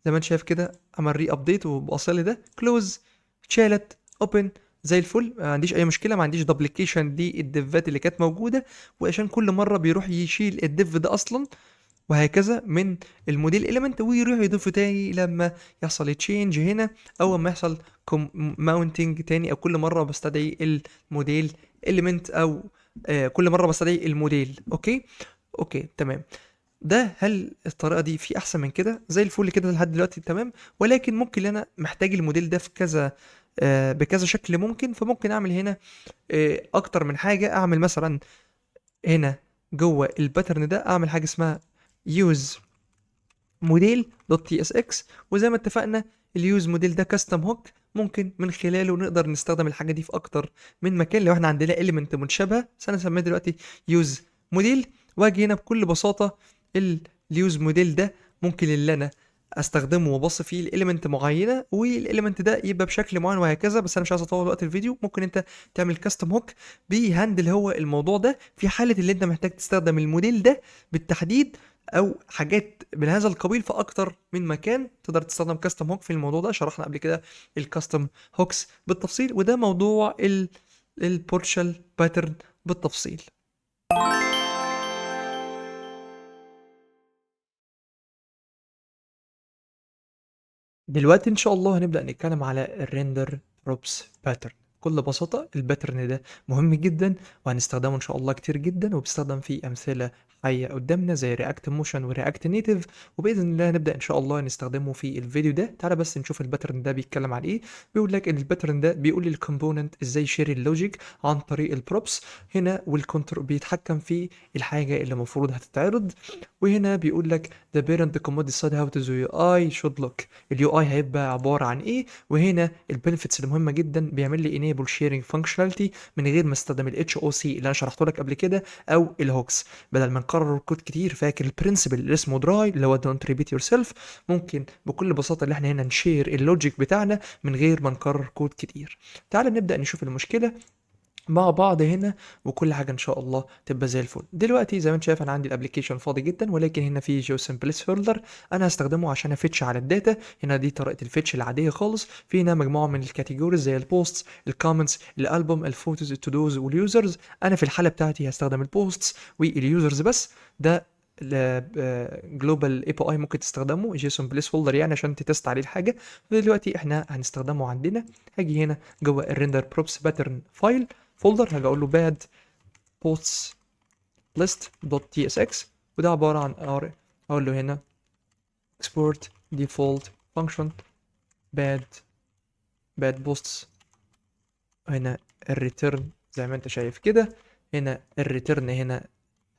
زي ما انت شايف كده عمل ري ابديت وباصل ده كلوز اتشالت. اوبن زي الفل، ما عنديش اي مشكله، ما عنديش دوبليكيشن دي الديفات اللي كانت موجوده، وعشان كل مره بيروح يشيل الديف ده اصلا وهكذا من الموديل اليمنت ويروح يضيفه تاني لما يحصل تشينج هنا، او لما يحصل ماونتنج تاني، او كل مره بستدعي الموديل اليمنت، او كل مره بستدعي الموديل. اوكي، اوكي تمام. ده هل الطريقه دي في احسن من كده؟ زي الفل كده لحد دلوقتي تمام، ولكن ممكن انا محتاج الموديل ده في كذا بكذا شكل ممكن، فممكن اعمل هنا اكتر من حاجه. اعمل مثلا هنا جوه الباترن ده اعمل حاجه اسمها use موديل دوت تي اس اكس، وزي ما اتفقنا اليوز موديل ده كاستم هوك، ممكن من خلاله نقدر نستخدم الحاجه دي في اكتر من مكان لو احنا عندنا اليمنت مشابهه. بس انا سميت دلوقتي يوز موديل، واجي هنا بكل بساطه اليوز موديل ده ممكن اللي انا استخدمه وابص فيه الاليمنت معينه، والاليمنت ده يبقى بشكل معين وهكذا. بس انا مش عايز اطول وقت الفيديو. ممكن انت تعمل كاستم هوك بيهندل هو الموضوع ده في حاله اللي انت محتاج تستخدم الموديل ده بالتحديد، او حاجات من هذا القبيل في اكتر من مكان. تقدر تستخدم كاستم هوك في الموضوع ده، شرحنا قبل كده الكاستم هوكس بالتفصيل، وده موضوع البورشال باترن بالتفصيل. دلوقتي ان شاء الله هنبدأ نتكلم على الريندر بروبس باترن. بكل بساطة الباترن ده مهم جدا، وهنستخدمه ان شاء الله كتير جدا، وبيستخدم في امثلة حية قدامنا زي رياكت موشن ورياكت نيتيف، وباذن الله هنبدأ ان شاء الله نستخدمه في الفيديو ده. تعالى بس نشوف الباترن ده بيتكلم عن ايه. بيقول لك ان الباترن ده بيقول لي الكومبوننت ازاي يشير اللوجيك عن طريق البروبس هنا، والكنترول بيتحكم في الحاجة اللي المفروض هتتعرض. وهنا بيقول لك the parent command decide how the UI should look. اليو اي هيبقى عباره عن ايه. وهنا البنفيتس المهمه جدا، بيعمل لي enable sharing functionality من غير ما استخدم الاتش او سي اللي انا شرحته لك قبل كده او الهوكس. بدل ما نكرر كود كتير، فاكر البرنسبل اللي اسمه دراي اللي هو don't repeat yourself؟ ممكن بكل بساطه اللي احنا هنا نشير اللوجيك بتاعنا من غير ما نكرر كود كتير. تعال نبدا نشوف المشكله مع بعض هنا، وكل حاجه ان شاء الله تبقى زي الفل. دلوقتي زي ما انت شايف انا عندي الابلكيشن فاضي جدا، ولكن هنا في جو سمبلس هولدر انا هستخدمه عشان افتش على الداتا. هنا دي طريقه الفتش العاديه خالص. في هنا مجموعه من الكاتيجوريز زي البوستس، الكومنتس، الالبوم، الفوتوز، التودوز، واليوزرز. انا في الحاله بتاعتي هستخدم البوستس واليوزرز بس. ده جلوبال اي بي اي ممكن تستخدمه جيسون بليس هولدر يعني عشان تتست عليه الحاجه. دلوقتي احنا هنستخدمه عندنا. هاجي هنا جوه الريندر بروبس باترن فايل فولدر، هاجي اقول له bad posts list.tsx، وده عباره عن اقول له هنا export default function bad posts. هنا الريتيرن زي ما انت شايف كده. هنا الريتيرن هنا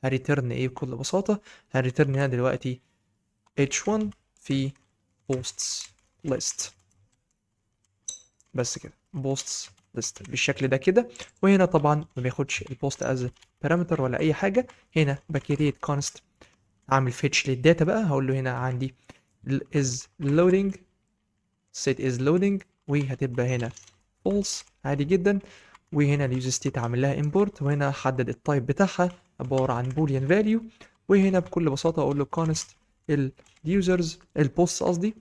هريتيرن ايه بكل بساطه؟ هريتيرن هنا دلوقتي h1 في posts list، بس كده posts list بالشكل ده كده. وهنا طبعا ما بياخدش البوست از بارامتر ولا اي حاجه. هنا بكريت كونست اعمل فيتش للداتا بقى. هقول له هنا عندي is loading set is loading، وهتبقى هنا false عادي جدا. وهنا اليوز ستيت اعمل لها import، وهنا احدد التايب بتاعها عباره عن boolean value. وهنا بكل بساطه اقول له const اليوزرز البوست قصدي،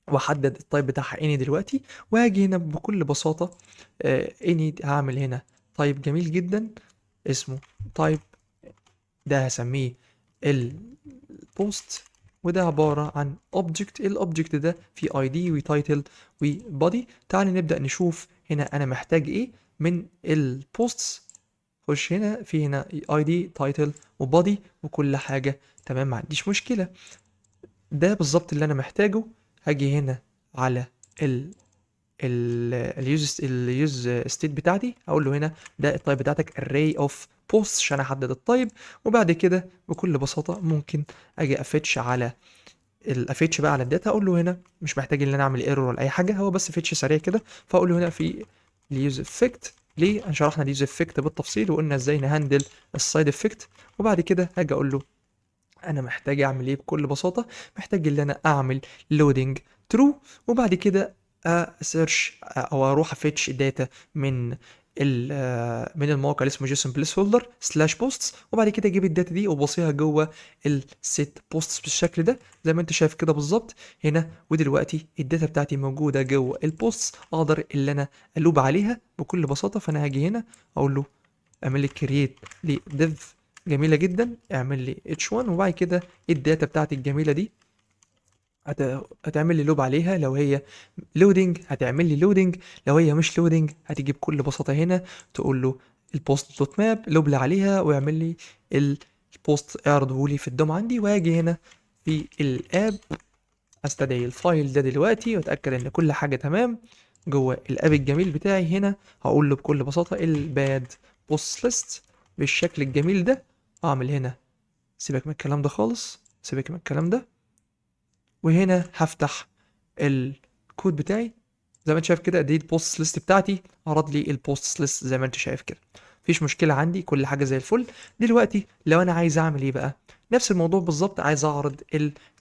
واحدد التايب بتاعها any دلوقتي. وهاجي هنا بكل بساطه any هعمل هنا تايب جميل جدا اسمه تايب، ده هسميه البوست، وده عبارة عن object. الاوبجكت ده فيه ID وتايتل وبادي. تعال نبدأ نشوف هنا انا محتاج ايه من البوستس. خش هنا في هنا ID تايتل وبادي وكل حاجة تمام، ما عنديش مشكلة. ده بالظبط اللي انا محتاجه. هاجي هنا على اليوز ستيت بتاعتي، اقول له هنا ده التايب بتاعتك array of posts عشان احدد التايب. وبعد كده بكل بساطه ممكن اجي افتش على الافتش بقى على الداتا. اقول له هنا مش محتاج ان انا اعمل ايرور ولا اي حاجه، هو بس فتش سريع كده. فاقول له هنا في اليوز افكت. ليه؟ عشان شرحنا اليوز افكت بالتفصيل وقلنا ازاي نهندل السايد افكت. وبعد كده هاجي اقول له انا محتاج اعمل ايه بكل بساطه. محتاج ان انا اعمل لودنج ترو، وبعد كده اسيرش او اروح افتش داتا من من الموقع اللي اسمه جيسون بليس هولدر سلاش بوستس، وبعد كده اجيب الداتا دي وبصيها جوه السيت بوستس بالشكل ده زي ما انت شايف كده بالظبط هنا. ودلوقتي الداتا بتاعتي موجوده جوه البوستس، اقدر اللي انا الوب عليها بكل بساطه. فانا هاجي هنا اقول له اعمل لي كرييت لديف، جميله جدا، اعمل لي اتش 1، وبعد كده الداتا بتاعتي الجميله دي هتعمل لي لوب عليها. لو هي لودنج هتعمل لي لودنج، لو هي مش لودنج هتيجي بكل بساطه هنا تقول له البوست دوت ماب لوب لي عليها ويعمل لي البوست اعرضه لي في الدوم عندي. واجي هنا في الاب استدعي الفايل ده دلوقتي واتاكد ان كل حاجه تمام جوه الاب الجميل بتاعي. هنا هقول له بكل بساطه الباد بوست ليست بالشكل الجميل ده. اعمل هنا سيبك من الكلام ده خالص، سيبك من الكلام ده، وهنا هفتح الكود بتاعي زي ما انت شايف كده. دي البوست ليست بتاعتي، عرض لي البوست ليست زي ما انت شايف كده، مفيش مشكله عندي، كل حاجه زي الفل. دلوقتي لو انا عايز اعمل ايه بقى، نفس الموضوع بالظبط، عايز اعرض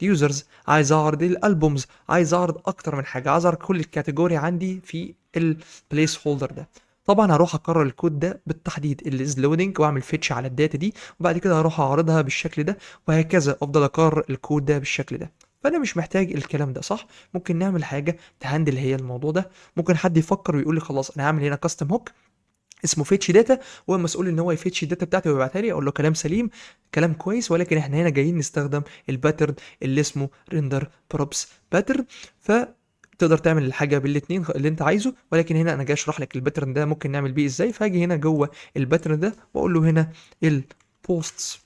اليوزرز، عايز اعرض الالبومز، عايز اعرض اكتر من حاجه، عايز اعرض كل الكاتيجوري عندي في البليس هولدر ده. طبعا هروح اكرر الكود ده بالتحديد اللي از لودنج واعمل فيتش على الداتا دي، وبعد كده هروح اعرضها بالشكل ده، وهكذا افضل اكرر الكود ده بالشكل ده. فانا مش محتاج الكلام ده، صح؟ ممكن نعمل حاجه تهندل هي الموضوع ده. ممكن حد يفكر ويقول لي خلاص انا هعمل هنا كاستم هوك اسمه فيتش داتا، وهو مسؤول ان هو يفيتش الداتا بتاعتي ويبعتها لي. اقول له كلام سليم، كلام كويس، ولكن احنا هنا جايين نستخدم الباترن اللي اسمه ريندر بروبس باترن. تقدر تعمل الحاجه بالاثنين اللي انت عايزه، ولكن هنا انا جاي اشرح لك الباترن ده ممكن نعمل بيه ازاي. فاجي هنا جوه الباترن ده واقول له هنا البوستس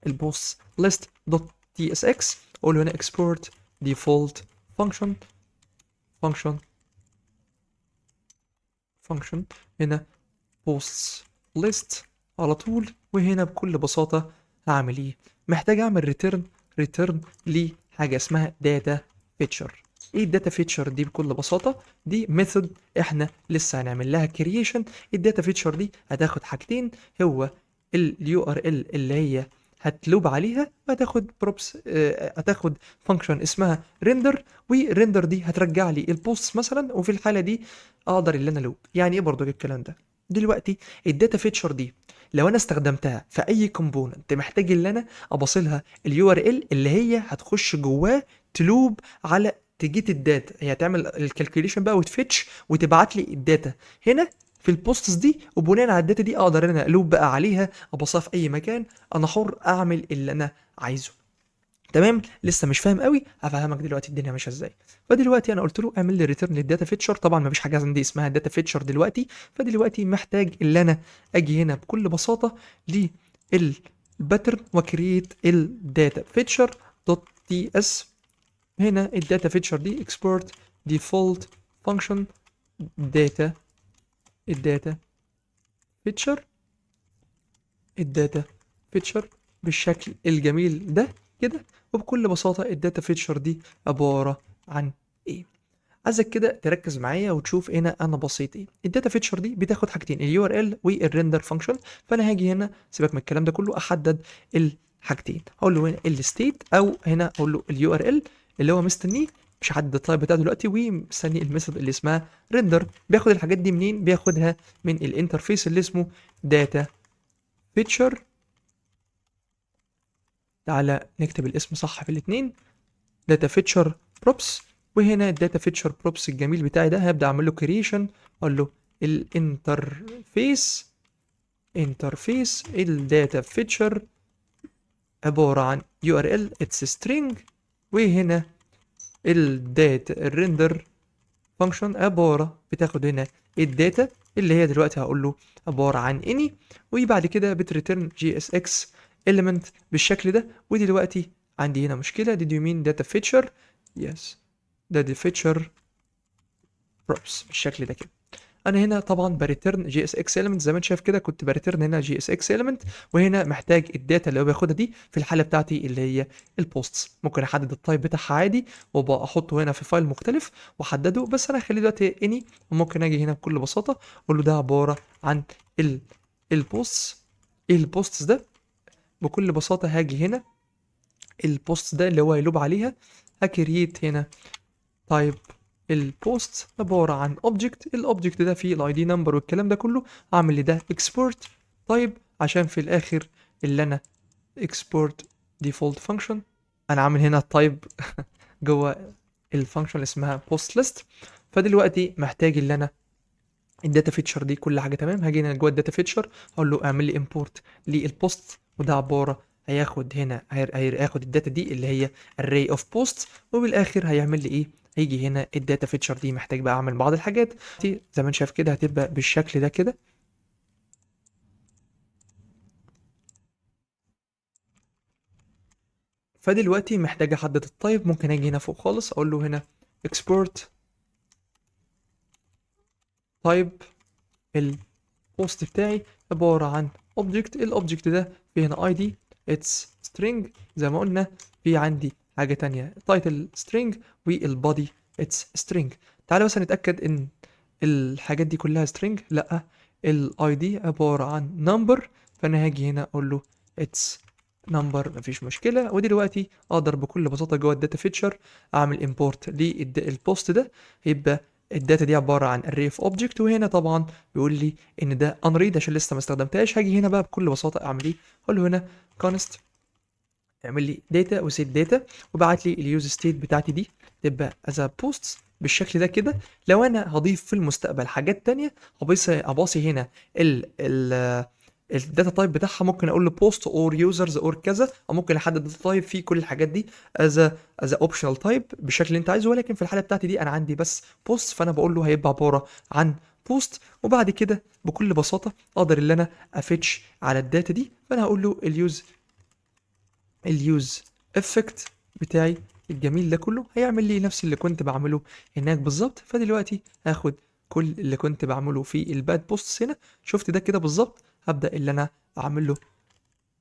البوست ليست دوت تي اس اكس، اقول له هنا export default function function function هنا posts list على طول. وهنا بكل بساطة هعمل ايه، محتاج اعمل return لحاجة اسمها data feature. ايه الداتا فيتشر دي؟ بكل بساطة دي ميثود احنا لسه هنعمل لها كرييشن. الداتا فيتشر دي هتاخد حاجتين، هو اليو ار ال اللي هي هتلوب عليها، وهتاخد بروبس هتاخد فانكشن اسمها ريندر، والريندر دي هترجع لي البوست مثلا، وفي الحاله دي اقدر اللي انا لوب. يعني ايه برضو الكلام ده؟ دلوقتي الداتا فيتشر دي لو انا استخدمتها في اي كومبوننت محتاج ان انا ابصلها اليو ار ال اللي هي هتخش جواه تلوب على تجيت الداتا، هي هتعمل الكالكوليشن بقى وتفتش وتبعت لي الداتا هنا في البوستس دي، وبناء على الداتا دي اقدر انا الوب بقى عليها ابصها في اي مكان، انا حر اعمل اللي انا عايزه. تمام؟ لسه مش فاهم قوي، هفهمك دلوقتي الدنيا ماشيه ازاي. فدلوقتي انا قلت له اعمل لي ريتيرن للداتا فيتشر، طبعا مفيش حاجه عندي اسمها داتا فيتشر دلوقتي. فدلوقتي محتاج اللي انا اجي هنا بكل بساطه للباترن وكرييت الداتا فيتشر دوت تي اس. هنا الداتا فيتشر دي export default function data الداتا فيتشر الداتا فيتشر بالشكل الجميل ده كده. وبكل بساطة الداتا فيتشر دي عبارة عن ايه؟ عايزك كده تركز معايا وتشوف هنا انا بسيط ايه. الداتا فيتشر دي بتاخد حاجتين، اليو ار ال والريندر فانكشن. فانا هاجي هنا سيبك من الكلام ده كله، احدد الحاجتين، هقول له هنا الستيت، او هنا اقول له اليو ار ال اللي هو مستنيه، مش هحدد التايب بتاعه دلوقتي، ومستني الميثود اللي اسمها ريندر. بياخد الحاجات دي منين؟ بياخدها من الانترفيس اللي اسمه داتا فيتشر. تعالى نكتب الاسم صح في الاثنين، داتا فيتشر بروبس. وهنا الداتا فيتشر بروبس الجميل بتاعي ده هبدا اعمل له كرييشن، اقول له الانترفيس الداتا فيتشر عباره عن يو ار ال اتس سترينج، وهنا الداتا الريندر فانكشن عباره بتاخد هنا الداتا اللي هي دلوقتي هقول له عباره عن اني، وبعد كده بتريتيرن جي اس اكس element بالشكل ده. ودلوقتي عندي هنا مشكله، did you mean data feature؟ yes data feature props بالشكل ده كده. انا هنا طبعا بريتيرن جي اس اكس element زي ما انت شايف كده، كنت بريتيرن هنا جي اس اكس element، وهنا محتاج الداتا اللي هو بياخدها دي في الحاله بتاعتي اللي هي البوستس. ممكن احدد التايب بتاعها عادي وابقى احطه هنا في فايل مختلف واحدده، بس انا هخليه دلوقتي اني. وممكن اجي هنا بكل بساطه اقول له ده عباره عن البوستس. ايه البوستس ده؟ بكل بساطه هاجي هنا البوست ده اللي هو يلوب عليها، هكريت هنا تايب البوست عبارة عن object، الاوبجكت ده فيه الاي دي نمبر والكلام ده كله، اعمل لي ده export طيب عشان في الاخر اللي انا export default function. انا عامل هنا طيب جوه الفانكشن اللي اسمها post list. فدلوقتي محتاج اللي انا الداتا فيتشر دي كل حاجه تمام، هاجي هنا جوه الداتا فيتشر اقول له اعمل لي امبورت للبوست، وده عباره هياخد هنا هياخد الداتا دي اللي هي array of posts، وبالاخر هيعمل لي ايه، هيجي هنا الداتا فيتشر دي محتاج بقى اعمل بعض الحاجات دي زي ما انت شايف كده، هتبقى بالشكل ده كده. فدلوقتي محتاج احدد التايب، ممكن اجي هنا فوق خالص اقول له هنا export type. البوست بتاعي عبارة عن object، الاوبجكت ده فيه هنا id it's string زي ما قلنا، في عندي حاجة تانية title string والbody it's string. تعالى بس نتأكد ان الحاجات دي كلها string. لا، id عبارة عن number، فانا هاجي هنا اقول له it's number مفيش مشكلة. ودلوقتي اقدر بكل بساطة جوه الداتا فيتشر اعمل import للبوست ده، يبقى الداتا دي عبارة عن array of object. وهنا طبعا بيقول لي ان ده unread عشان لسه ما استخدمتهاش. هاجي هنا بقى بكل بساطة اعمل ايه، اقول له هنا const اعمل لي data وسيت data، وبعت لي اليوز ستيت بتاعتي دي تبقى as a posts بالشكل ده كده. لو انا هضيف في المستقبل حاجات تانية اباصي هنا ال الداتا تايب بتاعها، ممكن اقول له بوست اور يوزرز اور كذا، او ممكن احدد داتا تايب فيه كل الحاجات دي از اوبشنال تايب بالشكل اللي انت عايزه. ولكن في الحاله بتاعتي دي انا عندي بس بوست، فانا بقول له هيبقى عباره عن بوست. وبعد كده بكل بساطه اقدر ان انا افتش على الداتا دي، فانا هقول له اليوز افكت بتاعي الجميل ده كله هيعمل لي نفس اللي كنت بعمله هناك بالظبط. فدلوقتي هاخد كل اللي كنت بعمله في الباد بوستس هنا، شفت ده كده بالظبط، هبدأ اللي انا اعمل له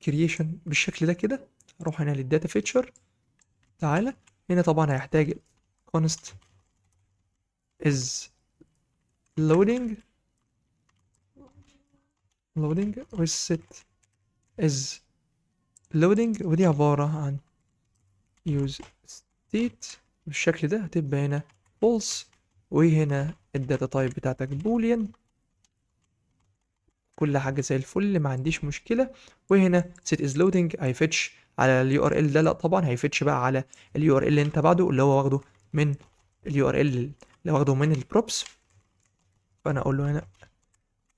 كرييشن بالشكل ده كده. اروح هنا للداتا فيتشر، تعالى هنا طبعا هيحتاج const is loading والset is loading، ودي عبارة عن use state بالشكل ده، هتبقى هنا false. وهنا الداتا تايب بتاعتك boolean، كل حاجة زي الفل ما عنديش مشكلة. وهنا set is loading هيفتش على اليو ار ال ده، لا طبعا هيفتش بقى على اليو ار ال اللي انت بعده اللي هو واخده من اليو ار ال اللي واخده من البروبس. فانا اقول له هنا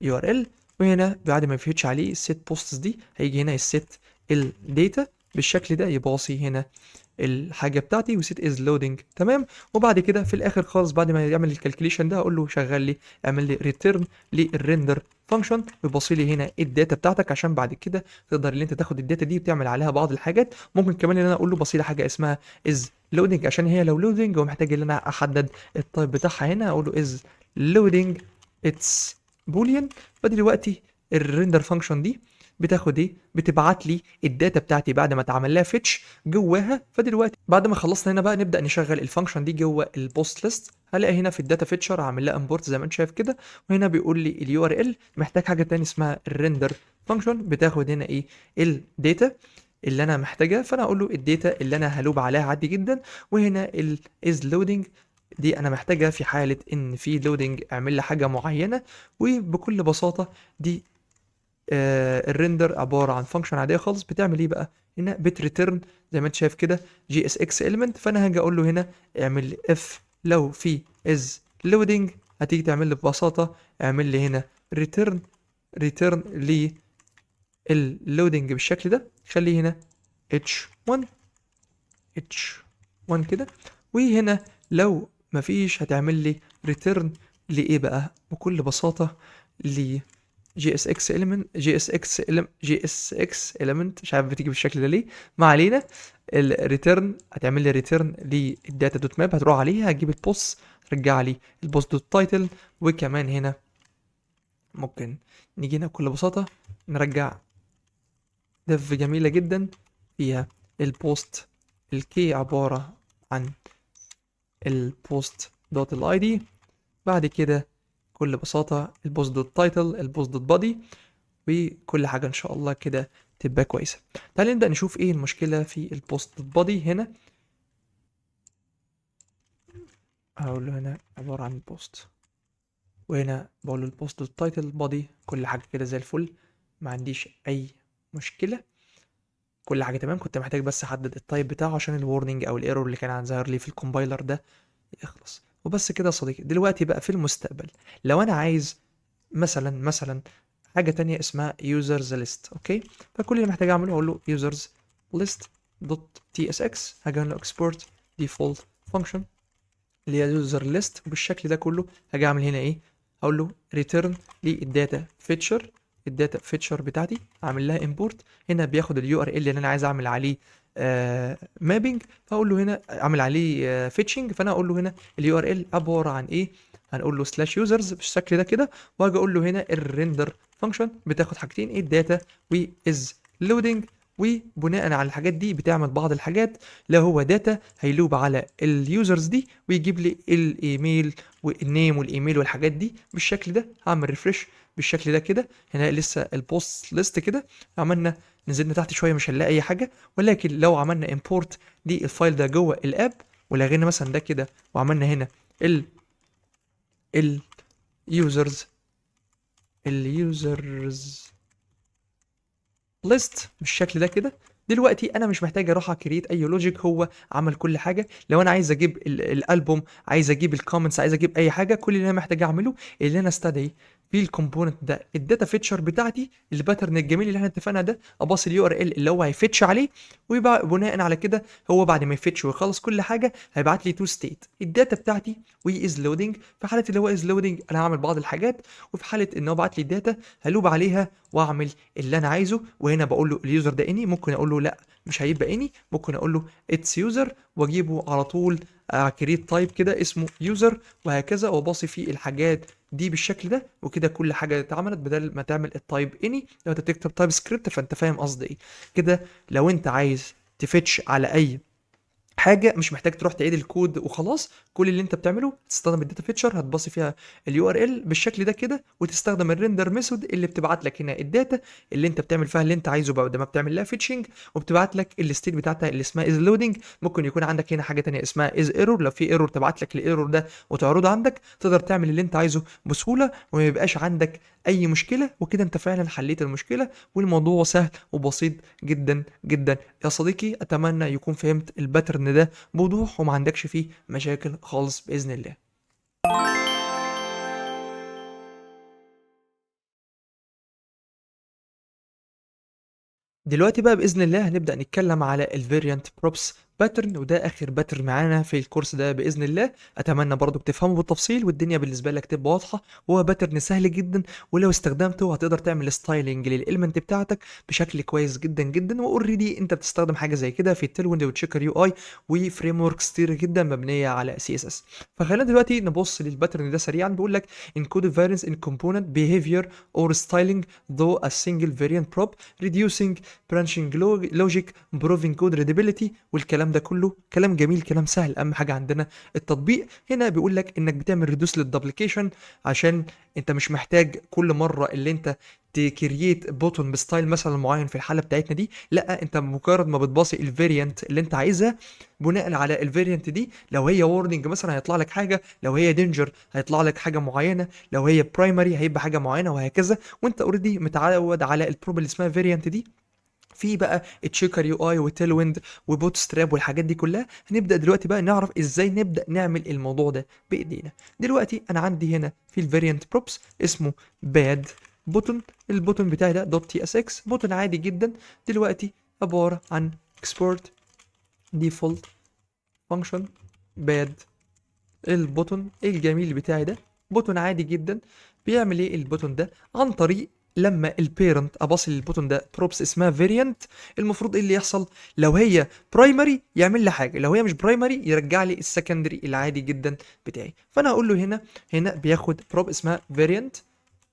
يو ار ال، وهنا بعد ما يفتش عليه السيت بوستس دي هيجي هنا السيت الداتا بالشكل ده، يباصي هنا الحاجه بتاعتي وسيت از لودنج تمام. وبعد كده في الاخر خالص بعد ما يعمل الكالكوليشن ده اقول له شغل لي اعمل لي ريتيرن للريندر فانكشن، ويبصي لي هنا الداتا بتاعتك عشان بعد كده تقدر ان انت تاخد الداتا دي وتعمل عليها بعض الحاجات. ممكن كمان ان انا اقول له بصي لي حاجه اسمها از لودنج، عشان هي لو لودنج ومحتاج ان انا احدد التايب بتاعها، هنا اقول له از لودنج اتس بوليان. فدلوقتي الريندر فانكشن دي بتاخد ايه، بتبعت لي الداتا بتاعتي بعد ما اتعمل لها فيتش جواها. فدلوقتي بعد ما خلصنا هنا بقى نبدا نشغل الفانكشن دي جوه البوست ليست. هلاقي هنا في الداتا فيتشر عامل لها امبورت زي ما انت شايف كده، وهنا بيقول لي اليو ار ال محتاج حاجه تاني اسمها الريندر فانكشن، بتاخد هنا ايه الداتا اللي انا محتاجها. فانا اقول له الداتا اللي انا هلوب عليها عادي جدا. وهنا ال is loading دي انا محتاجها في حاله ان في لودنج اعمل لي حاجه معينه. وبكل بساطه دي الريندر عباره عن فانكشن عاديه خالص، بتعمل ايه بقى، هنا بتريتيرن زي ما انت شايف كده جي اس اكس element. فانا هاجي اقول له هنا اعمل لي اف لو في از لودنج، هتيجي تعمل لي ببساطه اعمل لي هنا ريتيرن للودنج بالشكل ده، خليه هنا h1 h1 كده. وهنا لو مفيش هتعمل لي ريتيرن لايه بقى، بكل بساطه ل جي اس اكس element جي اس اكس element مش عارف بتيجي بالشكل ده ليه، ما علينا. الريتيرن هتعمل لي ريتيرن للداتا دوت ماب، هتروح عليها هتجيب البوست ترجع لي البوست دوت تايتل. وكمان هنا ممكن نيجي هنا بكل بساطه نرجع ديف جميله جدا فيها البوست الكي عباره عن البوست دوت الاي دي، بعد كده بكل بساطه البوست دوت تايتل البوست دوت بادي، وكل حاجة ان شاء الله كده تبقى كويسة. تعالى نبدأ نشوف ايه المشكلة في البوست بودي. هنا هقول له هنا عباره عن البوست، وهنا بقول له البوست التايتل بادي كل حاجه كده زي الفل، ما عنديش اي مشكله، كل حاجه تمام. كنت محتاج بس احدد التايب بتاعه عشان الورنينج او الايرور اللي كان ظاهر لي في الكومبايلر ده يخلص. وبس كده يا صديقي. دلوقتي بقى في المستقبل لو انا عايز مثلا حاجه تانية اسمها users list، اوكي؟ فكل اللي محتاج اعمله اقول له users list دوت tsx، هاجي اقول له export default function اللي هي user list، وبالشكل ده كله هاجي اعمل هنا ايه، هقول له return للداتا فيتشر، الداتا فيتشر بتاعتي اعمل لها import. هنا بياخد اليو ار ال اللي انا عايز اعمل عليه مابينج، فاقول له هنا اعمل عليه فيتشنج، فانا اقول له هنا اليو ار ال عباره عن ايه، هنقول له سلاش يوزرز بالشكل ده كده، واجي اقول له هنا الريندر فانكشن بتاخد حاجتين، ايه الداتا واز لودنج، وبناء على الحاجات دي بتعمل بعض الحاجات. لو هو داتا هيلوب على اليوزرز دي ويجيب لي الايميل والنيم والايميل والحاجات دي بالشكل ده. هعمل ريفرش بالشكل ده كده، هنا لسه البوست ليست كده، عملنا نزلنا تحت شويه مش هنلاقي اي حاجه، ولكن لو عملنا امبورت للفايل ده جوه الاب ولغينا مثلا ده كده وعملنا هنا ال اليوزرز اليوزرز ليست بالشكل ده كده، دلوقتي انا مش محتاج اروح اكريت اي لوجيك، هو عمل كل حاجه. لو انا عايز اجيب الالبوم، عايز اجيب الكومنتس، عايز اجيب اي حاجه، كل اللي انا محتاج اعمله اللي انا استدعي في الكومبوننت ده الداتا فيتشر بتاعتي، الباترن الجميل اللي احنا اتفقنا ده، اباص اليو ار ال اللي هو هيفتش عليه، ويبقى بناء على كده هو بعد ما يفتش ويخلص كل حاجه هيبعت لي تو ستيت الداتا بتاعتي وي از لودنج. في حاله اللي هو از لودنج انا هعمل بعض الحاجات، وفي حاله ان هو بعت لي الداتا هلوب عليها واعمل اللي انا عايزه. وهنا بقول له اليوزر ده اني، ممكن اقول له لا مش هيبقى اني، ممكن اقول له اتس يوزر واجيبه على طول كريت تايب كده اسمه يوزر، وهكذا وباصي فيه الحاجات دي بالشكل ده. وكده كل حاجه اتعملت بدل ما تعمل التايب اني. لو انت بتكتب تايب سكريبت فانت فاهم قصدي ايه كده. لو انت عايز تفتش على اي حاجه مش محتاج تروح تعيد الكود وخلاص، كل اللي انت بتعمله تستخدم الداتا فيتشر، هتبصي فيها اليو ار ال بالشكل ده كده، وتستخدم الريندر ميثود اللي بتبعت لك هنا الداتا اللي انت بتعمل فيها اللي انت عايزه بعد ما بتعمل لها فيتشنج، وبتبعت لك الستيت بتاعتها اللي اسمها از لودنج. ممكن يكون عندك هنا حاجه تانية اسمها از ايرور، لو في ايرور تبعت لك الايرور ده وتعرضه عندك، تقدر تعمل اللي انت عايزه بسهوله وما يبقاش عندك اي مشكله. وكده انت فعلا حليت المشكله، والموضوع سهل وبسيط جدا جدا يا صديقي. اتمنى يكون فهمت الباترن ده بوضوح وما عندكش فيه مشاكل خالص بإذن الله. دلوقتي بقى بإذن الله هنبدأ نتكلم على الفاريانت بروبس باترن، وده آخر باترن معانا في الكورس ده بإذن الله. أتمنى برضو بتفهمه بالتفصيل والدنيا بالنسبة لك تبقى واضحة. وهو باترن سهل جدا، ولو استخدمته هتقدر تعمل ستايلنج للإليمنت بتاعتك بشكل كويس جدا جدا. واوريدي انت بتستخدم حاجة زي كده في التيلويند وتشيكر يو اي وفريم وركس كتير جدا مبنية على سي اس اس. فخلينا دلوقتي نبص للباترن ده سريعا. بيقول لك encode variance in component behavior or styling though a single variant prop reducing برانشنج لوجيك امبروفينج كود ريدابيليتي، والكلام ده كله كلام جميل كلام سهل. اهم حاجه عندنا التطبيق. هنا بيقول لك انك بتعمل ريدوس للدبليكيشن عشان انت مش محتاج كل مره اللي انت تكرييت بوتون بستايل مثلا معين في الحاله بتاعتنا دي، لا انت مجرد ما بتباصي الفاريانت اللي انت عايزها، بناء على الفاريانت دي لو هي وورنينج مثلا هيطلع لك حاجه، لو هي دينجر هيطلع لك حاجه معينه، لو هي برايمري هيبقى حاجه معينه، وهكذا. وانت اوريدي متعود على البروب اللي اسمها فاريانت دي. في بقى تشيكر يو اي وتيل ويند وبوت ستراب والحاجات دي كلها. هنبدا دلوقتي بقى نعرف ازاي نبدا نعمل الموضوع ده بايدينا. دلوقتي انا عندي هنا في الفاريانت بروبس اسمه باد بوتون، البوتون بتاعي ده دوت تي اس اكس بوتون عادي جدا. دلوقتي عباره عن اكسبورت ديفولت فانكشن باد. البوتون الجميل بتاعي ده بوتون عادي جدا. بيعمل ايه البوتون ده؟ عن طريق لما البيرنت اباصي للبوتون ده بروبس اسمها فاريانت، المفروض ايه اللي يحصل؟ لو هي برايمري يعمل لي حاجه، لو هي مش برايمري يرجع لي السكندري العادي جدا بتاعي. فانا هقول له هنا بياخد بروب اسمها فاريانت،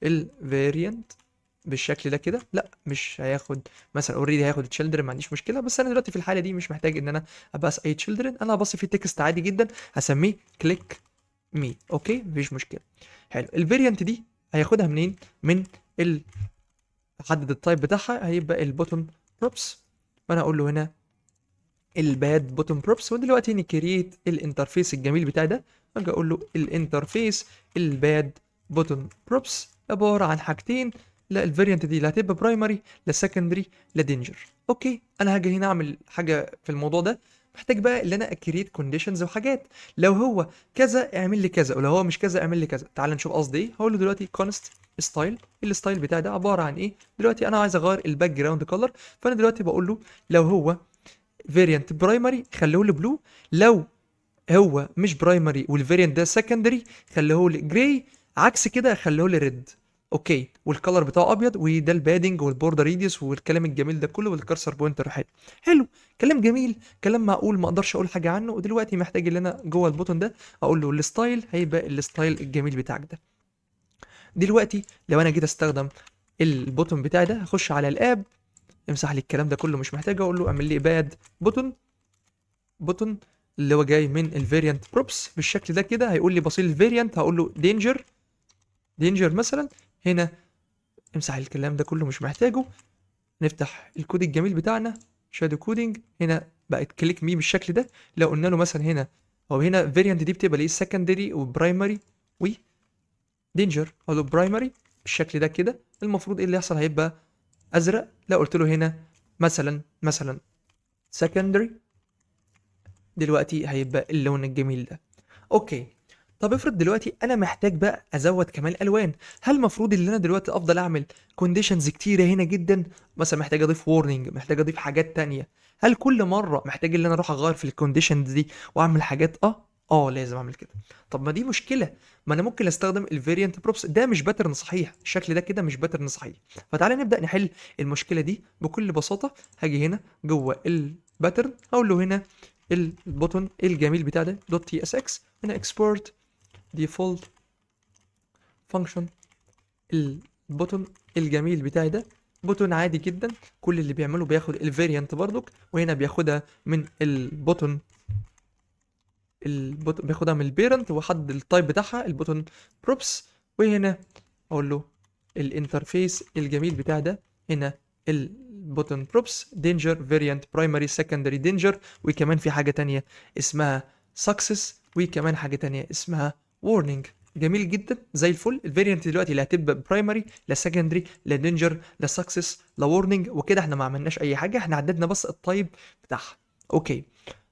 الفاريانت بالشكل ده كده. لا مش هياخد مثلا اوريدي هياخد تشيلدرن، ما عنديش مشكله، بس انا دلوقتي في الحاله دي مش محتاج ان انا اباس اي تشيلدرن، انا هبص في تكست عادي جدا هسميه كليك مي. اوكي مفيش مشكله. حلو. الفاريانت دي هياخدها منين؟ من ال حدد التايب بتاعها هيبقى البوتون بروبس. فانا اقول له هنا الباد بوتون بروبس. ودلوقتي نكريت الانترفيس الجميل بتاعي ده، اجي اقول له الانترفيس الباد بوتون بروبس عباره عن حاجتين، لا الفاريانت دي لا هتبقى برايمري لا سكندري لا دينجر. اوكي انا هاجي هنا اعمل حاجه في الموضوع ده، محتاج بقى ان انا اكريت كونديشنز وحاجات، لو هو كذا اعمل لي كذا ولو هو مش كذا اعمل لي كذا. تعال نشوف قصدي ايه. هقول له دلوقتي كونست ستايل. الستايل بتاعي ده عباره عن ايه؟ دلوقتي انا عايز اغير الباك جراوند كلر، فانا دلوقتي بقول له لو هو فيريانت برايمري خليه لي بلو، لو هو مش برايمري والفيريانت ده سكندري خليه لي جراي، عكس كده خليه لي ريد. اوكي والكلر بتاعه ابيض، وده البادنج والبوردر ريديوس والكلام الجميل ده كله والكرسر بوينتر. حلو حلو، كلام جميل، كلام معقول، ما اقدرش اقول حاجه عنه. ودلوقتي محتاج ان انا جوه البوتون ده اقول له الستايل هيبقى الستايل الجميل بتاعك ده. دلوقتي لو انا جيت استخدم البوتون بتاعي ده، هخش على الاب، امسح لي الكلام ده كله مش محتاج، اقول له اعمل لي باد بوتون اللي هو جاي من الفاريانت بروبس بالشكل ده كده. هيقول لي بصيل الفاريانت، هقول له دينجر مثلا. هنا امسح الكلام ده كله مش محتاجه، نفتح الكود الجميل بتاعنا شادو كودينج. هنا بقت كليك مي بالشكل ده. لو قلنا له مثلا هنا، هو هنا فاريانت دي بتبقى ليه سكندري وبرايمري ودينجر، اقول له برايمري بالشكل ده كده، المفروض ايه اللي يحصل؟ هيبقى ازرق. لو قلت له هنا مثلا سكندري، دلوقتي هيبقى اللون الجميل ده. اوكي طب افرض دلوقتي انا محتاج بقى ازود كمان الوان، هل المفروض ان انا دلوقتي افضل اعمل كونديشنز كتيره هنا جدا؟ مثلا محتاج اضيف وورنينج، محتاج اضيف حاجات تانية، هل كل مره محتاج ان انا اروح اغير في الكونديشنز دي واعمل حاجات؟ لازم اعمل كده. طب ما دي مشكله، ما انا ممكن استخدم الفاريانت بروبس ده مش باترن صحيح، الشكل ده كده مش باترن صحيح. فتعالى نبدا نحل المشكله دي بكل بساطه. هاجي هنا جوه الباترن، اقول له هنا البوتون الجميل بتاع ده دوت تي اس اكس، هنا اكسبورت ديفولت فانكشن. البوتون الجميل بتاعي ده بوتون عادي جدا، كل اللي بيعمله بياخد الفاريانت برضك، وهنا بياخدها من البوتون بياخدها من البيرنت وحد التايب بتاعها البوتون بروبس. وهنا اقول له الانترفيس الجميل بتاع ده، هنا البوتون بروبس دينجر فاريانت برايمري سكندري دينجر، وكمان في حاجه تانية اسمها سكسس، وكمان حاجه تانية اسمها وورنينج. جميل جدا زي الفل. الفاريانت دلوقتي لا هتبقى برايمري لا سكندري لا دينجر لا سكسس لا وورنينج، وكده احنا ما عملناش اي حاجه، احنا عددنا بس التايب بتاعها. اوكي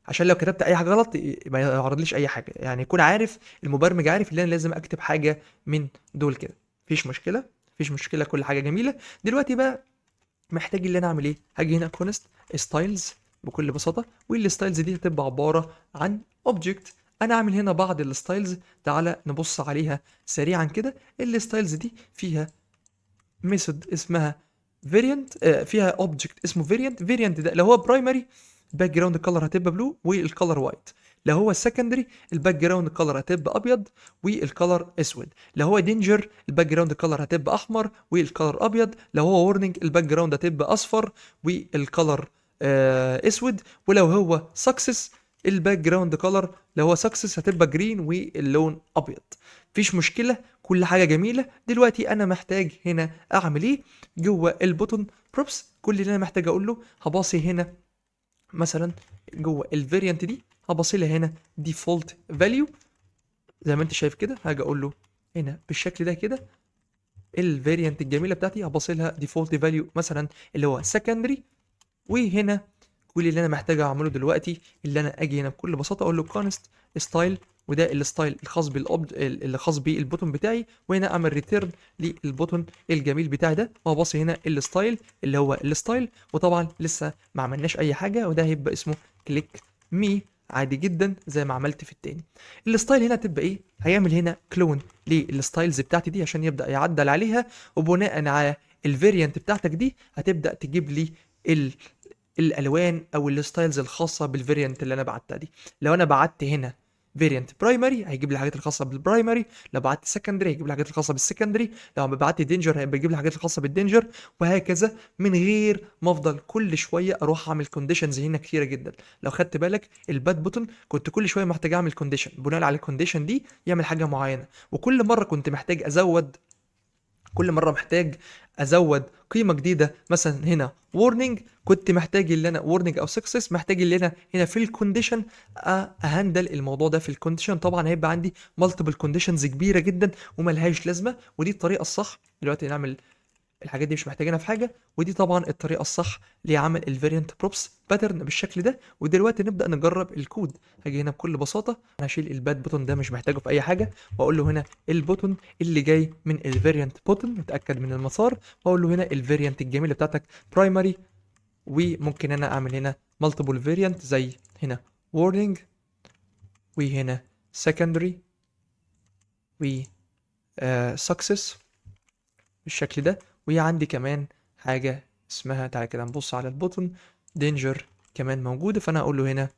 عشان لو كتبت اي حاجه غلط ما يعرضليش اي حاجه، يعني يكون عارف المبرمج عارف ان انا لازم اكتب حاجه من دول كده. مفيش مشكله، مفيش مشكله، كل حاجه جميله. دلوقتي بقى محتاج اللي انا اعمل ايه؟ هاجي هنا كونست ستايلز بكل بساطه، والستايلز دي هتبقى عباره عن اوبجكت. انا اعمل هنا بعض الستايلز، تعالى نبص عليها سريعا كده. الستايلز دي فيها ميثود اسمها فيريانت، فيها اوبجكت اسمه فيريانت ده لو هو برايمري الباك جراوند كلر هتبقى بلو والكلر وايت، لو هو سكندري الباك جراوند كلر هتبقى ابيض والكلر اسود، لو هو دينجر الباك جراوند كلر هتبقى احمر والكلر ابيض، لو هو وورنينج الباك جراوند هتبقى اصفر والكلر اسود، ولو هو سكسس الباك جراوند كلر لو هو سكسس هتبقى جرين واللون ابيض. مفيش مشكله، كل حاجه جميله. دلوقتي انا محتاج هنا اعمل ايه جوه البوتون بروبس؟ كل اللي انا محتاج اقول له هباصي هنا مثلا جوه الفاريانت دي، هباصي لها هنا ديفولت فاليو زي ما انت شايف كده. هاجي اقول له هنا بالشكل ده كده الفاريانت الجميله بتاعتي هباصي لها ديفولت فاليو مثلا اللي هو سكندري. وهنا كل اللي انا محتاج اعمله دلوقتي اللي انا اجي هنا بكل بساطه اقول له كونست ستايل، وده الستايل الخاص اللي خاص بالبوتون بتاعي، وهنا اعمل ريتيرن للبوتون الجميل بتاعي ده، وهبص هنا الستايل اللي هو الستايل. وطبعا لسه ما عملناش اي حاجه، وده هيبقى اسمه كليك مي عادي جدا زي ما عملت في التاني. الستايل هنا هتبقى ايه؟ هيعمل هنا كلون للستايلز بتاعتي دي عشان يبدا يعدل عليها، وبناء على الفاريانت بتاعتك دي هتبدا تجيب لي الالوان او الستايلز الخاصه بالفاريانت اللي انا بعتها دي. لو انا بعت هنا فاريانت برايمري هيجيب لي الحاجات الخاصه بالبرايمري، لو بعت سكندري هيجيب لي الحاجات الخاصه بالسكندري، لو بعت دينجر هيبقى يجيب لي الحاجات الخاصه بالدينجر، وهكذا من غير ما افضل كل شويه اروح اعمل كونديشنز هنا كتيره جدا. لو خدت بالك الباد بوتون كنت كل شويه محتاج اعمل كونديشن، بناء على الكونديشن دي يعمل حاجه معينه، وكل مره كنت محتاج ازود كل مره محتاج ازود قيمه جديده، مثلا هنا warning كنت محتاج اللي انا warning او success، محتاج اللي انا هنا في الكونديشن اهندل الموضوع ده في الكونديشن. طبعا هيبقى عندي multiple conditions كبيره جدا وملهاش لازمه، ودي الطريقه الصح دلوقتي نعمل الحاجات دي مش محتاجينها في حاجه. ودي طبعا الطريقه الصح لعمل الفاريانت بروبس باترن بالشكل ده. ودلوقتي نبدا نجرب الكود. هاجي هنا بكل بساطه انا هشيل الباد بوتون ده مش محتاجه في اي حاجه، واقول له هنا البوتون اللي جاي من الفاريانت بوتون، نتاكد من المسار، واقول له هنا الفاريانت الجميله بتاعتك برايمري. وممكن انا اعمل هنا مالتيبل فاريانت زي هنا warning، وهنا secondary، و success بالشكل ده. وهي عندي كمان حاجة اسمها، تعالى كده نبص على البوتون، دينجر كمان موجودة، فأنا هقول له هنا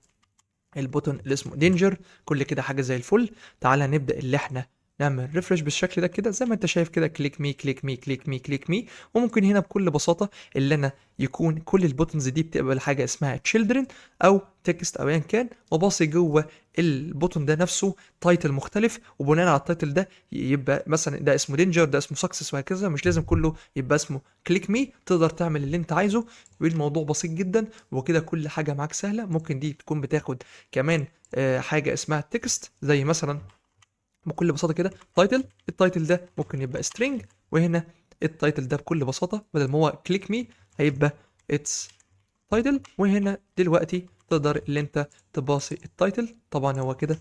البوتون اللي اسمه دينجر. كل كده حاجة زي الفل. تعالى نبدأ اللي احنا نعمل ريفرش بالشكل ده كده زي ما انت شايف كده، كليك مي كليك مي كليك مي كليك مي. وممكن هنا بكل بساطة اللي انا يكون كل البوتونز دي بتقبل حاجة اسمها children او تكست او ايا كان، وباصي جوه البوتون ده نفسه تايتل مختلف، وبناء على التايتل ده يبقى مثلا ده اسمه دينجر، ده اسمه سكسس، وهكذا. مش لازم كله يبقى اسمه كليك مي، تقدر تعمل اللي انت عايزه. والموضوع بسيط جدا، وكده كل حاجة معاك سهلة. ممكن دي تكون بتاخد كمان حاجه اسمها تكست، زي مثلا بكل بساطه كده تايتل. التايتل ده ممكن يبقى string، وهنا التايتل ده بكل بساطه بدل ما هو كليك مي هيبقى اتس تايتل. وهنا دلوقتي تقدر اللي انت تباصي التايتل. طبعا هو كده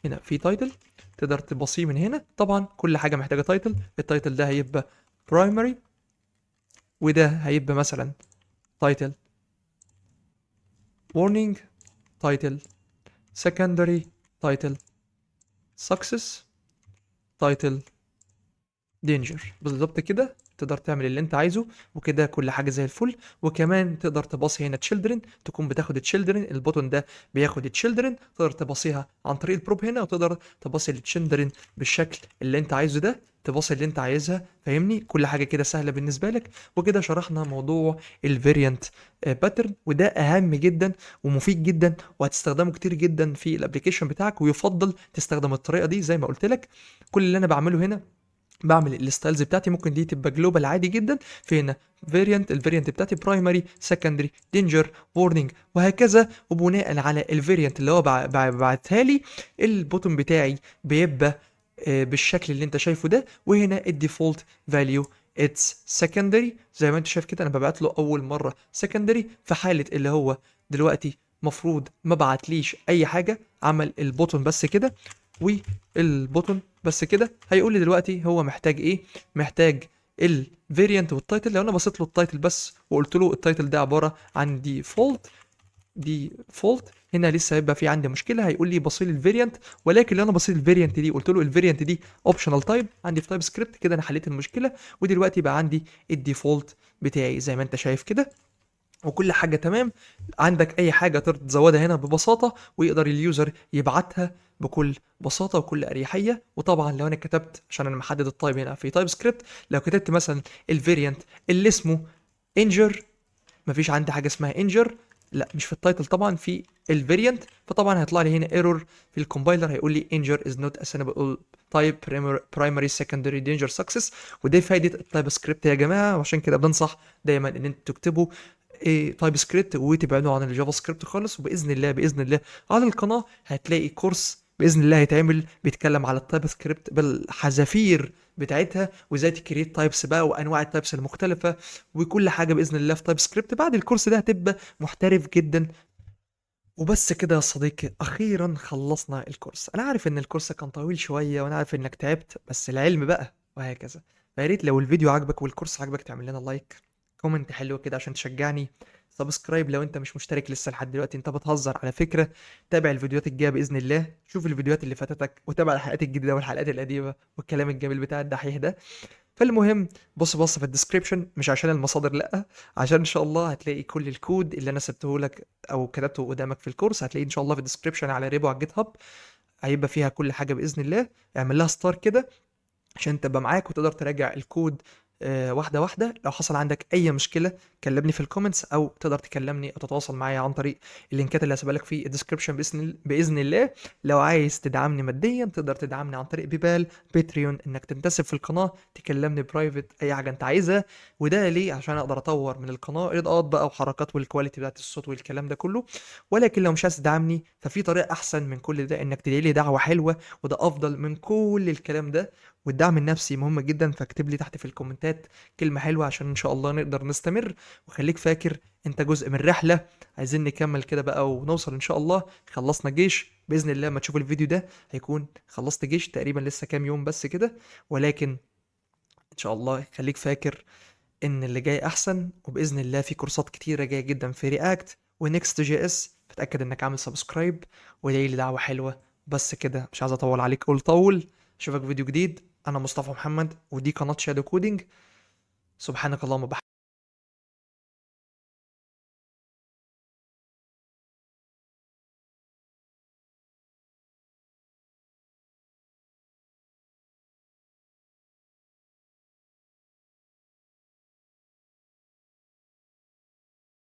هنا في تايتل تقدر تباصيه من هنا. طبعا كل حاجه محتاجه تايتل. التايتل ده هيبقى برايمري، وده هيبقى مثلا تايتل warning، تايتل secondary، تايتل success، تايتل دينجر. بالظبط كده تقدر تعمل اللي انت عايزه، وكده كل حاجه زي الفل. وكمان تقدر تباصي هنا تشيلدرن، تكون بتاخد تشيلدرن، البوتون ده بياخد تشيلدرن، تقدر تباصيها عن طريق البروب هنا، وتقدر تباصي التشيلدرن بالشكل اللي انت عايزه ده، تباصي اللي انت عايزها. فاهمني؟ كل حاجه كده سهله بالنسبه لك. وكده شرحنا موضوع الفاريانت باترن، وده اهم جدا ومفيد جدا، وهتستخدمه كتير جدا في الابلكيشن بتاعك، ويفضل تستخدم الطريقه دي زي ما قلت لك. كل اللي انا بعمله هنا بعمل الستايلز بتاعتي، ممكن دي تبقى جلوبال عادي جدا. في هنا فاريانت، الفاريانت بتاعتي برايمري، سكندري، دينجر، وورنينج، وهكذا. وبناء على الفاريانت اللي هو بعتها لي، البوتون بتاعي بيبقى بالشكل اللي انت شايفه ده. وهنا الديفولت فاليو اتس سكندري، زي ما انت شايف كده انا ببعت له اول مره سكندري. في حاله اللي هو دلوقتي مفروض ما بعتليش اي حاجه، عمل البوتون بس كده والبوتون بس كده، هيقول لي دلوقتي هو محتاج ايه. محتاج الفيريانت والتايتل. لو انا بصيت له التايتل بس وقلت له التايتل ده عباره عن دي فولت، هنا لسه هيبقى في عندي مشكله، هيقول لي بصيل الفيريانت. ولكن لو انا بصيت الفيريانت دي قلت له الفيريانت دي اوبشنال تايب عندي في تايب سكريبت، كده انا حليت المشكله. ودلوقتي بقى عندي الديفولت بتاعي زي ما انت شايف كده، وكل حاجه تمام. عندك اي حاجه تقدر تزودها هنا ببساطه، ويقدر اليوزر يبعتها بكل بساطه وكل اريحيه. وطبعا لو انا كتبت، عشان انا محدد التايب هنا في تايب سكريبت، لو كتبت مثلا الفيريانت اللي اسمه انجر، مفيش عندي حاجه اسمها انجر، لا مش في التايتل طبعا، في الفيريانت. فطبعا هيطلع لي هنا ايرور في الكومبايلر، هيقول لي انجر از نوت اسينبل تايب برايمري سكندري دينجر سكسس. ودي فايده التايب سكريبت يا جماعه، وعشان كده بنصح دايما ان انتوا تكتبوا ايه تايب سكريبت وتبعدوا عن الجافا سكريبت خالص. وباذن الله باذن الله على القناه هتلاقي كورس باذن الله هيتعمل بيتكلم على التايب سكريبت بالحذافير بتاعتها، وازاي تكريت تايبس بقى، وانواع التايبس المختلفه، وكل حاجه باذن الله في تايب سكريبت. بعد الكورس ده هتبقى محترف جدا. وبس كده يا صديقي، اخيرا خلصنا الكورس. انا عارف ان الكورس كان طويل شويه، وانا عارف انك تعبت، بس العلم بقى وهكذا. فيا ريت لو الفيديو عجبك والكورس عجبك تعمل لنا لايك، كومنت حلو كده عشان تشجعني، سبسكرايب لو انت مش مشترك لسه لحد دلوقتي، انت بتهزر على فكره. تابع الفيديوهات الجايه باذن الله، شوف الفيديوهات اللي فاتتك، وتابع الحلقات الجديده والحلقات القديمه والكلام الجميل بتاع الدحيح ده. فالمهم بص في الديسكريبشن، مش عشان المصادر لا، عشان ان شاء الله هتلاقي كل الكود اللي انا سبته لك او كتبته قدامك في الكورس، هتلاقيه ان شاء الله في الديسكريبشن على ريبو على الجيت هاب. هيبقى فيها كل حاجه باذن الله. اعمل لها ستار كده عشان تبقى معاك وتقدر تراجع الكود واحدة واحدة. لو حصل عندك أي مشكلة كلمني في الكومنتس، أو تقدر تكلمني أو تتواصل معايا عن طريق اللينكات اللي هسيبها لك في الديسكربشن بإذن الله. لو عايز تدعمني ماديا تقدر تدعمني عن طريق بيبال، باتريون، إنك تنتسب في القناة، تكلمني برايفت، أي حاجة أنت عايزها. وده ليه؟ عشان أقدر أطور من القناة إضاءات بقى وحركات والكواليتي بتاعت الصوت والكلام ده كله. ولكن لو مش عايز تدعمني ففي طريقة أحسن من كل ده، إنك تدعي لي دعوة حلوة، وده أفضل من كل الكلام ده. والدعم النفسي مهم جدا، فاكتب لي تحت في الكومنتات كلمة حلوة عشان إن شاء الله نقدر نستمر. وخليك فاكر أنت جزء من رحلة، عايزين نكمل كده بقى ونوصل إن شاء الله. خلصنا جيش بإذن الله، ما تشوف الفيديو ده هيكون خلصت جيش تقريبا، لسه كام يوم بس كده. ولكن إن شاء الله خليك فاكر إن اللي جاي أحسن، وبإذن الله في كورسات كتيرة جاية جدا في رياكت ونكست جي اس. فتأكد إنك عامل سبسكرايب وادعي لي دعوة حلوة. بس كده، مش عايز أطول عليك، قول طول. أشوفك في فيديو جديد. أنا مصطفى محمد ودي قناة شادو كودينج. سبحانك اللهم وبحمدك.